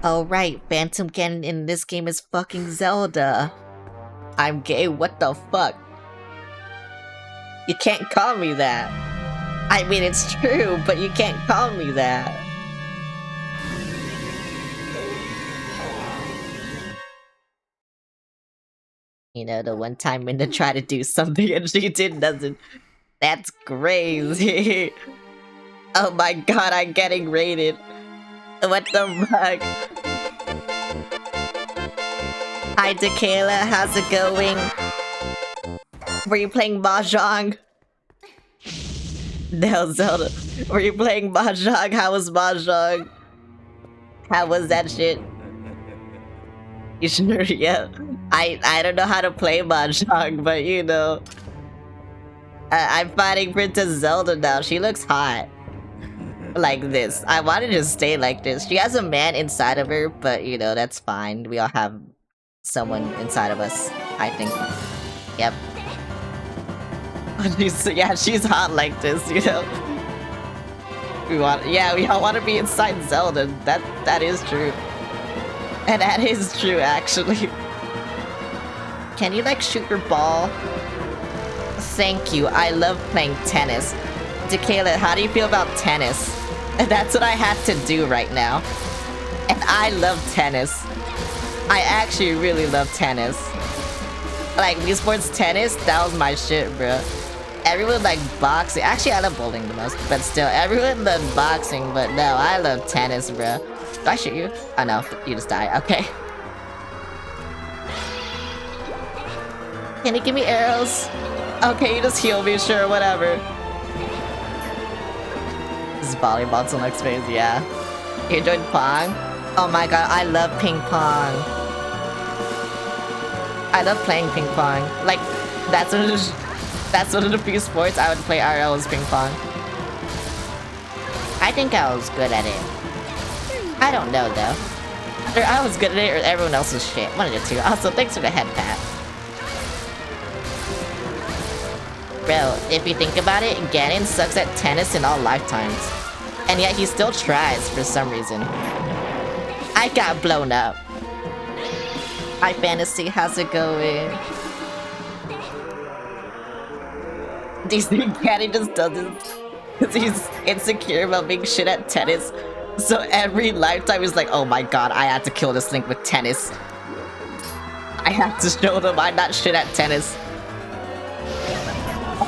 Oh right, Phantom Ganon in this game is fucking Zelda. I'm gay, what the fuck? You can't call me that. I mean, it's true, but you can't call me that. You know, the one time Minda tried to do something and she did nothing. That's crazy. Oh my god, I'm getting raided. What the fuck? Hi, Tequila, how's it going? Were you playing Mahjong? No, Zelda. Were you playing Mahjong? How was Mahjong? How was that shit? You sure? Yeah. I don't know how to play Mahjong, but you know. I'm fighting Princess Zelda now. She looks hot. Like this. I want to just stay like this. She has a man inside of her, but you know, that's fine. We all have someone inside of us, I think. Yep. She's hot like this, you know? We all want to be inside Zelda. That is true. And that is true, actually. Can you, like, shoot your ball? Thank you, I love playing tennis. Tequila, how do you feel about tennis? That's what I have to do right now. And I love tennis. I actually really love tennis. Like, Wii Sports tennis, that was my shit, bro. Everyone like boxing. Actually, I love bowling the most, but still, everyone loved boxing, but no, I love tennis, bro. Did I shoot you? Oh no, you just died. Okay. Can you give me arrows? Okay, you just heal me, sure, whatever. This is volleyball till next phase, yeah. You enjoyed Pong? Oh my god, I love ping pong. I love playing ping pong. Like, that's one of the few sports I would play IRL is ping pong. I think I was good at it. I don't know though. Either I was good at it or everyone else was shit. One of the two. Also, thanks for the head pat. Bro, if you think about it, Ganon sucks at tennis in all lifetimes. And yet he still tries for some reason. I got blown up. Hi Fantasy, how's it going? Do you think Ganon just does this because he's insecure about being shit at tennis? So every lifetime he's like, oh my god, I had to kill this Link with tennis. I have to show them I'm not shit at tennis.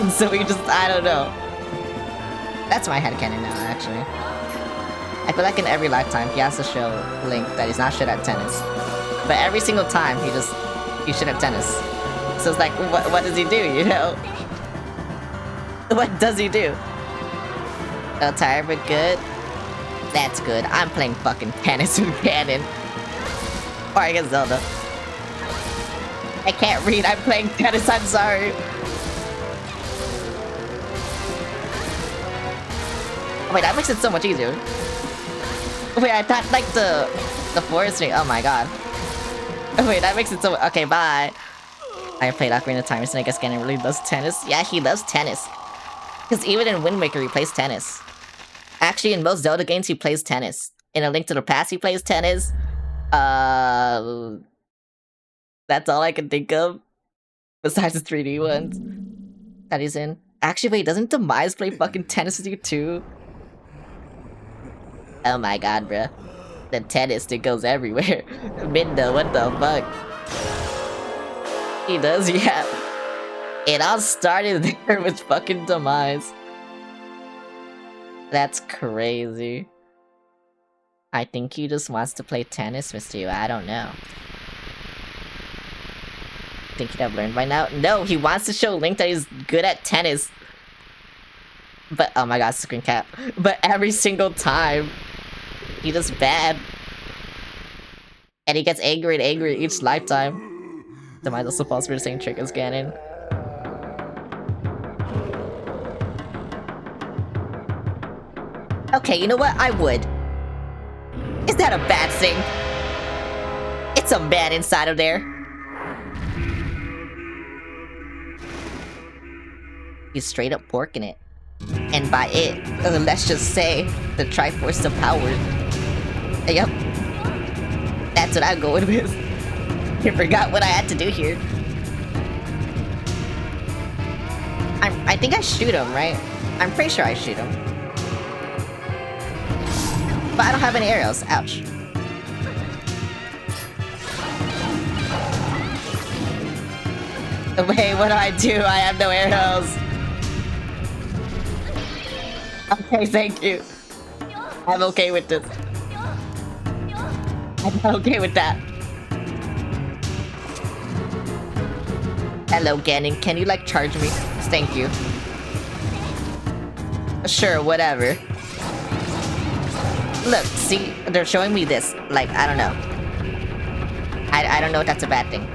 And so he just, I don't know. That's my headcanon now, actually. I feel like in every lifetime he has to show Link that he's not shit at tennis. But every single time he's shit at tennis. So it's like, what does he do, you know? What does he do? Oh, tired but good? That's good. I'm playing fucking tennis with Ganon. Or I guess Zelda. I can't read, I'm playing tennis, I'm sorry. Wait, that makes it so much easier. Wait, I thought like the forest ring. Oh my god. Wait, that makes it so. Okay, bye. I played Ocarina of Time, so I guess Ganon really loves tennis. Yeah, he loves tennis. Because even in Wind Waker, he plays tennis. Actually, in most Zelda games, he plays tennis. In A Link to the Past, he plays tennis. That's all I can think of. Besides the 3D ones that he's in. Actually, wait, doesn't Demise play fucking tennis with you too? Oh my god, bruh. The tennis that goes everywhere. Minda, what the fuck? He does, yeah. It all started there with fucking Demise. That's crazy. I think he just wants to play tennis with you, I don't know. Think he'd have learned by now? No, he wants to show Link that he's good at tennis. But, oh my god, screen cap. But every single time, he does bad. And he gets angry and angry each lifetime. Demise also falls for the same trick as Ganon. Okay, you know what? I would. Is that a bad thing? It's a man inside of there. He's straight up porking it. And by it, let's just say, the Triforce of Power. Yep. That's what I'm going with. I forgot what I had to do here. I think I shoot him, right? I'm pretty sure I shoot him. But I don't have any arrows. Ouch. Wait, what do I do? I have no arrows. Okay, thank you. I'm okay with this. I'm not okay with that. Hello, Ganon. Can you, like, charge me? Thank you. Sure, whatever. Look, see? They're showing me this. Like, I don't know. I don't know if that's a bad thing.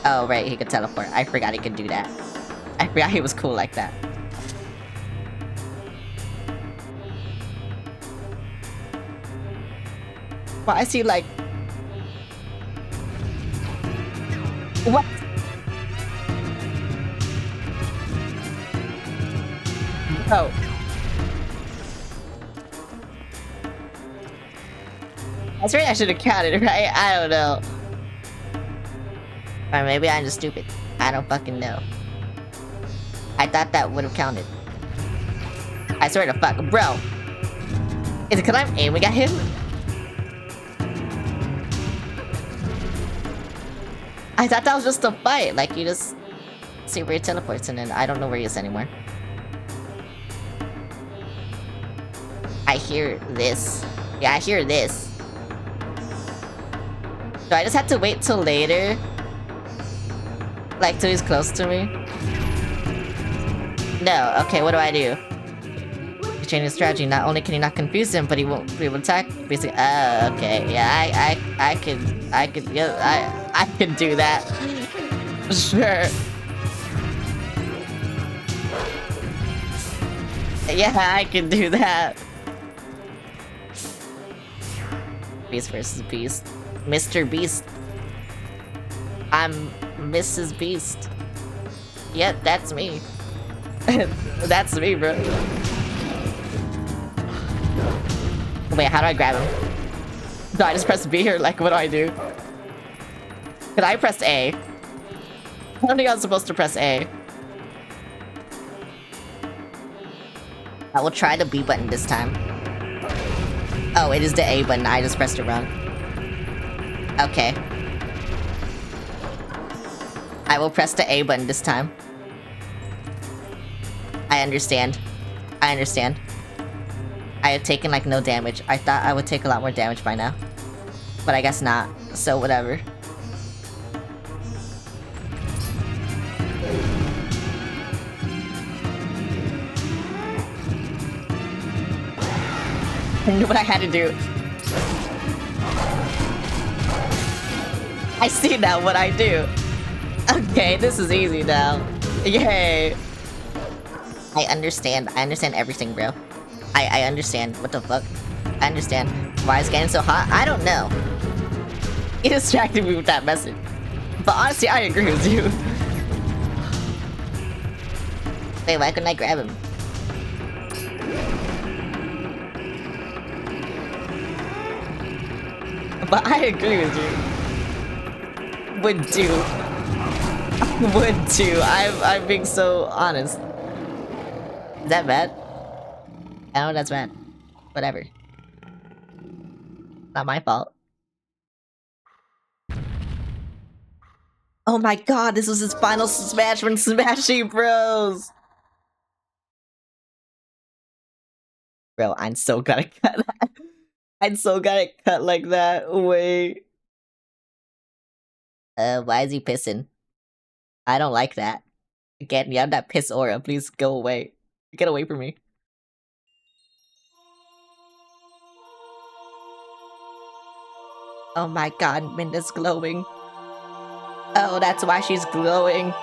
Oh, right, he could teleport. I forgot he could do that. I forgot he was cool like that. Why is he like... What? Oh. That's right, I should have counted, right? I don't know. Or maybe I'm just stupid. I don't fucking know. I thought that would have counted. I swear to fuck, bro. Is it because I'm aiming at him? I thought that was just a fight. Like, you just see where he teleports and then I don't know where he is anymore. I hear this. Yeah, I hear this. Do I just have to wait till later? Like, till he's close to me? No, okay, what do I do? Change his strategy. Not only can he not confuse him, but he won't be able to attack. Basically, oh, okay, yeah, I could, yeah, I could do that. Sure. Yeah, I can do that. Beast versus Beast. Mr. Beast. I'm Mrs. Beast. Yeah, that's me. That's me, bro. Wait, how do I grab him? Do I just press B or like what do I do? Could I press A? I don't think I was supposed to press A. I will try the B button this time. Oh, it is the A button. I just pressed it wrong. Okay. I will press the A button this time. I understand. I understand. I have taken like no damage. I thought I would take a lot more damage by now. But I guess not. So whatever. I knew what I had to do. I see now what I do. Okay, this is easy now. Yay. I understand. I understand everything, bro. I understand. What the fuck? I understand. Why it's getting so hot? I don't know. He distracted me with that message. But honestly, I agree with you. Wait, why couldn't I grab him? But I agree with you. Would do. Would do. I'm being so honest. Is that bad? I know that's bad. Whatever. Not my fault. Oh my god, this was his final smash from Smashy Bros! Bro, I'm so gonna cut that. I'm so gonna cut like that. Wait. Why is he pissing? I don't like that. Again, you have that piss aura. Please go away. Get away from me. Oh my god, Minda's glowing. Oh, that's why she's glowing.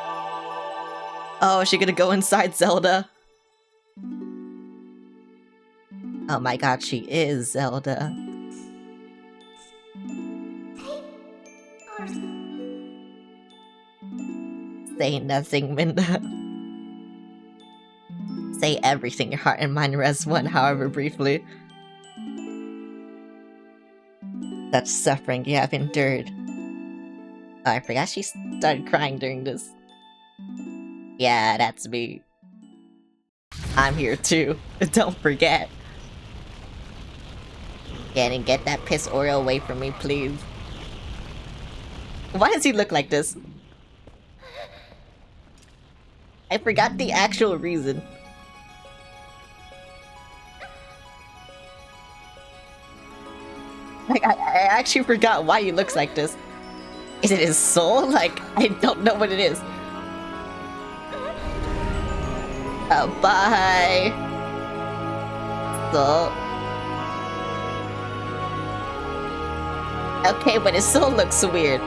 Oh, is she gonna go inside Zelda? Oh my god, she is Zelda. Say nothing, Minda. Say everything your heart and mind rest one, however briefly. Such suffering you have endured. Oh, I forgot she started crying during this. Yeah, that's me. I'm here too. Don't forget. And get that piss Oreo away from me, please. Why does he look like this? I forgot the actual reason. Like, I actually forgot why he looks like this. Is it his soul? Like, I don't know what it is. Oh, bye. Soul. Okay, but his soul looks weird.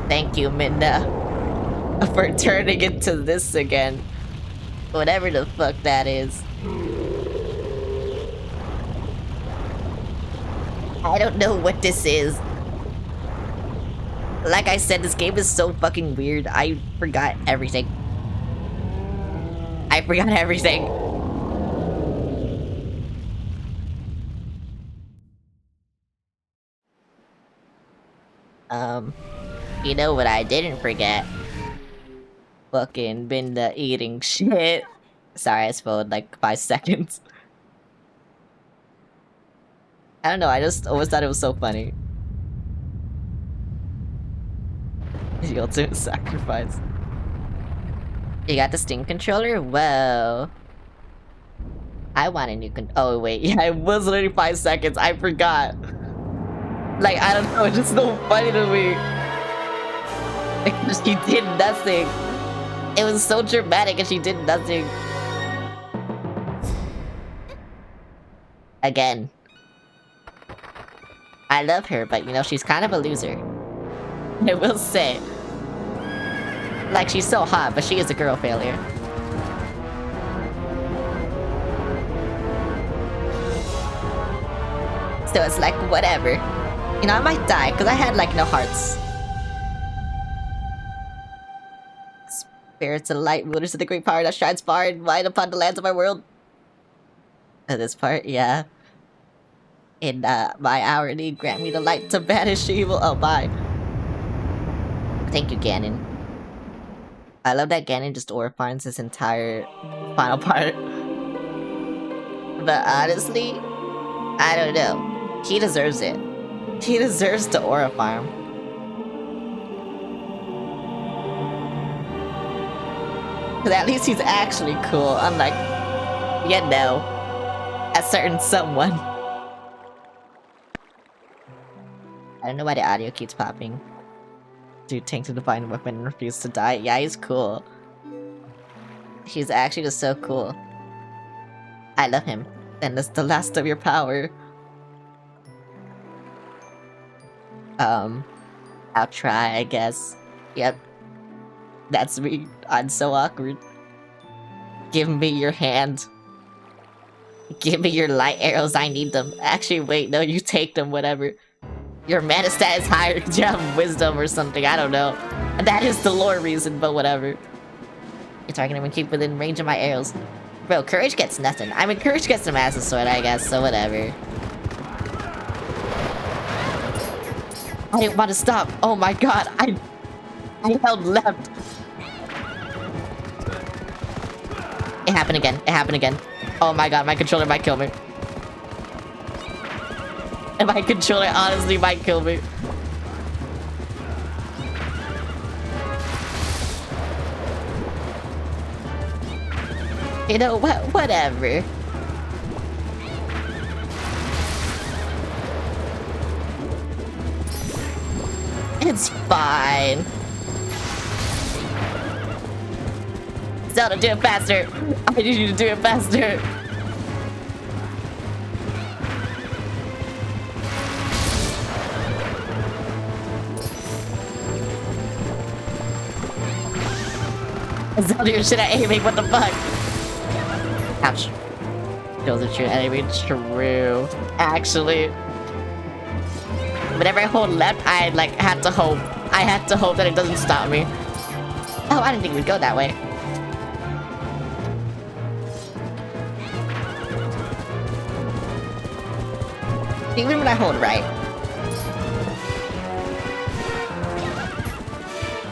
Thank you, Minda, for turning into this again. Whatever the fuck that is. I don't know what this is. Like I said, this game is so fucking weird. I forgot everything. I forgot everything. You know what I didn't forget? Fucking been the eating shit. Sorry, I spoiled like 5 seconds. I don't know, I just always thought it was so funny. The ultimate sacrifice. You got the Steam controller? Whoa. I want a new oh wait, yeah, it was literally 5 seconds, I forgot. Like, I don't know, it's just so funny to me. She did nothing. It was so dramatic and she did nothing. Again. I love her, but you know, she's kind of a loser. I will say. Like, she's so hot, but she is a girl failure. So it's like, whatever. You know, I might die, because I had, like, no hearts. Spirits of light, rulers of the great power that shines far and wide upon the lands of our world. This part, yeah. In, my hour of need, grant me the light to banish evil. Oh, bye. Thank you, Ganon. I love that Ganon just aura farms his entire final part. But honestly, I don't know. He deserves it. He deserves to aura farm. Cause at least he's actually cool, unlike, you know, a certain someone. I don't know why the audio keeps popping. Dude, tank to divine a weapon and refuse to die. Yeah, he's cool. He's actually just so cool. I love him. And that's the last of your power. I'll try, I guess. Yep. That's me. I'm so awkward. Give me your hand. Give me your light arrows, I need them. Actually, wait, no, you take them, whatever. Your mana stat is higher because you have wisdom or something, I don't know. That is the lore reason, but whatever. You're targeting and keep within range of my arrows. Bro, courage gets nothing. I mean, courage gets the massive sword, I guess, so whatever. I didn't want to stop. Oh my god, I held left. It happened again. It happened again. Oh my god, my controller might kill me. And my controller honestly might kill me. You know what? Whatever. It's fine. Zelda, do it faster. I need you to do it faster. Zelda, you're shit at aiming, what the fuck? Ouch. Kills are true enemy, true. Actually. Whenever I hold left, I like had to hope. I had to hope that it doesn't stop me. Oh, I didn't think we'd go that way. Even when I hold right.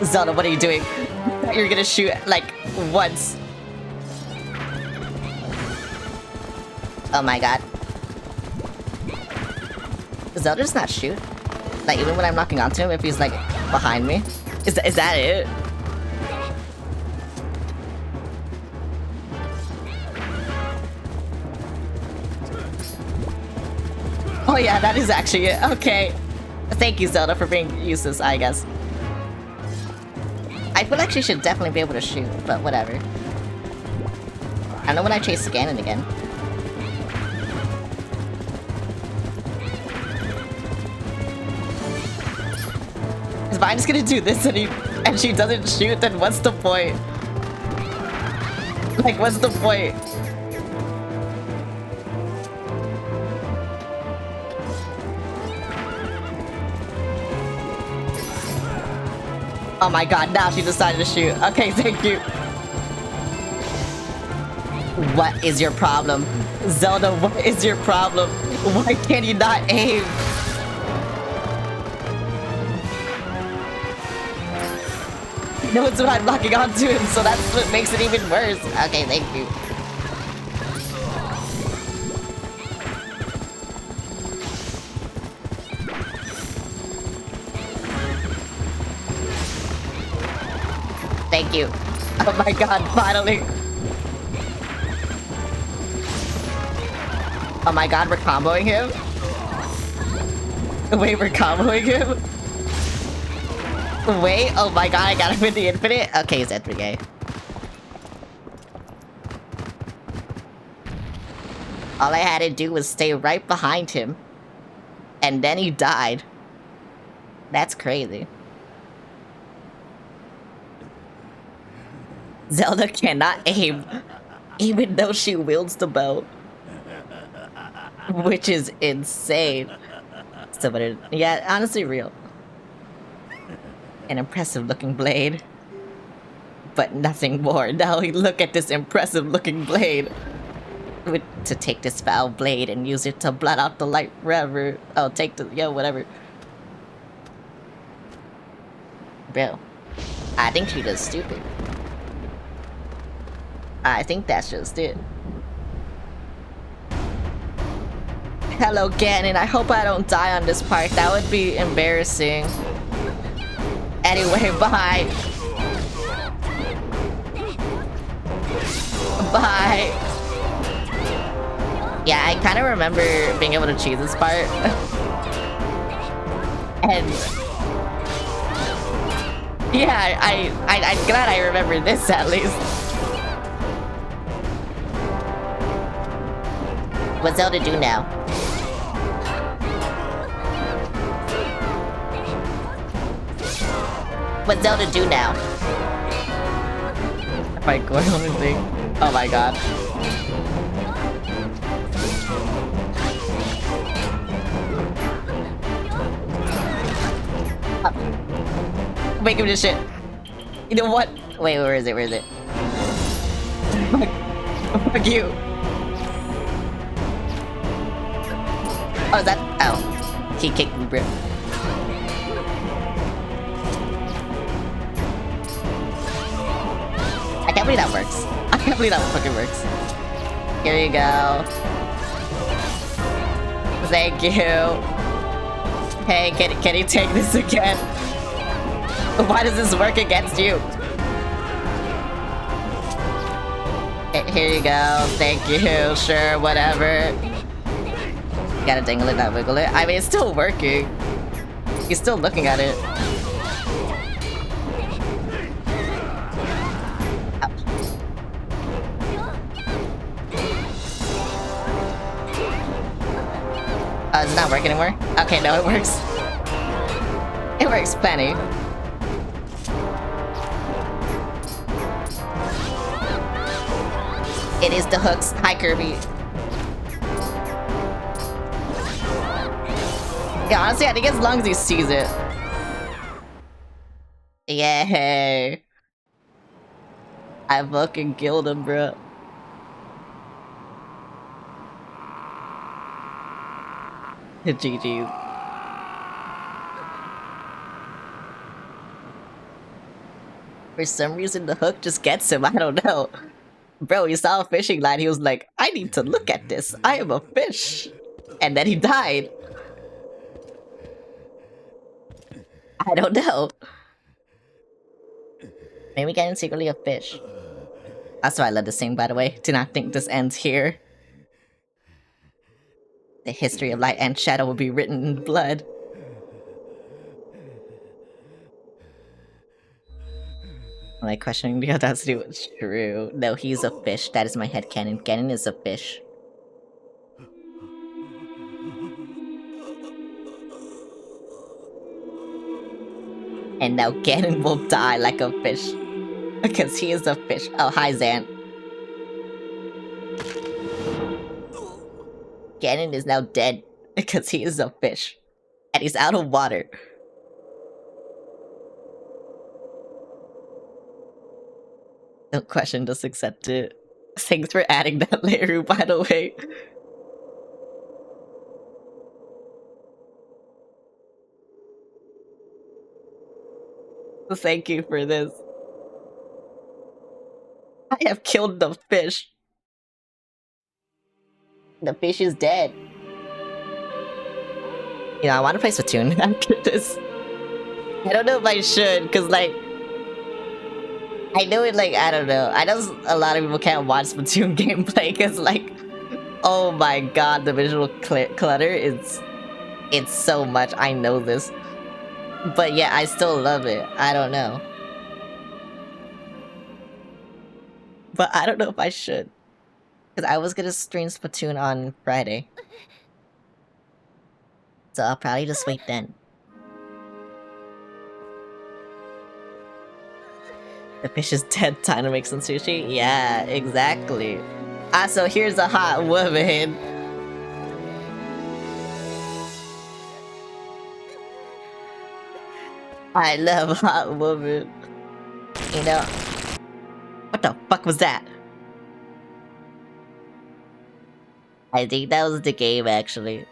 Zelda, what are you doing? You're gonna shoot, like, once. Oh my god. Does Zelda just not shoot? Like, even when I'm knocking onto him, if he's, like, behind me? Is that it? Oh yeah, that is actually it. Okay. Thank you, Zelda, for being useless, I guess. I feel like she should definitely be able to shoot, but whatever. I know when I chase Ganon again. If I'm just gonna do this and she doesn't shoot, then what's the point? Like, what's the point? Oh my god, now she decided to shoot. Okay, thank you. What is your problem? Zelda, what is your problem? Why can't you not aim? No, it's what I'm locking onto him, so that's what makes it even worse. Okay, thank you. Thank you. Oh my god, finally. Oh my god, we're comboing him? Wait, we're comboing him? Wait, oh my god, I got him with the infinite? Okay, he's entry gay. All I had to do was stay right behind him. And then he died. That's crazy. Zelda cannot aim, even though she wields the bow. Which is insane. So, but yeah, honestly real. An impressive looking blade. But nothing more. Now look at this impressive looking blade. To take this foul blade and use it to blot out the light forever. Oh, take the... yo, whatever. Bro. I think she just stupid. I think that's just it. Hello, Ganon. I hope I don't die on this part. That would be embarrassing. Anyway, bye. Bye. Yeah, I kind of remember being able to choose this part. And... yeah, I'm glad I remember this at least. What's Zelda do now? What's Zelda do now? If I go on and think... oh my god. Wait, give me this shit. You know what? Wait, where is it? Where is it? Fuck you. Oh, is that... oh. He kicked me, bro. I can't believe that works. I can't believe that fucking works. Here you go. Thank you. Hey, can you take this again? Why does this work against you? Here you go. Thank you. Sure, whatever. You gotta dangle it, not wiggle it. I mean, it's still working. He's still looking at it. Does it not work anymore? Okay, no, it works. It works plenty. It is the hooks. Hi, Kirby. Yeah, honestly, I think as long as he sees it. Yay. I fucking killed him, bro. GG. For some reason, the hook just gets him. I don't know. Bro, he saw a fishing line. He was like, I need to look at this. I am a fish. And then he died. I don't know. Maybe getting secretly a fish. That's why I love to sing, by the way. Do not think this ends here. The history of light and shadow will be written in blood. Am I questioning the audacity? It's true. No, he's a fish. That is my headcanon. Ganon is a fish. And now Ganon will die like a fish. Because he is a fish. Oh, hi, Zan. Ganon is now dead. Because he is a fish. And he's out of water. Don't question, just accept it. Thanks for adding that, Leru, by the way. Thank you for this. I have killed the fish. The fish is dead. You know, I want to play Splatoon after this. I don't know if I should, because, like, I know it, like, I don't know. I know a lot of people can't watch Splatoon gameplay, because, like, oh my god, the visual clutter is... It's so much, I know this. But yeah, I still love it. I don't know. But I don't know if I should. Because I was gonna stream Splatoon on Friday. So I'll probably just wait then. The fish is dead, time to make some sushi? Yeah, exactly. Ah, so here's a hot woman. I love hot woman. You know... What the fuck was that? I think that was the game, actually.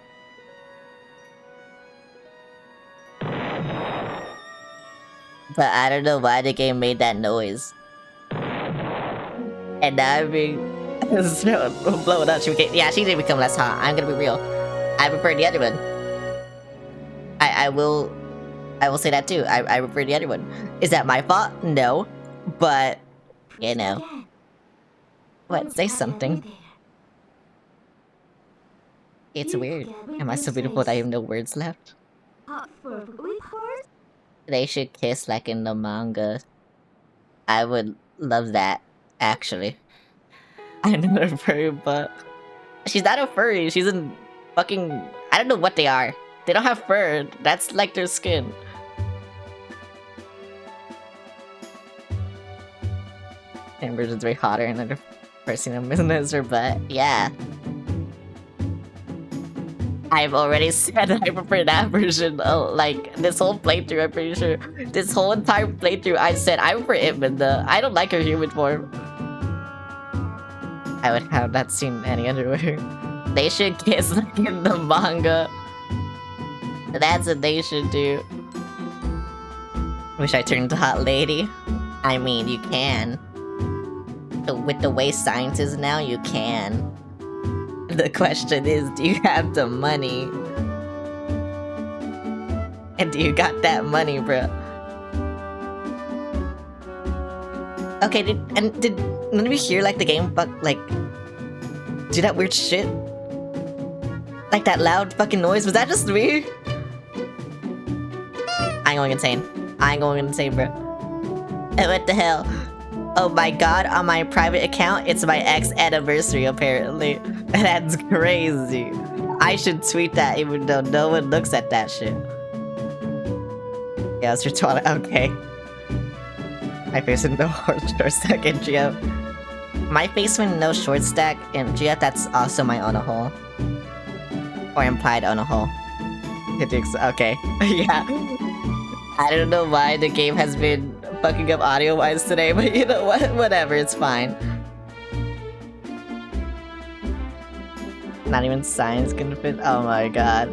But I don't know why the game made that noise. And now I'm being blown up. Yeah, she did become less hot. I'm gonna be real. I prefer the other one. I will say that too. I prefer the other one. Is that my fault? No. But, you know. What? Say something. It's weird. Am I so beautiful that I have no words left? They should kiss like in the manga. I would love that, actually. I know they're furry, but... She's not a furry, she's a fucking... I don't know what they are. They don't have fur, that's like their skin. And version's way hotter and they're pressing them in her butt. Yeah. I've already said I prefer that version. Like, this whole playthrough, I'm pretty sure. This whole entire playthrough, I said I prefer Itmunda. I don't like her human form. I would have not seen any other way. They should kiss like in the manga. That's what they should do. Wish I turned to hot lady. I mean, you can. With the way science is now, you can. The question is, do you have the money? And do you got that money, bro? Okay, did none of you hear like the game like do that weird shit? Like that loud fucking noise? Was that just me? I'm going insane. I'm going insane, bro. What the hell? Oh my god, on my private account, it's my ex anniversary apparently. That's crazy. I should tweet that even though no one looks at that shit. Yeah, it's your Twilight. Okay. My face in no short stack in Geo. My face in no short stack in Geo, that's also my on a hole. Or implied on a hole. Okay. Yeah. I don't know why the game has been fucking up audio-wise today, but you know what? Whatever, it's fine. Not even science can fit. Oh my god.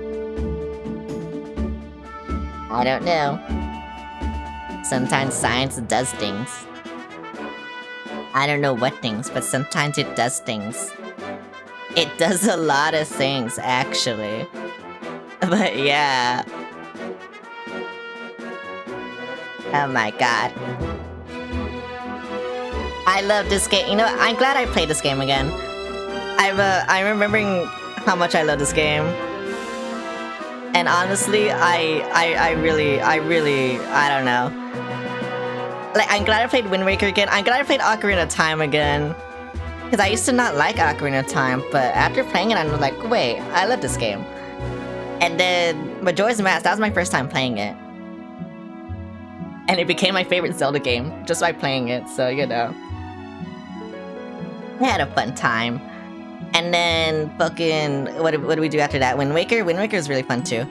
I don't know. Sometimes science does things. I don't know what things, but sometimes it does things. It does a lot of things, actually. But yeah. Oh my god. I love this game. You know, I'm glad I played this game again. I'm remembering how much I love this game. And honestly, I really, I don't know. Like, I'm glad I played Wind Waker again. I'm glad I played Ocarina of Time again. Because I used to not like Ocarina of Time, but after playing it, I'm like, wait, I love this game. And then Majora's Mask, that was my first time playing it. And it became my favorite Zelda game, just by playing it, so, you know. I had a fun time. And then, fucking, what do we do after that? Wind Waker? Wind Waker is really fun, too.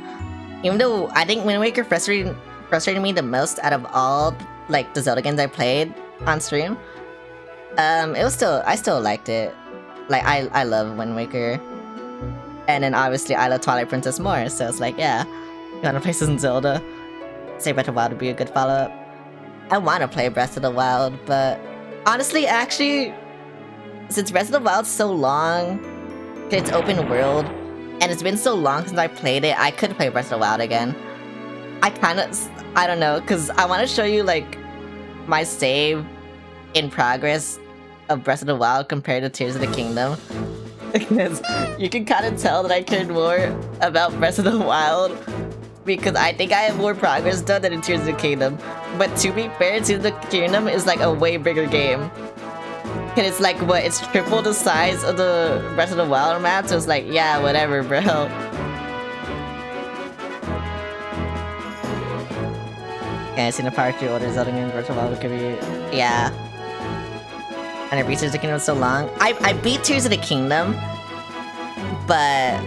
Even though I think Wind Waker frustrated me the most out of all, like, the Zelda games I played on stream. I still liked it. Like, I love Wind Waker. And then obviously I love Twilight Princess more, so it's like, yeah. You wanna play some Zelda? Say Breath of the Wild would be a good follow-up. I wanna play Breath of the Wild, but honestly, actually, since Breath of the Wild's so long, it's open world, and it's been so long since I played it, I could play Breath of the Wild again. I don't know, because I want to show you, like, my save in progress of Breath of the Wild compared to Tears of the Kingdom. Because you can kind of tell that I cared more about Breath of the Wild, because I think I have more progress done than in Tears of the Kingdom. But to be fair, Tears of the Kingdom is, like, a way bigger game. And it's like, what, it's triple the size of the Breath of the Wild map, so it's like, yeah, whatever, bro. Yeah, I seen the power through older Zelda games, Breath of the Wild could be... Yeah. And I beat Tears of the Kingdom so long. I beat Tears of the Kingdom, but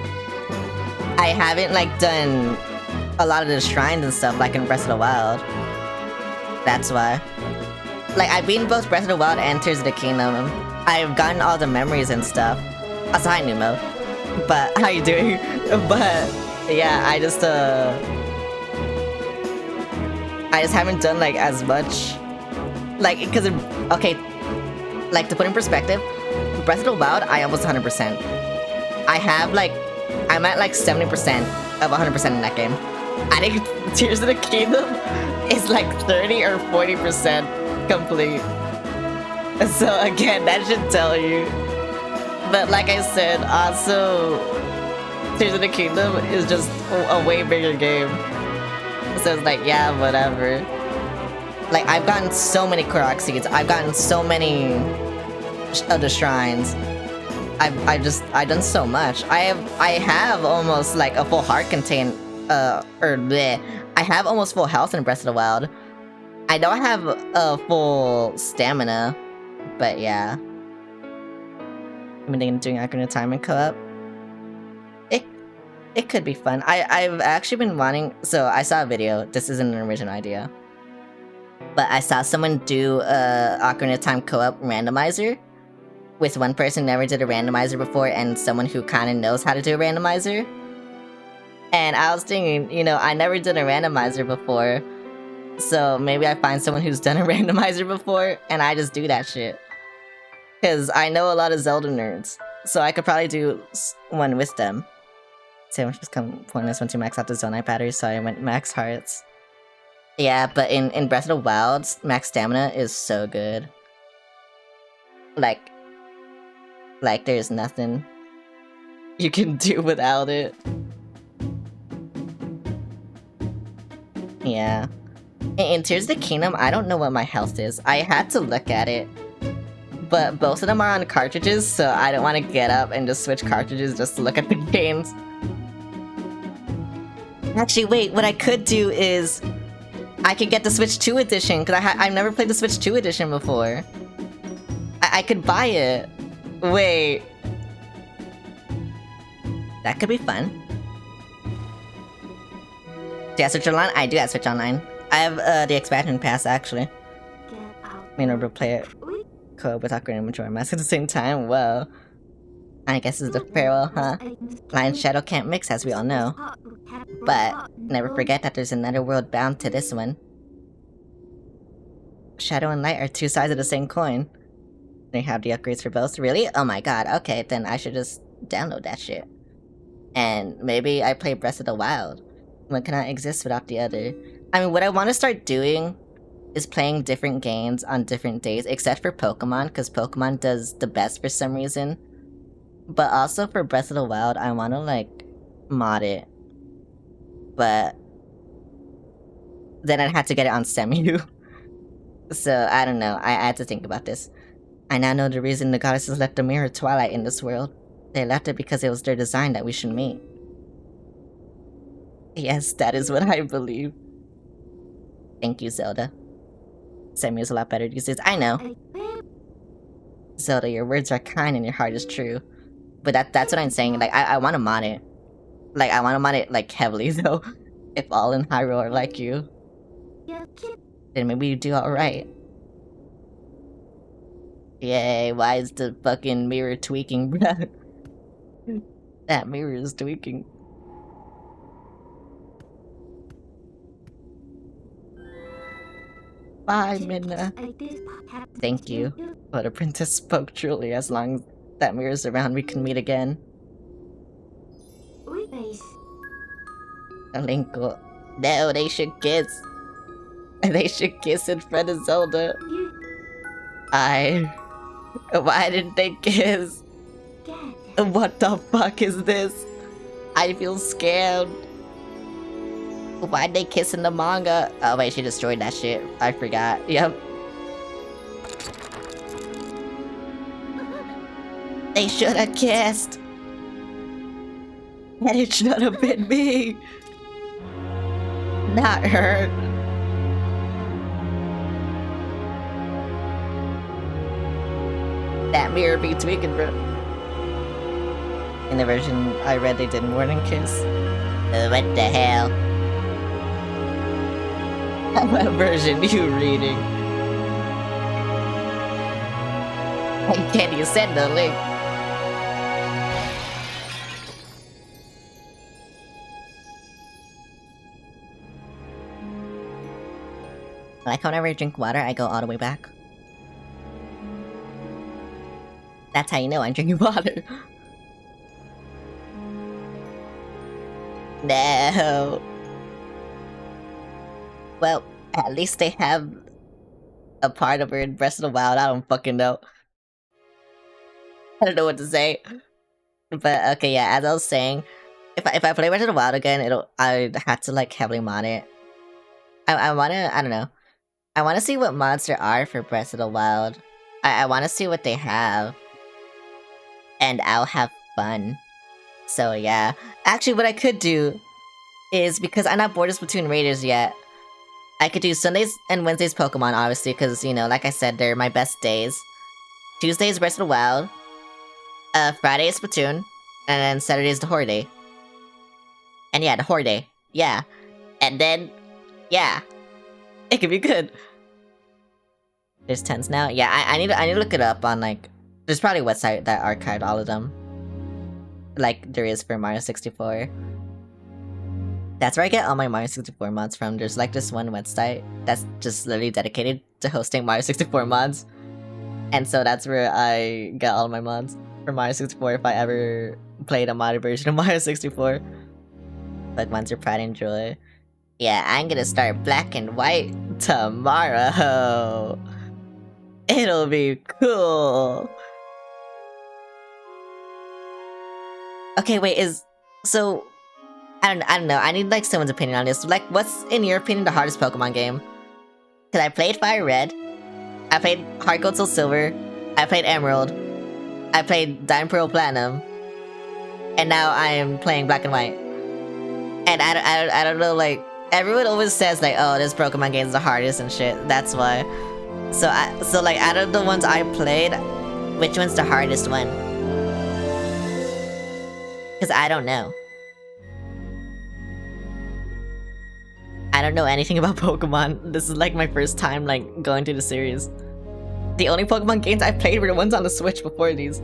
I haven't, like, done a lot of the shrines and stuff like in Breath of the Wild. That's why. Like, I've beaten both Breath of the Wild and Tears of the Kingdom. I've gotten all the memories and stuff. Also, hi, Numo. But, how you doing? But, yeah, I just haven't done, like, as much. Like, because, okay, like, to put in perspective, Breath of the Wild, I almost 100%. I have, like, I'm at, like, 70% of 100% in that game. I think Tears of the Kingdom is, like, 30 or 40% complete. So again, that should tell you. But like I said, also Tears of the Kingdom is just a way bigger game. So it's like, yeah, whatever. Like, I've gotten so many Korok seeds. I've gotten so many of the shrines. I've done so much. I have almost like a full heart contain I have almost full health in Breath of the Wild. I don't have a full stamina, but yeah. I've been thinking of doing Ocarina of Time and co-op. It could be fun. I've actually been wanting... So, I saw a video. This isn't an original idea. But I saw someone do a Ocarina of Time co-op randomizer with one person who never did a randomizer before and someone who kind of knows how to do a randomizer. And I was thinking, you know, I never did a randomizer before. So maybe I find someone who's done a randomizer before, and I just do that shit. Because I know a lot of Zelda nerds, so I could probably do one with them. So I'm just come pointless once you max out the Zonai battery, so I went max hearts. Yeah, but in Breath of the Wild, max stamina is so good. Like there's nothing you can do without it. Yeah. In Tears of the Kingdom, I don't know what my health is. I had to look at it. But both of them are on cartridges, so I don't want to get up and just switch cartridges just to look at the games. Actually, wait, what I could do is... I could get the Switch 2 edition, because I've never played the Switch 2 edition before. I could buy it. Wait. That could be fun. Do you have Switch Online? I do have Switch Online. I have the expansion pass, actually. May not be able to play it co-op with Ocarina and Majora Mask at the same time. Whoa. I guess it's the farewell, huh? Light and Shadow can't mix, as we all know. But never forget that there's another world bound to this one. Shadow and Light are two sides of the same coin. They have the upgrades for both. Really? Oh my god. Okay, then I should just download that shit. And maybe I play Breath of the Wild. One cannot exist without the other. I mean, what I want to start doing is playing different games on different days, except for Pokemon, because Pokemon does the best for some reason. But also for Breath of the Wild, I want to, like, mod it. But then I'd have to get it on Semu. So, I don't know. I had to think about this. I now know the reason the goddesses left the mirror Twilight in this world. They left it because it was their design that we should meet. Yes, that is what I believe. Thank you, Zelda. Semu is a lot better these days. I know. Zelda, your words are kind and your heart is true. But that's what I'm saying. Like, I want to mod it. Like, I want to mod it, like, heavily, though. If all in Hyrule are like you, then maybe you do alright. Yay, why is the fucking mirror tweaking, bruh? That mirror is tweaking. Bye, Minna. Thank you. But a princess spoke truly. As long as that mirror's around, we can meet again. Linkle. No, they should kiss. They should kiss in front of Zelda. Why didn't they kiss? What the fuck is this? I feel scared. Why'd they kiss in the manga? Oh wait, she destroyed that shit. I forgot. Yep. They should have kissed. And it should have been me. Not her. That mirror be tweaking, bro. In the version I read, they did more than kiss. What the hell? What version you reading? Can you send the link? Like whenever I drink water, I go all the way back. That's how you know I'm drinking water. No. Well, at least they have a part of her in Breath of the Wild. I don't fucking know. I don't know what to say. But okay, yeah, as I was saying, if I play Breath of the Wild again, I'd have to like heavily mod it. I don't know. I wanna see what mods there are for Breath of the Wild. I wanna see what they have. And I'll have fun. So yeah. Actually, what I could do is, because I'm not bored of Splatoon Raiders yet, I could do Sundays and Wednesdays Pokemon, obviously, because, you know, like I said, they're my best days. Tuesdays Breath of the Wild. Friday is Splatoon. And then Saturday is the Horror Day. And yeah, the Horror Day. Yeah. And then, yeah. It could be good. There's 10s now? Yeah, I need to look it up on, like... There's probably a website that archived all of them. Like there is for Mario 64. That's where I get all my Mario 64 mods from. There's like this one website that's just literally dedicated to hosting Mario 64 mods. And so that's where I get all my mods for Mario 64 if I ever played a modded version of Mario 64. Like ones your pride and joy. Yeah, I'm gonna start Black and White tomorrow. It'll be cool. Okay, wait, so I don't know. I need like someone's opinion on this. Like, what's in your opinion the hardest Pokemon game? Cause I played Fire Red, I played Heart Gold Soul Silver, I played Emerald, I played Diamond Pearl Platinum, and now I am playing Black and White. And I don't know. Like everyone always says like, oh, this Pokemon game is the hardest and shit. That's why. So like out of the ones I played, which one's the hardest one? Because I don't know. I don't know anything about Pokemon. This is like my first time like going through the series. The only Pokemon games I played were the ones on the Switch before these.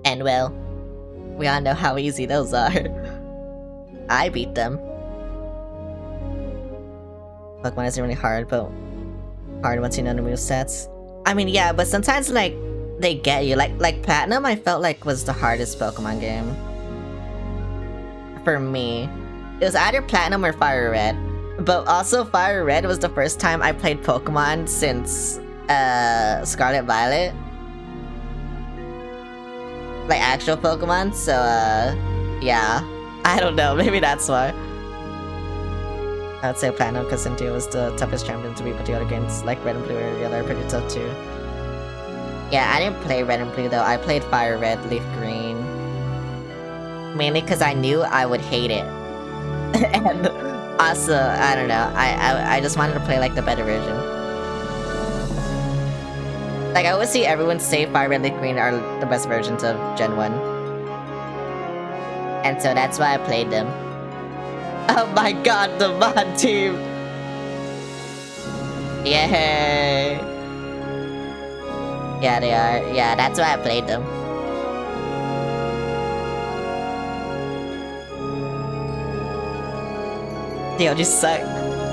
And well, we all know how easy those are. I beat them. Pokemon isn't really hard, but hard once you know the movesets. I mean, yeah, but sometimes like they get you. Like Platinum, I felt like was the hardest Pokemon game for me. It was either Platinum or Fire Red, but also Fire Red was the first time I played Pokemon since Scarlet Violet, like actual Pokemon. So yeah, I don't know. Maybe that's why. I would say Platinum because Cynthia was the toughest champion to beat, but the other games like Red and Blue are pretty tough too. Yeah, I didn't play Red and Blue though. I played Fire Red, Leaf Green. Mainly because I knew I would hate it. And also, I don't know, I just wanted to play like the better version. Like I always see everyone say Fire Red, Leaf Green are the best versions of Gen 1. And so that's why I played them. Oh my god, the mod team! Yay! Yeah, they are. Yeah, that's why I played them. They all just suck.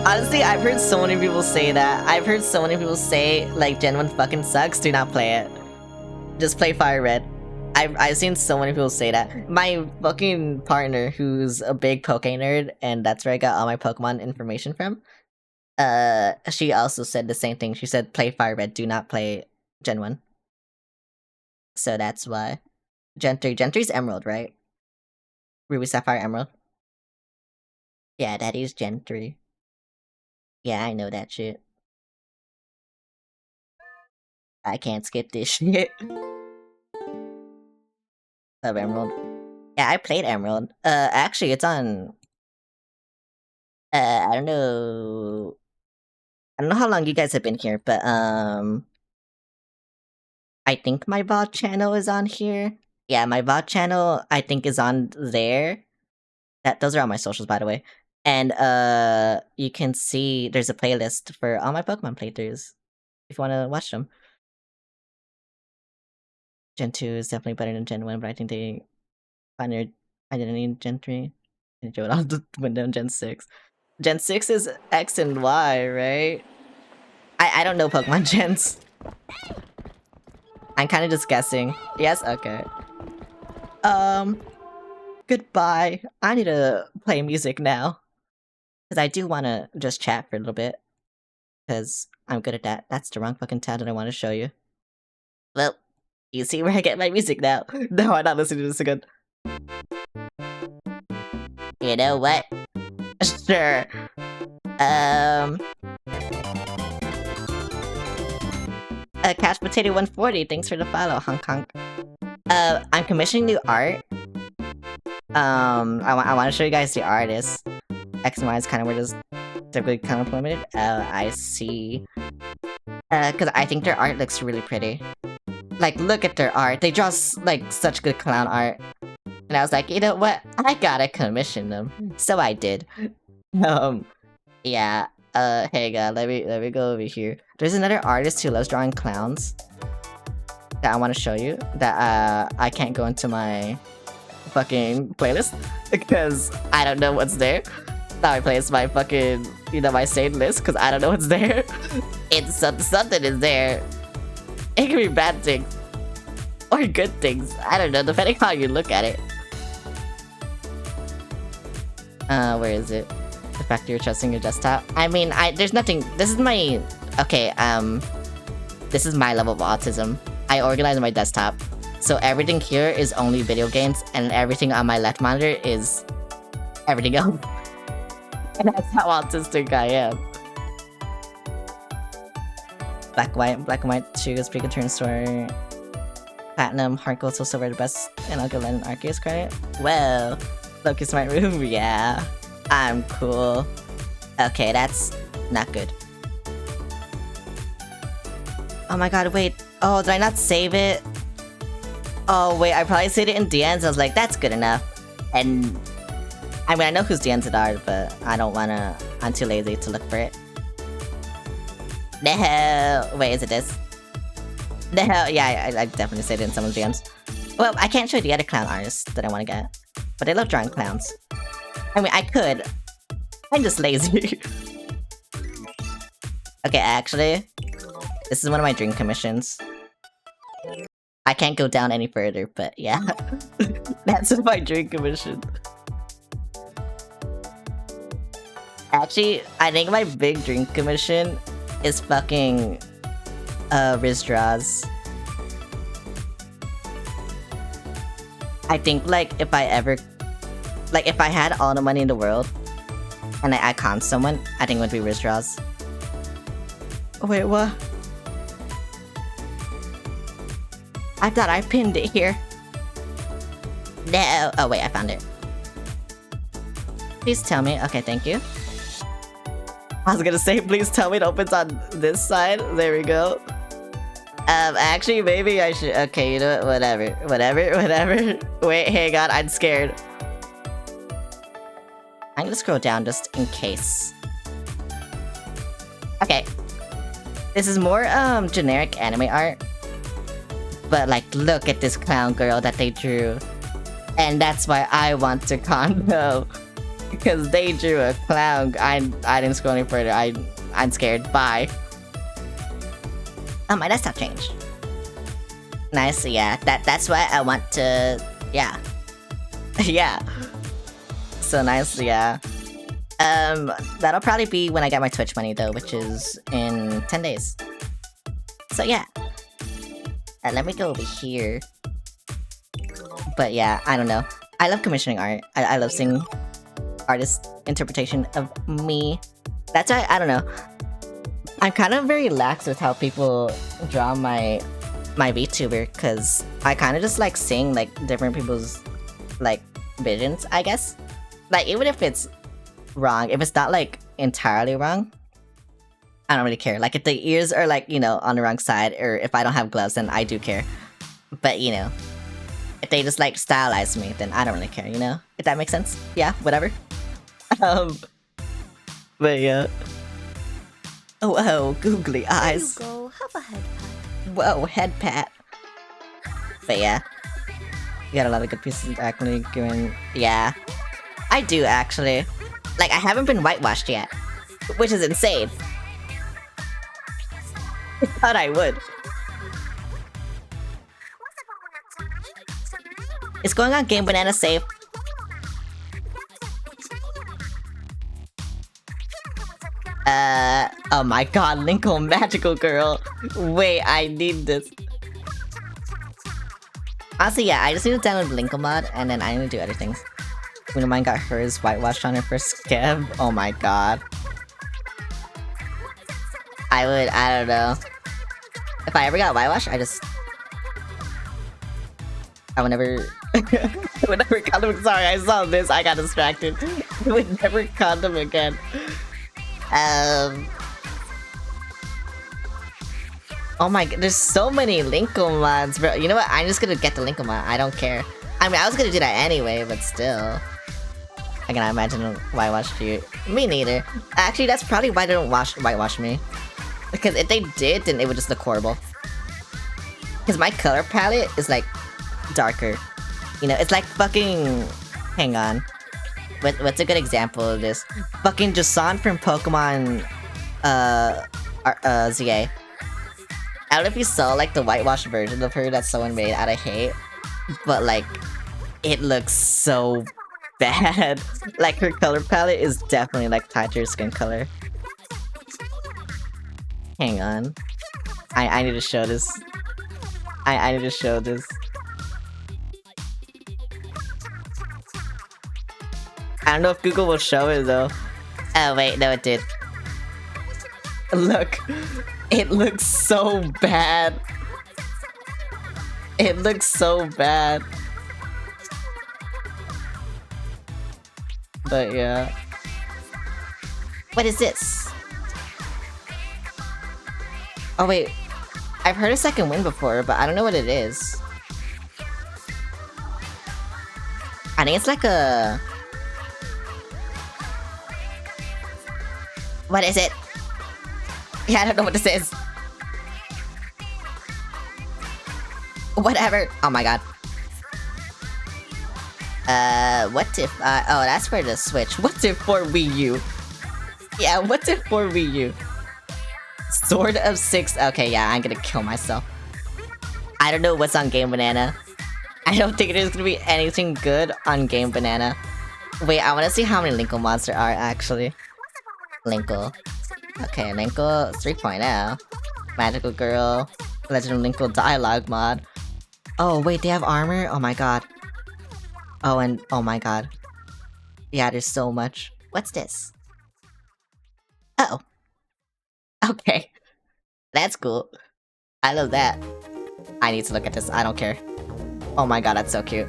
Honestly, I've heard so many people say that. I've heard so many people say, like, Gen 1 fucking sucks, do not play it. Just play Fire Red. I've seen so many people say that. My fucking partner, who's a big Poke nerd, and that's where I got all my Pokemon information from, she also said the same thing. She said, play Fire Red, do not play Gen 1. So that's why. Gen 3. Gen 3's Emerald, right? Ruby, Sapphire, Emerald. Yeah, that is Gen 3. Yeah, I know that shit. I can't skip this shit. Of Emerald. Yeah, I played Emerald. Actually, it's on... I don't know... I don't know how long you guys have been here, but, I think my VOD channel is on here. Yeah, my VOD channel, I think, is on there. Those are all my socials, by the way. And, you can see there's a playlist for all my Pokemon playthroughs, if you want to watch them. Gen 2 is definitely better than Gen 1, but I think they find their identity in Gen 3. And throw it out the window in Gen 6. Gen 6 is X and Y, right? I don't know Pokemon gens. I'm kind of just guessing. Yes? Okay. Goodbye. I need to play music now. Because I do want to just chat for a little bit. Because I'm good at that. That's the wrong fucking tab that I want to show you. Well, you see where I get my music now. No, I'm not listening to this again. You know what? Sure. Couch Potato 140, thanks for the follow, honk honk. I'm commissioning new art. I want to show you guys the artist. X and Y is kind of where this typically kind of implemented. I see. Because I think their art looks really pretty. Like, look at their art. They draw, like, such good clown art. And I was like, you know what? I gotta commission them. So I did. Yeah. Hey God, let me go over here. There's another artist who loves drawing clowns that I want to show you. That I can't go into my fucking playlist because I don't know what's there. Now I place my fucking, you know, my saved list because I don't know what's there. It's something is there. It can be bad things or good things. I don't know, depending how you look at it. Where is it? The fact that you're trusting your desktop. I mean, there's nothing. This is my okay. This is my level of autism. I organize my desktop, so everything here is only video games, and everything on my left monitor is everything else. And that's how autistic I am. Black and white shoes, pre-return store, platinum, heart gold, so silver the best, and I'll give Lennon Arceus credit. Well, Loki smart move, yeah. I'm cool. Okay, that's not good. Oh my god, wait. Oh, did I not save it? Oh wait, I probably saved it in DNs. I was like, that's good enough. And I mean, I know whose DNs it are, but I don't wanna. I'm too lazy to look for it. No, wait, is it this? No, yeah, I definitely saved it in someone's DMs. Well, I can't show you the other clown artists that I want to get, but they love drawing clowns. I mean, I could. I'm just lazy. Okay, actually, this is one of my dream commissions. I can't go down any further, but yeah. That's my dream commission. Actually, I think my big dream commission is fucking Riz Draws. I think, like, if I ever... Like, if I had all the money in the world, and I con someone, I think it would be Riz Draws. Wait, what? I thought I pinned it here. No! Oh wait, I found it. Please tell me. Okay, thank you. I was gonna say, please tell me it opens on this side. There we go. Actually, maybe I should... Okay, you know what? Whatever. Whatever. Wait, hang on, I'm scared. I'm gonna scroll down just in case. Okay. This is more, generic anime art. But like, look at this clown girl that they drew. And that's why I want to condo. Because they drew a clown. I didn't scroll any further. I'm scared. Bye. Oh, my desktop changed. Nice, yeah. That's why I want to... Yeah. Yeah. So nice, yeah. That'll probably be when I get my Twitch money, though, which is in 10 days. So yeah. Let me go over here. But yeah, I don't know. I love commissioning art. I love seeing artist interpretation of me. That's why, I don't know. I'm kind of very lax with how people draw my VTuber, because I kind of just like seeing like different people's like visions, I guess. Like, even if it's wrong, if it's not like entirely wrong, I don't really care. Like, if the ears are like, you know, on the wrong side, or if I don't have gloves, then I do care. But, you know, if they just like stylize me, then I don't really care, you know? If that makes sense. Yeah, whatever. But yeah. Oh, whoa, googly eyes. There you go. Have a head pat. Whoa, head pat. But yeah. You got a lot of good pieces actually given. Yeah. I do actually. Like, I haven't been whitewashed yet. Which is insane. I thought I would. It's going on Game Banana safe. Oh my god, Linkle Magical Girl. Wait, I need this. Honestly, yeah, I just need to download Linkle mod, and then I need to do other things. One of mine got hers whitewashed on her first scab. Oh my god. I don't know. If I ever got whitewashed, I would never... I would never condom. Sorry, I saw this, I got distracted. I would never condom again. Oh my god, there's so many Linkle mods, bro. You know what? I'm just gonna get the Linkle mod. I don't care. I mean, I was gonna do that anyway, but still. I cannot imagine a whitewash you. Me neither. Actually, that's probably why they don't whitewash me. Because if they did, then it would just look horrible. Because my color palette is like darker. You know, it's like fucking... Hang on. What's a good example of this? Fucking Jason from Pokemon ZA. I don't know if you saw like the whitewashed version of her that someone made out of hate, but like, it looks so bad. Like, her color palette is definitely like tied to her skin color. Hang on. I need to show this. I need to show this. I don't know if Google will show it though. Oh wait, no it did. Look. It looks so bad. It looks so bad. But yeah. What is this? Oh wait. I've heard a second wind before, but I don't know what it is. I think it's like a... What is it? Yeah, I don't know what this is. Whatever. Oh my god. What if oh, that's for the Switch. What's it for Wii U? Yeah, what's it for Wii U? Sword of 6. Okay, yeah, I'm gonna kill myself. I don't know what's on Game Banana. I don't think there's gonna be anything good on Game Banana. Wait, I wanna see how many Linkle mods there are, actually. Linkle. Okay, Linkle 3.0. Magical Girl. Legend of Linkle Dialogue mod. Oh, wait, they have armor? Oh my god. Oh, and oh my god. Yeah, there's so much. What's this? Oh. Okay. That's cool. I love that. I need to look at this. I don't care. Oh my god, that's so cute.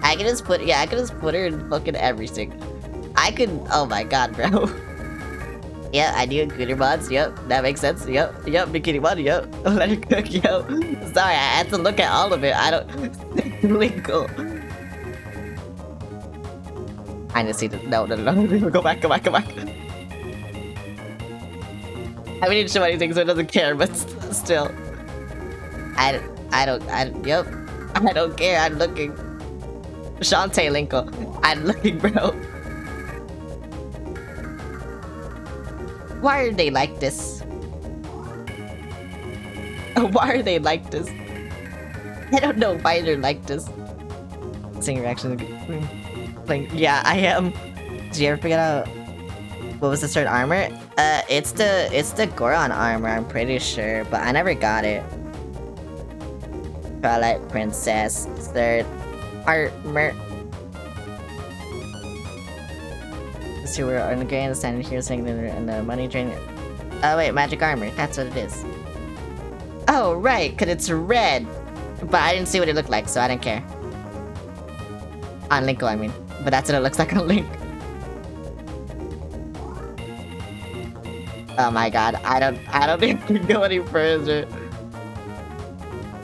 I can just put, yeah, I can just put her in fucking everything. I could, oh my god, bro. Yeah, I do Gooter mods, yep, that makes sense, yep, Bikini mod, yep, let her cook, yep. Sorry, I had to look at all of it, I don't... Linkle. I just need to, no, go back. I mean, didn't show anything, so it doesn't care, but still. Yep. I don't care, I'm looking. Shantae Linkle. I'm looking, bro. Why are they like this? Why are they like this? I don't know why they're like this. Seeing reaction. Like, yeah, I am. Did you ever figure out what was the third armor? It's the Goron armor, I'm pretty sure, but I never got it. Twilight Princess, third armor. So we're on the game, standing here saying and the money drain. Oh wait, magic armor, that's what it is. Oh right, cause it's red. But I didn't see what it looked like, so I didn't care. On Linkle, I mean. But that's what it looks like on Link. Oh my god, I don't think we can go any further.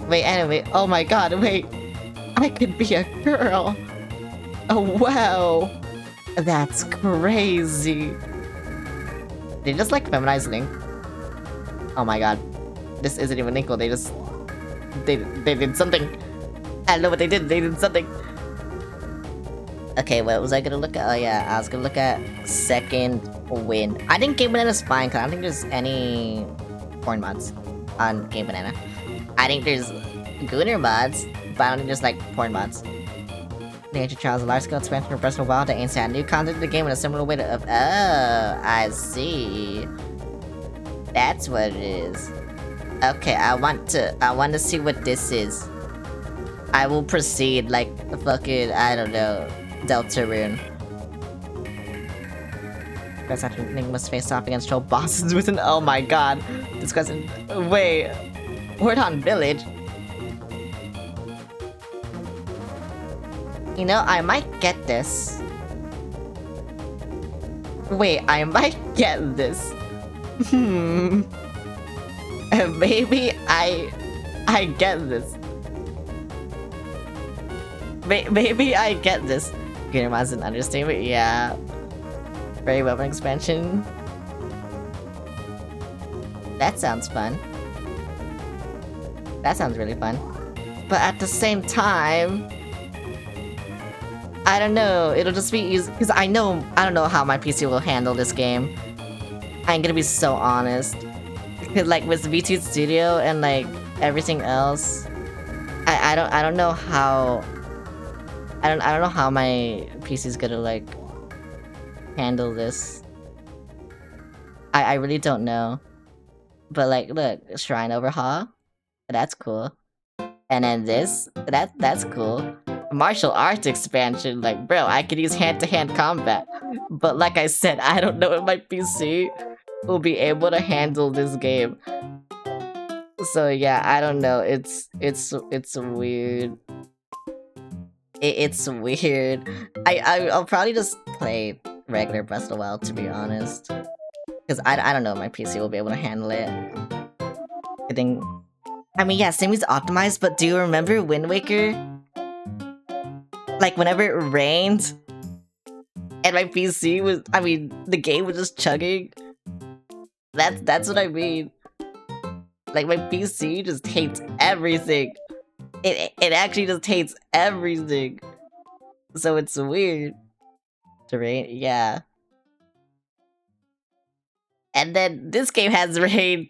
Wait, anyway, oh my god, wait. I could be a girl. Oh wow. That's crazy. They just like feminize Link. Oh my god. This isn't even Linkle, they just... They did something. I don't know what they did something. Okay, what was I gonna look at? Oh yeah, I was gonna look at second win. I think Game Banana's fine, because I don't think there's any porn mods on Game Banana. I think there's Gooner mods, but I don't think there's like porn mods. The Ancient Trials, a large-scale expansion of Breath of the Wild that aims to add new content to the game in a similar way to... Oh, I see. That's what it is. Okay, I want to see what this is. I will proceed like fucking, I don't know, Deltarune. Guys after Link must face off against troll bosses with an... Oh my god. This question... Wait. Wordon Village? You know, I might get this. Wait, I might get this. Maybe I get this. Maybe I get this. Gamer mods an understatement, yeah. Very weapon expansion. That sounds fun. That sounds really fun. But at the same time, I don't know, it'll just be easy, because I don't know how my PC will handle this game. I'm gonna be so honest. Because like with VT Studio and like everything else, I don't know how I don't know how my PC's gonna like handle this. I really don't know. But like look, Shrine Overhaul, that's cool. And then this, that's cool. Martial arts expansion, like bro, I could use hand-to-hand combat. But like I said, I don't know if my PC will be able to handle this game. So yeah, I don't know. It's weird. It's weird. I'll probably just play regular Breath of the Wild, to be honest. Because I don't know if my PC will be able to handle it. I mean, yeah, same as optimized, but do you remember Wind Waker? Like, whenever it rained, and my PC was, I mean, the game was just chugging. That's what I mean. Like, my PC just hates everything. It actually just hates everything. So it's weird. To rain, yeah. And then this game has rain.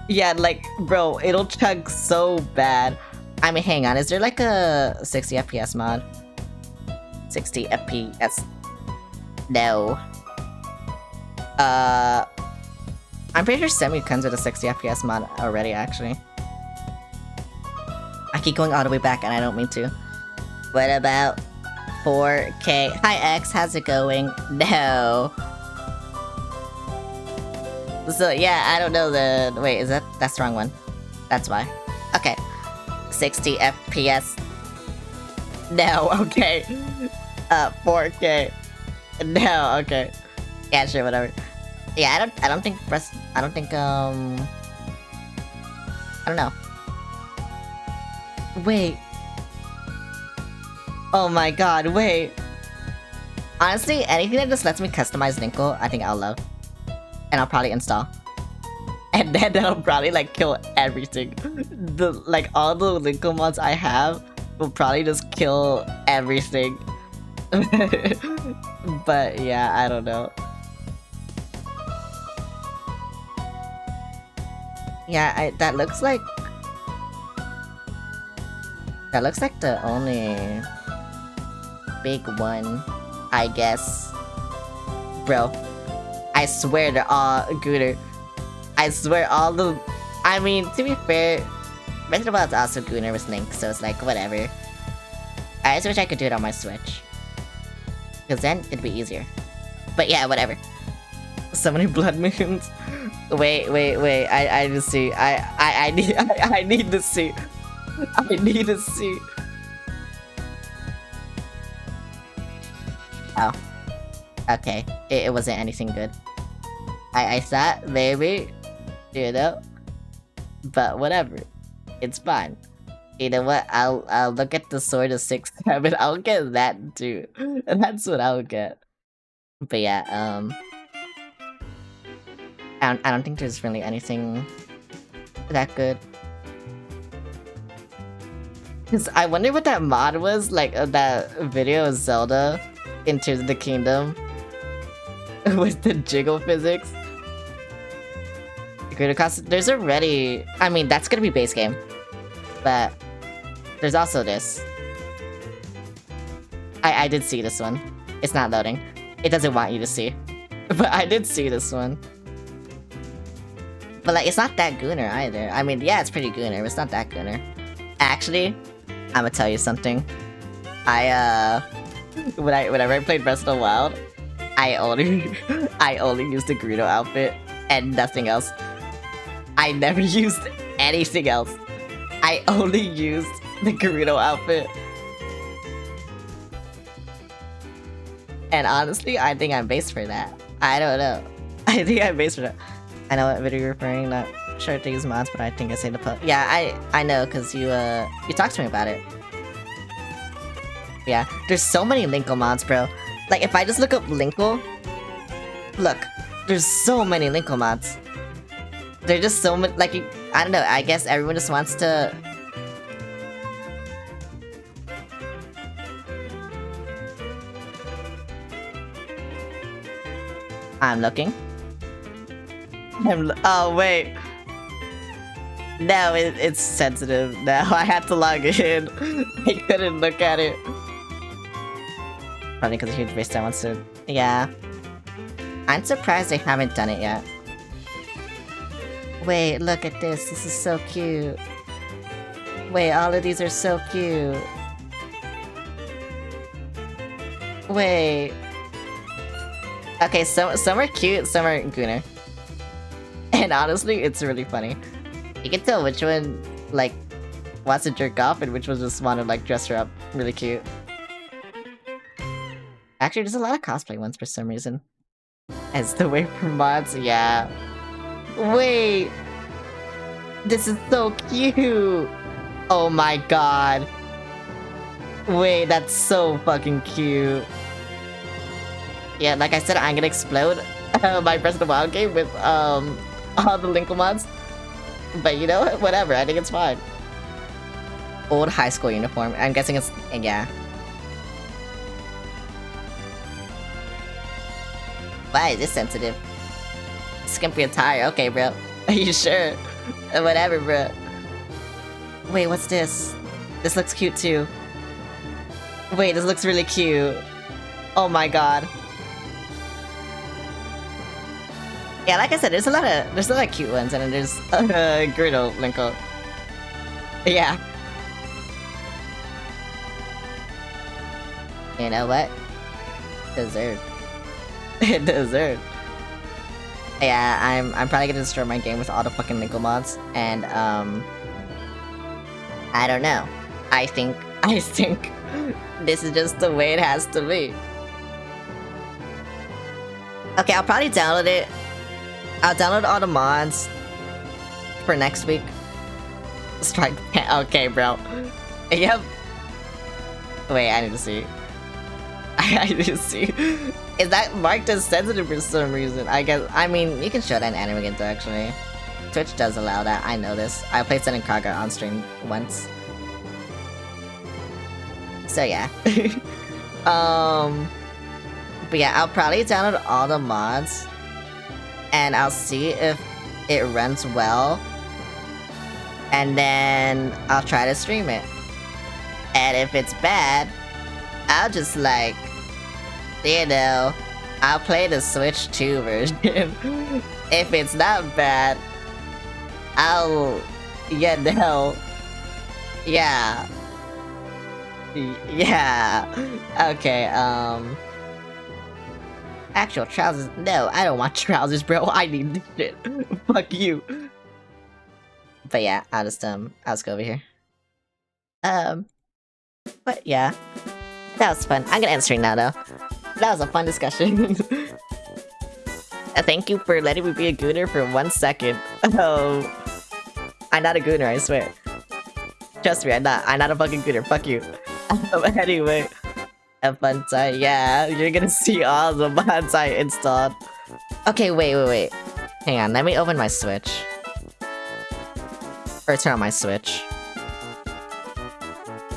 Yeah, like, bro, it'll chug so bad. I mean, hang on, is there like a 60 FPS mod? 60 FPS. No. I'm pretty sure Semu comes with a 60 FPS mod already, actually. I keep going all the way back and I don't mean to. What about 4K? Hi X, how's it going? No. So yeah, I don't know the... Wait, that's the wrong one. That's why. Okay. 60 FPS. No, okay. 4K. No, okay. Yeah, sure, whatever. Yeah, I don't think I don't know. Wait. Oh my god, wait. Honestly, anything that just lets me customize Linkle, I think I'll love. And I'll probably install. and then that'll probably like kill everything. Like all the Linko mods I have will probably just kill everything. But yeah, I don't know. Yeah, that looks like the only big one, I guess. Bro, I swear they're all Gooner. I swear all the... I mean, to be fair, Breath of the Wild's also Gooner with Link, so it's like, whatever. I just wish I could do it on my Switch. Because then, it'd be easier. But yeah, whatever. So many blood moons. Wait, I need to see. I need to see. I need to see. Oh. Okay. It wasn't anything good. I thought maybe, you know, but whatever. It's fine. You know what? I'll look at the Sword of 6-7. I'll get that too. And that's what I'll get. But yeah, I don't think there's really anything that good. Cause I wonder what that mod was, like that video of Zelda in Tears of the Kingdom with the jiggle physics. There's already, I mean, that's gonna be base game, but there's also this. I did see this one. It's not loading. It doesn't want you to see, but I did see this one. But like, it's not that Gooner either. I mean, yeah, it's pretty Gooner, but it's not that Gooner. Actually, I'ma tell you something. Whenever I played Breath of the Wild, I only used the Gerudo outfit and nothing else. I never used anything else. I only used the Gerudo outfit. And honestly, I think I'm based for that. I don't know. I think I'm based for that. I know what video you're referring, not sure to use mods, but I think I say the yeah, I know, cause you talked to me about it. Yeah, there's so many Linkle mods, bro. Like, if I just look up Linkle, look, there's so many Linkle mods. They're just so much, like, I don't know, I guess everyone just wants to... I'm looking. Oh, wait. No, it's sensitive now. I had to log in. I couldn't look at it. Probably because a huge base that wants to... Yeah. I'm surprised they haven't done it yet. Wait, look at this. This is so cute. Wait, all of these are so cute. Wait. Okay, some are cute, some are Gooner. And honestly, it's really funny. You can tell which one, like, wants to jerk off and which one just want to, like, dress her up really cute. Actually, there's a lot of cosplay ones for some reason. As the way for mods, yeah. Wait! This is so cute! Oh my god. Wait, that's so fucking cute. Yeah, like I said, I'm gonna explode my Breath of the Wild game with, all the Linkle mods. But you know what? Whatever, I think it's fine. Old high school uniform. I'm guessing it's... yeah. Why is this sensitive? Skimpy attire. Okay, bro. Are you sure? Whatever, bro. Wait, what's this? This looks cute, too. Wait, this looks really cute. Oh my god. Yeah, like I said, there's a lot of cute ones, and then there's Gerudo Linkle. Yeah. You know what? Deserved. Deserved. Yeah, I'm probably gonna destroy my game with all the fucking Linkle mods, and I don't know. I think this is just the way it has to be. Okay, I'll probably download it. I'll download all the mods for next week. Strike. Okay, bro. Yep. Wait, I need to see. I need to see. Is that marked as sensitive for some reason? I guess. I mean, you can show that in Anime Gento, actually. Twitch does allow that. I know this. I played Sending Kaga on stream once. So yeah. But yeah, I'll probably download all the mods, and I'll see if it runs well, and then I'll try to stream it. And if it's bad, I'll just like, you know, I'll play the Switch 2 version. If it's not bad, I'll, you know, yeah. Yeah. Okay, actual trousers? No, I don't want trousers, bro. I need this shit. Fuck you. But yeah, I'll just go over here. But yeah, that was fun. I'm gonna end stream now, though. That was a fun discussion. Thank you for letting me be a gooner for 1 second. Oh, I'm not a gooner, I swear. Trust me, I'm not a fucking gooner. Fuck you. Anyway, a fun time. Yeah, you're gonna see all the mods I installed. Okay, wait. Hang on, let me open my Switch. Or turn on my Switch.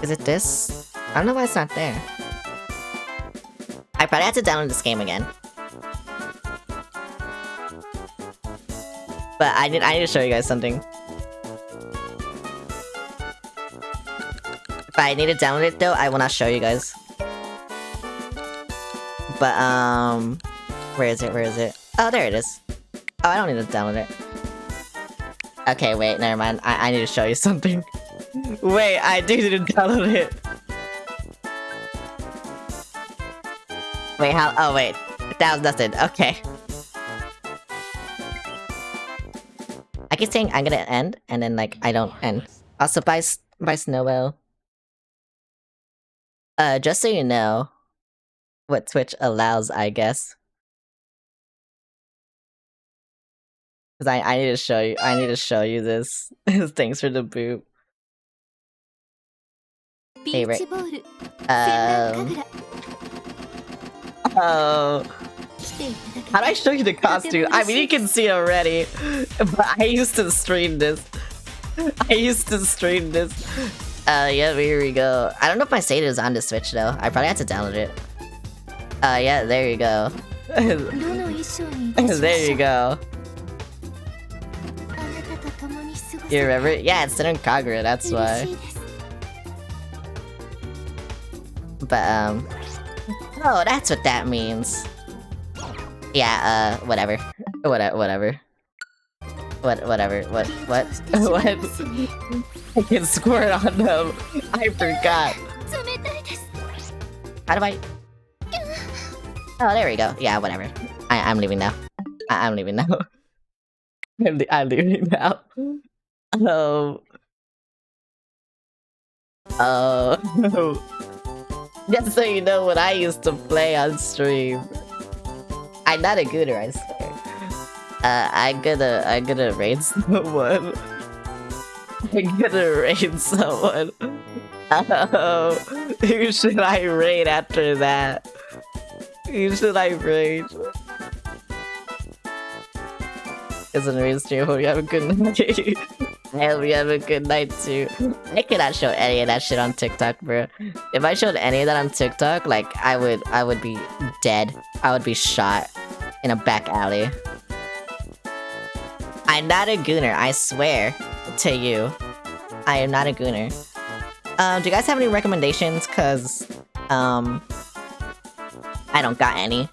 Is it this? I don't know why it's not there. I probably have to download this game again. But I need to show you guys something. If I need to download it though, I will not show you guys. But where is it? Oh, there it is. Oh, I don't need to download it. Okay, wait, never mind. I need to show you something. Wait, I do need to download it. Wait, how? Oh, wait. That was nothing. Okay. I keep saying I'm gonna end, and then, like, I don't end. Also, bye Snowbell. Just so you know what Twitch allows, I guess. Cause I need to show you this. Thanks for the boot. Hey, right. Oh. How do I show you the costume? I mean, you can see already, but I used to stream this. Yeah, here we go. I don't know if my save is on the Switch though. I probably have to download it. Yeah, there you go. There you go. You remember it? Yeah, it's in Kagura, that's why. But, oh, that's what that means. Yeah, whatever. Whatever. What? I can squirt on them. I forgot. How do I? Oh, there we go. Yeah, whatever. I'm leaving now. I'm leaving now. I'm leaving now. Oh. Just so you know what I used to play on stream. I'm not a gooner, I swear. I'm gonna raid someone. I'm gonna raid someone. Oh, who should I raid after that? Who should I raid? It's an raid stream. Hope you have a good night. I hope you have a good night too. I cannot show any of that shit on TikTok, bro. If I showed any of that on TikTok, like I would be dead. I would be shot in a back alley. I'm not a gooner, I swear to you. I am not a gooner. Do you guys have any recommendations? Cause I don't got any.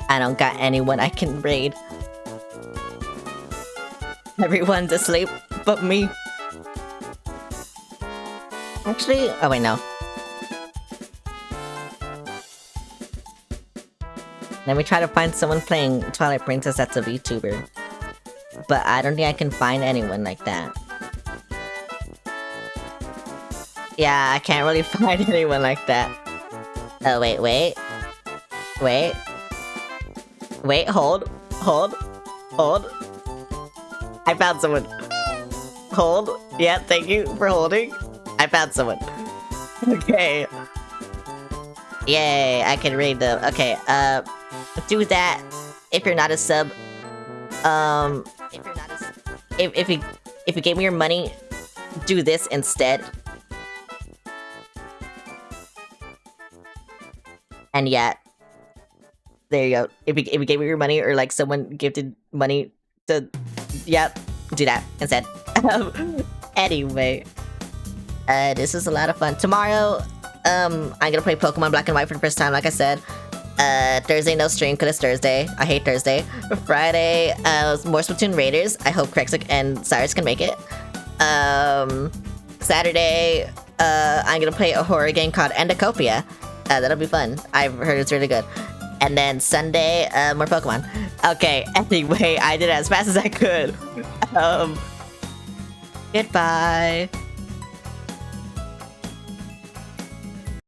I don't got anyone I can raid. Everyone's asleep but me. Actually, oh wait, no. Let me try to find someone playing Twilight Princess that's a VTuber. But I don't think I can find anyone like that. Yeah, I can't really find anyone like that. Oh, wait, hold. I found someone. Hold. Yeah, thank you for holding. I found someone. Okay. Yay, I can raid them. Okay, do that if you're not a sub. If you're not as... If you gave me your money, do this instead. And yeah. There you go. If you gave me your money or like someone gifted money to... Yep. Do that instead. Anyway. This is a lot of fun. Tomorrow, I'm gonna play Pokemon Black and White for the first time, like I said. Thursday, no stream, because it's Thursday. I hate Thursday. Friday, more Splatoon Raiders. I hope Krexik and Cyrus can make it. Saturday, I'm gonna play a horror game called Endocopia. That'll be fun. I've heard it's really good. And then Sunday, more Pokemon. Okay, anyway, I did it as fast as I could. Goodbye.